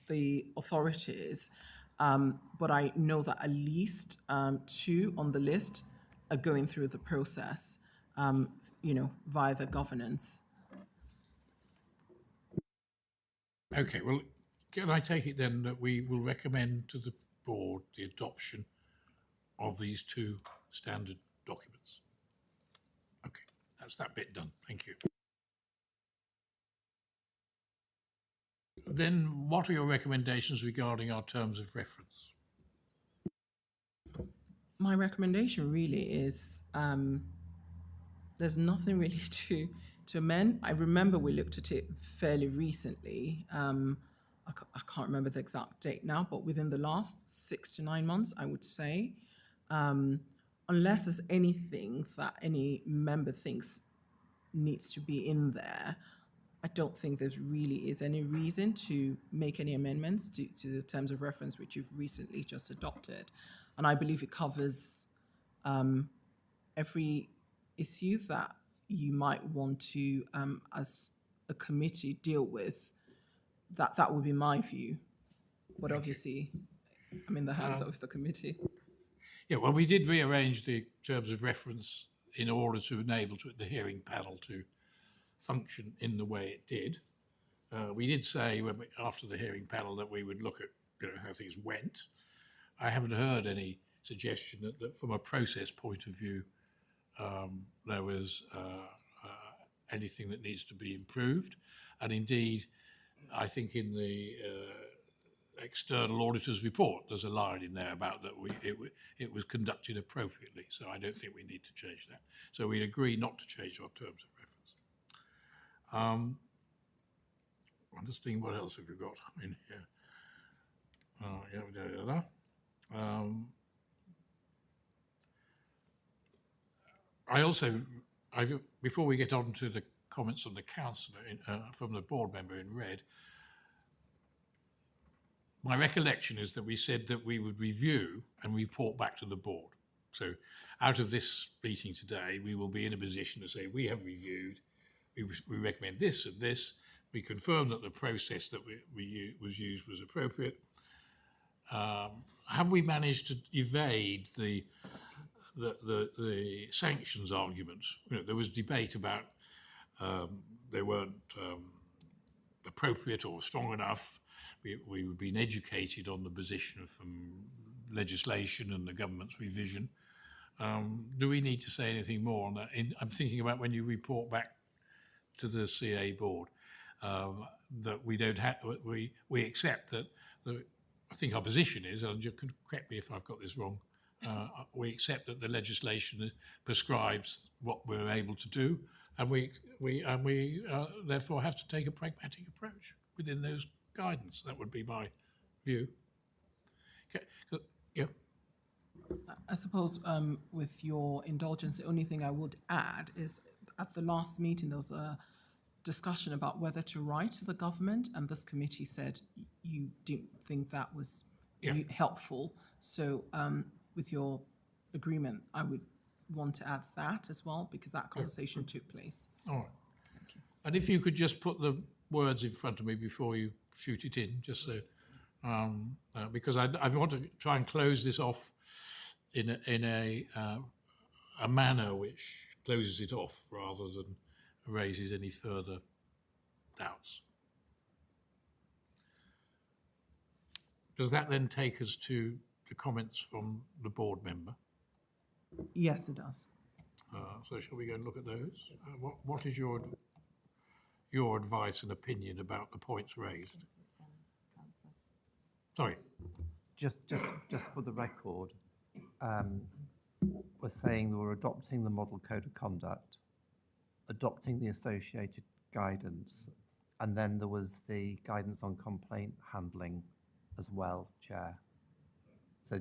the authorities, but I know that at least 2 on the list are going through the process, via the governance. Okay, well, can I take it then that we will recommend to the board the adoption of these 2 standard documents? Okay, that's that bit done. Thank you. Then what are your recommendations regarding our terms of reference? My recommendation really is there's nothing really to amend. I remember we looked at it fairly recently. I can't remember the exact date now, but within the last 6 to 9 months, I would say, unless there's anything that any member thinks needs to be in there, I don't think there's really is any reason to make any amendments to the terms of reference which you've recently just adopted. And I believe it covers every issue that you might want to, as a committee, deal with. That would be my view. But obviously, I'm in the hands of the committee. Yeah, well, we did rearrange the terms of reference in order to enable the hearing panel to function in the way it did. We did say after the hearing panel that we would look at how things went. I haven't heard any suggestion that from a process point of view there was anything that needs to be improved. And indeed, I think in the external auditor's report, there's a line in there about that it was conducted appropriately. So I don't think we need to change that. So we agree not to change our terms of reference. I'm just thinking, what else have you got in here? I also, before we get on to the comments on the councillor from the board member in red, my recollection is that we said that we would review and report back to the board. So out of this meeting today, we will be in a position to say we have reviewed, we recommend this and this. We confirm that the process that was used was appropriate. Have we managed to evade the sanctions argument? There was debate about they weren't appropriate or strong enough. We've been educated on the position from legislation and the government's revision. Do we need to say anything more on that? I'm thinking about when you report back to the CA board, that we don't have, we accept that, I think our position is, and you can correct me if I've got this wrong, we accept that the legislation prescribes what we're able to do, and we therefore have to take a pragmatic approach within those guidance. That would be my view. Okay. Yeah. I suppose, with your indulgence, the only thing I would add is at the last meeting there was a discussion about whether to write to the government, and this committee said you didn't think that was helpful. So with your agreement, I would want to add that as well, because that conversation took place. All right. Thank you. And if you could just put the words in front of me before you shoot it in, just so, because I want to try and close this off in a manner which closes it off rather than raises any further doubts. Does that then take us to the comments from the board member? Yes, it does. So shall we go and look at those? What is your advice and opinion about the points raised? Sorry. Just for the record, we're saying that we're adopting the model code of conduct, adopting the associated guidance, and then there was the guidance on complaint handling as well, Chair. So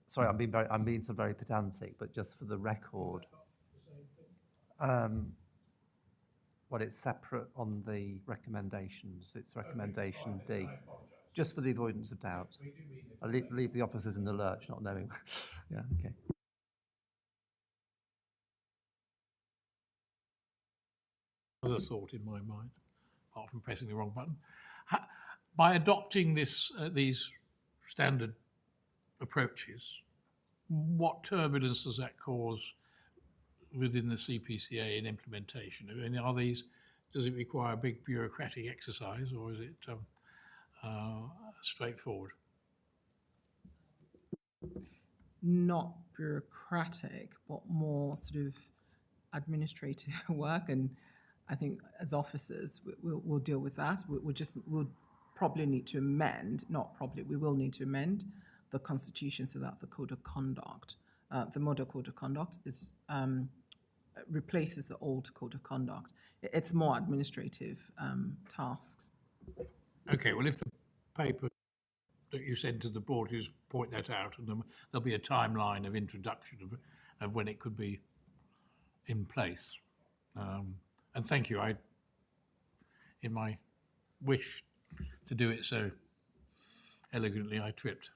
sorry, I'm being so very pedantic, but just for the record, it's separate on the recommendations. It's recommendation D. Just for the avoidance of doubt. I'll leave the officers in the lurch, not knowing. Yeah, okay. Another thought in my mind. apart from pressing the wrong button. By adopting these standard approaches, what turbulence does that cause within the CPCA in implementation? I mean, does it require a big bureaucratic exercise, or is it straightforward? Not bureaucratic, but more sort of administrative work. And I think as officers, we'll deal with that. We'll probably need to amend, not probably, we will need to amend the Constitution so that the Code of Conduct, the model Code of Conduct is replaces the old Code of Conduct. It's more administrative tasks. Okay, well, if the paper that you send to the board is point that out, and then there'll be a timeline of introduction of when it could be in place. And thank you. In my wish to do it so elegantly, I tripped.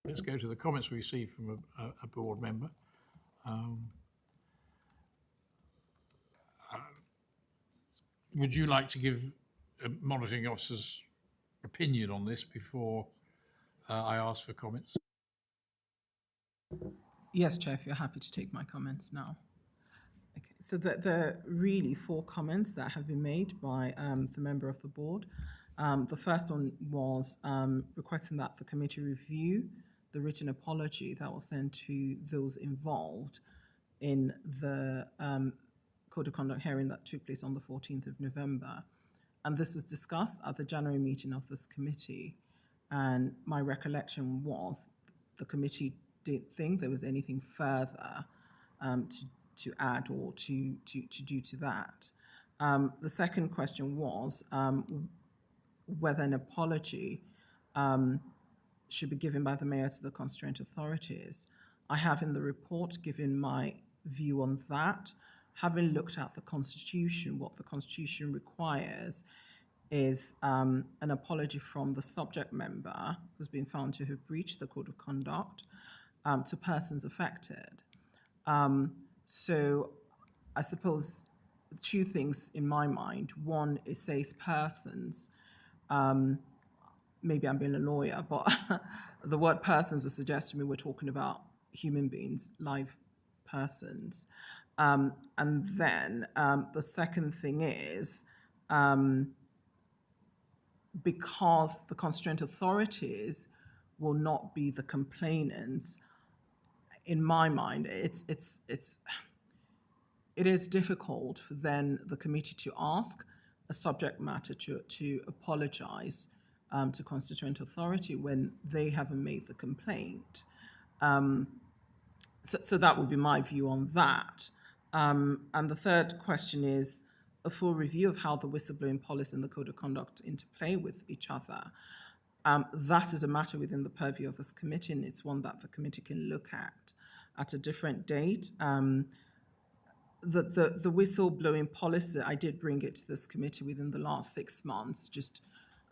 Let's go to the comments we received from a board member. Would you like to give a monitoring officer's opinion on this before I ask for comments? Yes, Chair, if you're happy to take my comments now. Okay, so there are really 4 comments that have been made by the member of the board. The first one was requesting that the committee review the written apology that was sent to those involved in the Code of Conduct hearing that took place on the 14th of November. And this was discussed at the January meeting of this committee. And my recollection was the committee didn't think there was anything further to add or to do to that. The second question was whether an apology should be given by the mayor to the constituent authorities. I have in the report given my view on that. Having looked at the Constitution, what the Constitution requires is an apology from the subject member who's been found to have breached the Code of Conduct to persons affected. So I suppose 2 things in my mind. One, it says persons. Maybe I'm being a lawyer, but the word persons would suggest to me we're talking about human beings, live persons. And then the second thing is, because the constituent authorities will not be the complainants, in my mind, it is difficult for then the committee to ask a subject matter to apologize to constituent authority when they haven't made the complaint. So that would be my view on that. And the third question is a full review of how the whistleblowing policy and the Code of Conduct interplay with each other. That is a matter within the purview of this committee, and it's one that the committee can look at a different date. The whistleblowing policy, I did bring it to this committee within the last 6 months, just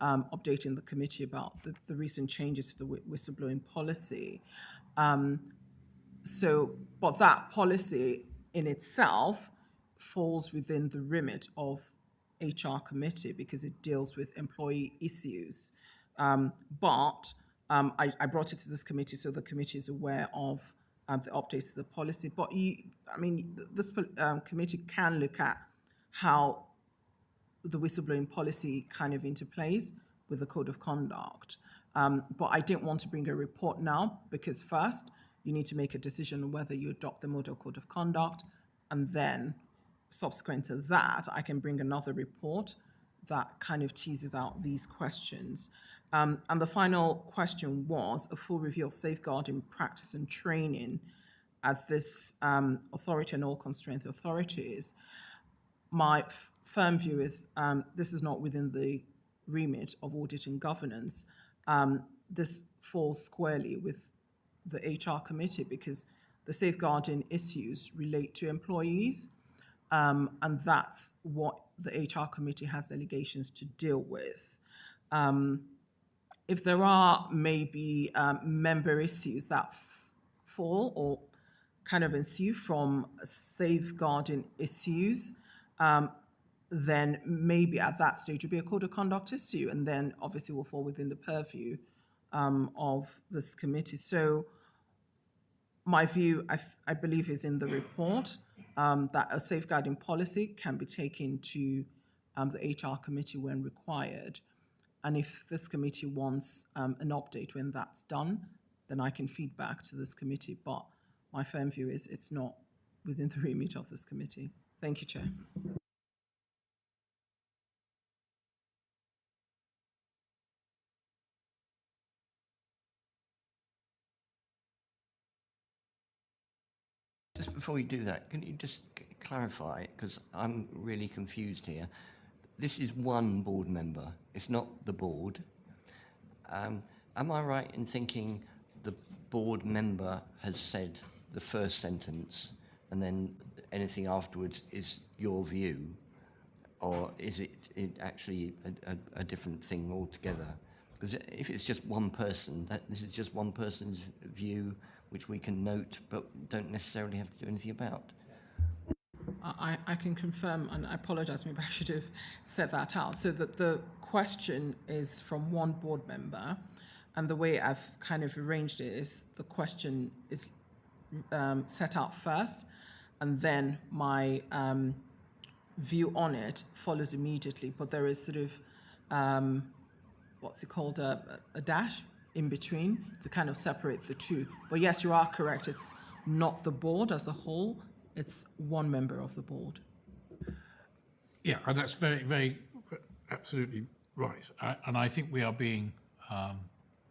updating the committee about the recent changes to the whistleblowing policy. But that policy in itself falls within the remit of HR committee because it deals with employee issues. But I brought it to this committee so the committee is aware of the updates to the policy. But this committee can look at how the whistleblowing policy kind of interplays with the Code of Conduct. But I didn't want to bring a report now because first you need to make a decision on whether you adopt the Model Code of Conduct, and then subsequent to that, I can bring another report that kind of teases out these questions. And the final question was a full review of safeguarding practice and training at this authority and all constraint authorities. My firm view is this is not within the remit of audit and governance. This falls squarely with the HR committee because the safeguarding issues relate to employees, and that's what the HR committee has delegations to deal with. If there are maybe member issues that fall or kind of ensue from safeguarding issues, then maybe at that stage would be a code of conduct issue, and then obviously will fall within the purview of this committee. So my view, I believe, is in the report that a safeguarding policy can be taken to the HR committee when required. And if this committee wants an update when that's done, then I can feed back to this committee. But my firm view is it's not within the remit of this committee. Thank you, Chair. Just before you do that, can you just clarify, because I'm really confused here. This is one board member, it's not the board. Am I right in thinking the board member has said the first sentence and then anything afterwards is your view? Or is it actually a different thing altogether? Because if it's just one person, this is just one person's view, which we can note, but don't necessarily have to do anything about. I can confirm, and I apologize, maybe I should have said that out, so that the question is from one board member, and the way I've kind of arranged it is the question is set out first, and then my view on it follows immediately, but there is sort of, what's it called, a dash in between to kind of separate the two. But yes, you are correct, it's not the board as a whole, it's one member of the board. Yeah, and that's very absolutely right. And I think we are being,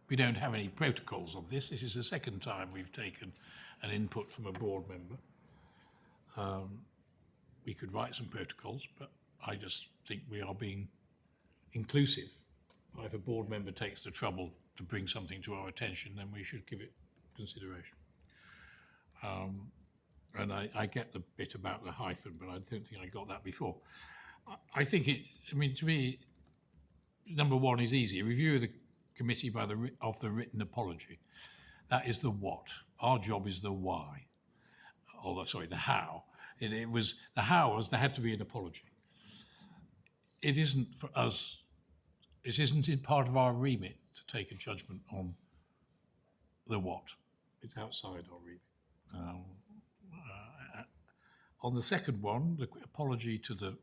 we don't have any protocols on this. This is the second time we've taken an input from a board member. We could write some protocols, but I just think we are being inclusive. If a board member takes the trouble to bring something to our attention, then we should give it consideration. And I get the bit about the hyphen, but I don't think I got that before. I think I mean, to me, number one is easy. A review of the committee of the written apology. That is the what. Our job is the why. Or sorry, the how. It was the how was there had to be an apology. It isn't for us. It isn't in part of our remit to take a judgment on the what. It's outside our remit. On the second one, the apology to the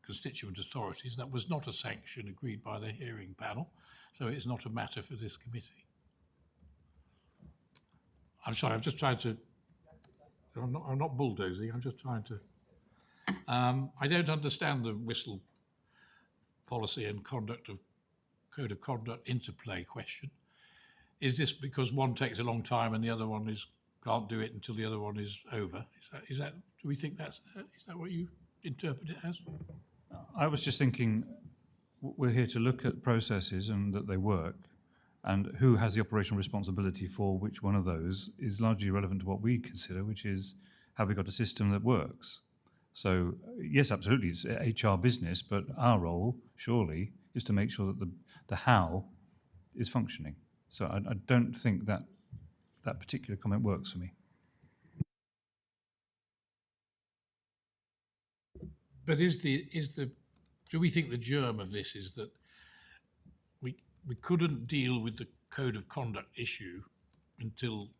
constituent authorities, that was not a sanction agreed by the hearing panel, so it's not a matter for this committee. I'm sorry, I'm just trying to, I'm not bulldozing, I'm just trying to, I don't understand the whistle policy and code of conduct interplay question. Is this because one takes a long time and the other one can't do it until the other one is over? Is that do we think is that what you interpret it as? I was just thinking, we're here to look at processes and that they work, and who has the operational responsibility for which one of those is largely relevant to what we consider, which is, have we got a system that works? So yes, absolutely, it's HR business, but our role, surely, is to make sure that the how is functioning. So I don't think that particular comment works for me. But do we think the germ of this is that we couldn't deal with the code of conduct issue until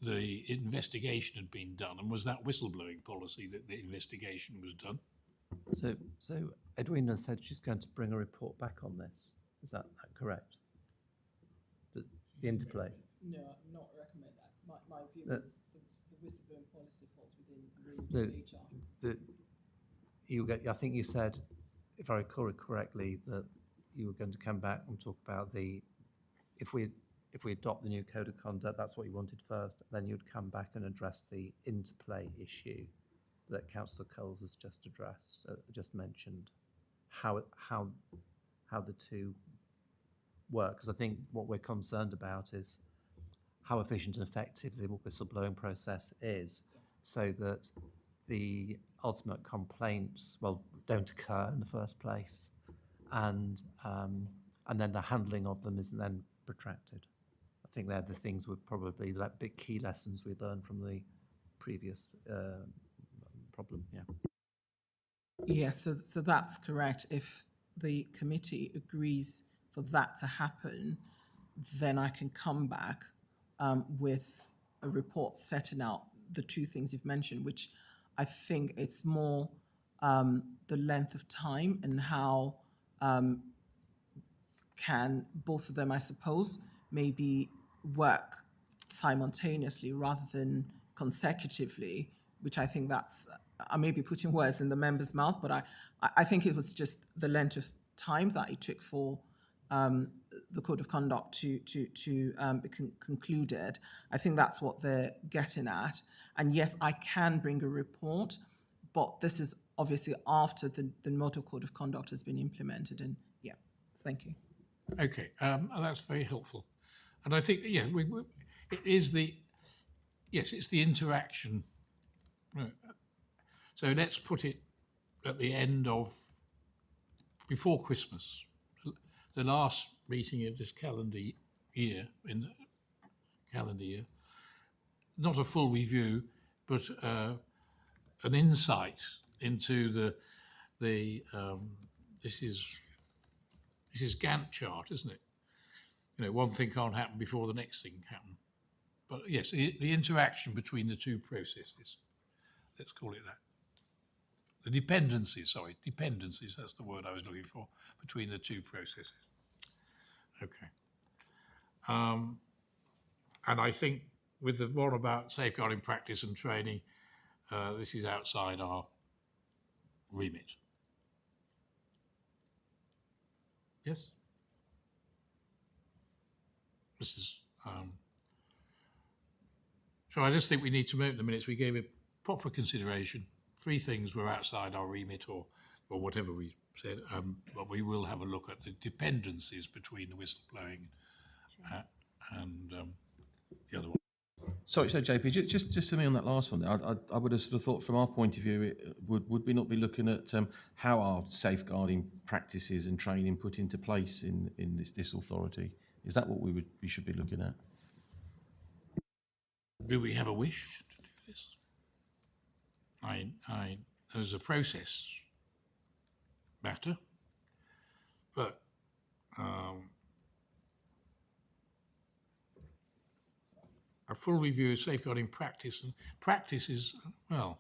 the investigation had been done, and was that whistleblowing policy that the investigation was done? So Edwina said she's going to bring a report back on this. Is that correct? The interplay. No, I'm not recommend that. My view is the whistleblowing policy falls within the remit of HR. I think you said, if I recall it correctly, that you were going to come back and talk about if we adopt the new code of conduct, that's what you wanted first, then you'd come back and address the interplay issue that Councillor Coles has just addressed, just mentioned, how the two work. Because I think what we're concerned about is how efficient and effective the whistleblowing process is, so that the ultimate complaints, don't occur in the first place, and then the handling of them isn't then protracted. I think they're the things were probably like big key lessons we learned from the previous problem. Yeah. Yeah, so that's correct. If the committee agrees for that to happen, then I can come back with a report setting out the two things you've mentioned, which I think it's more the length of time and how can both of them, I suppose, maybe work simultaneously rather than consecutively, which I think that's, I may be putting words in the member's mouth, but I think it was just the length of time that it took for the code of conduct to be concluded. I think that's what they're getting at. And yes, I can bring a report, but this is obviously after the model code of conduct has been implemented. And yeah, thank you. Okay, that's very helpful. And I think, yeah, it is it's the interaction. So let's put it at the end of, before Christmas, the last meeting of this calendar year, not a full review, but an insight into this is Gantt chart, isn't it? You know, one thing can't happen before the next thing happens. But yes, the interaction between the two processes, let's call it that. The dependencies, that's the word I was looking for, between the two processes. Okay. And I think with the one about safeguarding practice and training, this is outside our remit. Yes? This is, so I just think we need to note in the minutes we gave it proper consideration. 3 things were outside our remit or whatever we said, but we will have a look at the dependencies between the whistleblowing and the other one. Sorry, so JP, just to me on that last one, I would have sort of thought from our point of view, would we not be looking at how our safeguarding practices and training put into place in this authority? Is that what we should be looking at? Do we have a wish to do this? As a process matter, but a full review of safeguarding practice and practice is, well,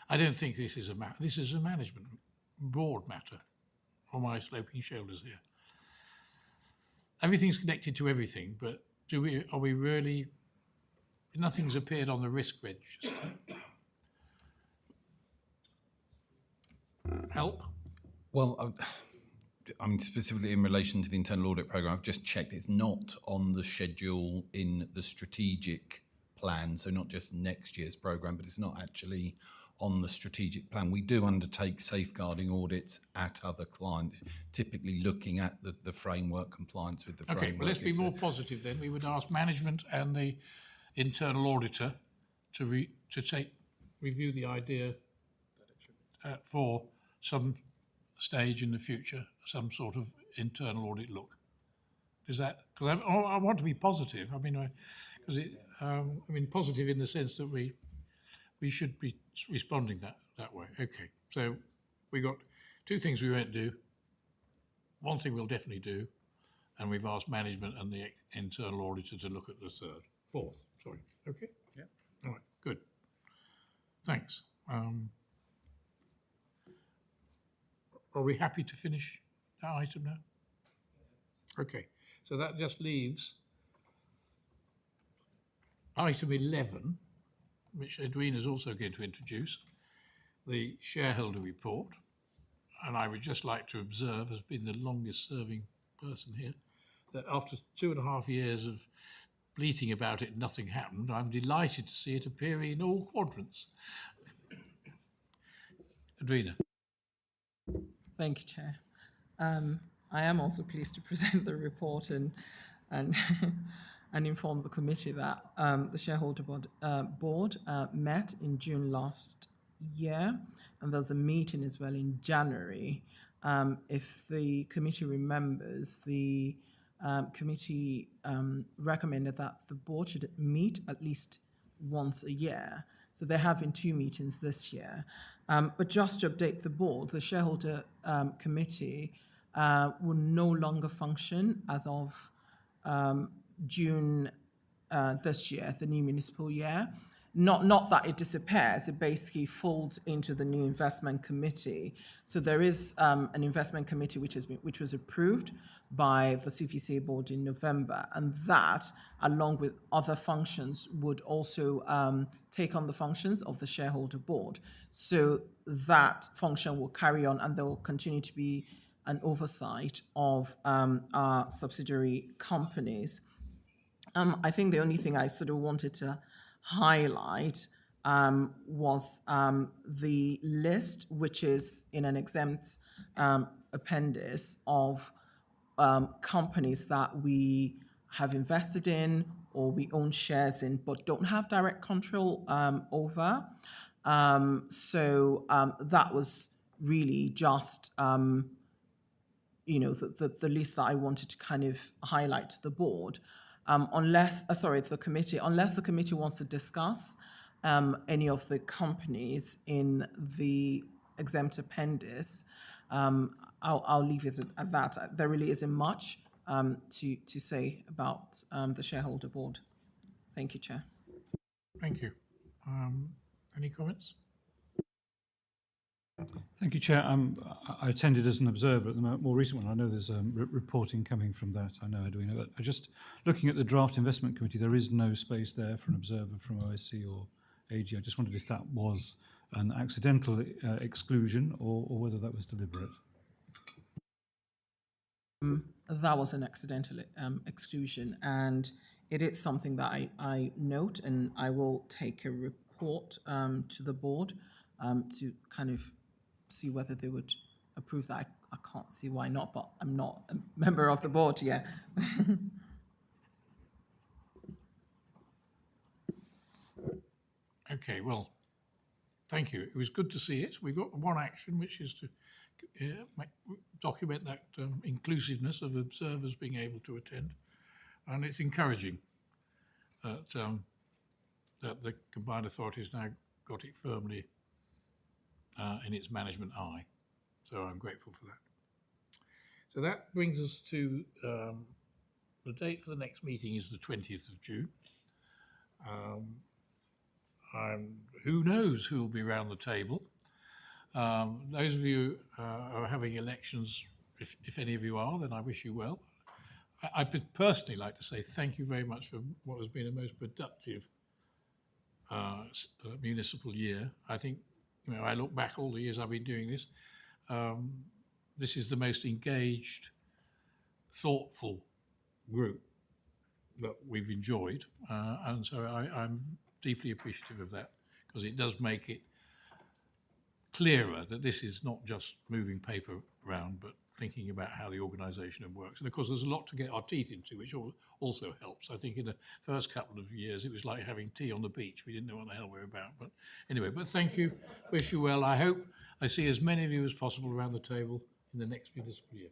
I don't think this is this is a management board matter on my sloping shoulders here. Everything's connected to everything, but are we really, nothing's appeared on the risk register. Help? Well, I mean, specifically in relation to the internal audit programme, I've just checked it's not on the schedule in the strategic plan, so not just next year's programme, but it's not actually on the strategic plan. We do undertake safeguarding audits at other clients, typically looking at the framework compliance with the framework. Okay, well, let's be more positive then. We would ask management and the internal auditor to review the idea for some stage in the future, some sort of internal audit look. Is that, because I want to be positive. I mean, positive in the sense that we should be responding that way. Okay, so we got 2 things we won't do. 1 thing we'll definitely do, and we've asked management and the internal auditor to look at the 4th. Sorry. Okay. Yeah. All right. Good. Thanks. Are we happy to finish that item now? Okay. So that just leaves item 11, which Edwina is also going to introduce, the shareholder report. And I would just like to observe, as being the longest serving person here, that after 2.5 years of bleating about it, nothing happened. I'm delighted to see it appearing in all quadrants. Edwina. Thank you, Chair. I am also pleased to present the report and inform the committee that the shareholder board met in June last year, and there's a meeting as well in January. If the committee remembers, the committee recommended that the board should meet at least once a year. So there have been 2 meetings this year. But just to update the board, the shareholder committee will no longer function as of June this year, the new municipal year. Not that it disappears, it basically folds into the new investment committee. So there is an investment committee which was approved by the CPCA board in November, and that, along with other functions, would also take on the functions of the shareholder board. So that function will carry on, and there will continue to be an oversight of our subsidiary companies. I think the only thing I sort of wanted to highlight was the list, which is in an exempt appendix of companies that we have invested in or we own shares in but don't have direct control over. So that was really just the list that I wanted to kind of highlight to the board. Unless the committee wants to discuss any of the companies in the exempt appendix, I'll leave it at that. There really isn't much to say about the shareholder board. Thank you, Chair. Thank you. Any comments? Thank you, Chair. I attended as an observer at the more recent one. I know there's reporting coming from that. I know, Edwina. But just looking at the draft investment committee, there is no space there for an observer from OSC or AG. I just wondered if that was an accidental exclusion or whether that was deliberate. That was an accidental exclusion, and it is something that I note, and I will take a report to the board to kind of see whether they would approve that. I can't see why not, but I'm not a member of the board yet. Okay, well, thank you. It was good to see it. We got one action, which is to document that inclusiveness of observers being able to attend, and it's encouraging that that the combined authority has now got it firmly in its management eye. So I'm grateful for that. So that brings us to the date for the next meeting is the 20th of June. And who knows who will be around the table. Those of you are having elections, if any of you are, then I wish you well. I'd personally like to say thank you very much for what has been a most productive municipal year. I think, I look back all the years I've been doing this. This is the most engaged, thoughtful group that we've enjoyed. And so I'm deeply appreciative of that, because it does make it clearer that this is not just moving paper around, but thinking about how the organisation works. And of course, there's a lot to get our teeth into, which also helps. I think in the first couple of years, it was like having tea on the beach. We didn't know what the hell we were about. But anyway, but thank you. Wish you well. I hope I see as many of you as possible around the table in the next municipal year.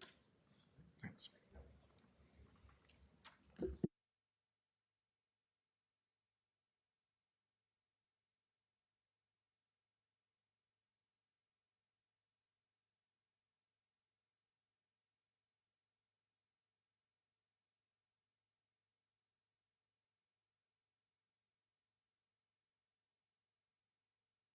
Thanks.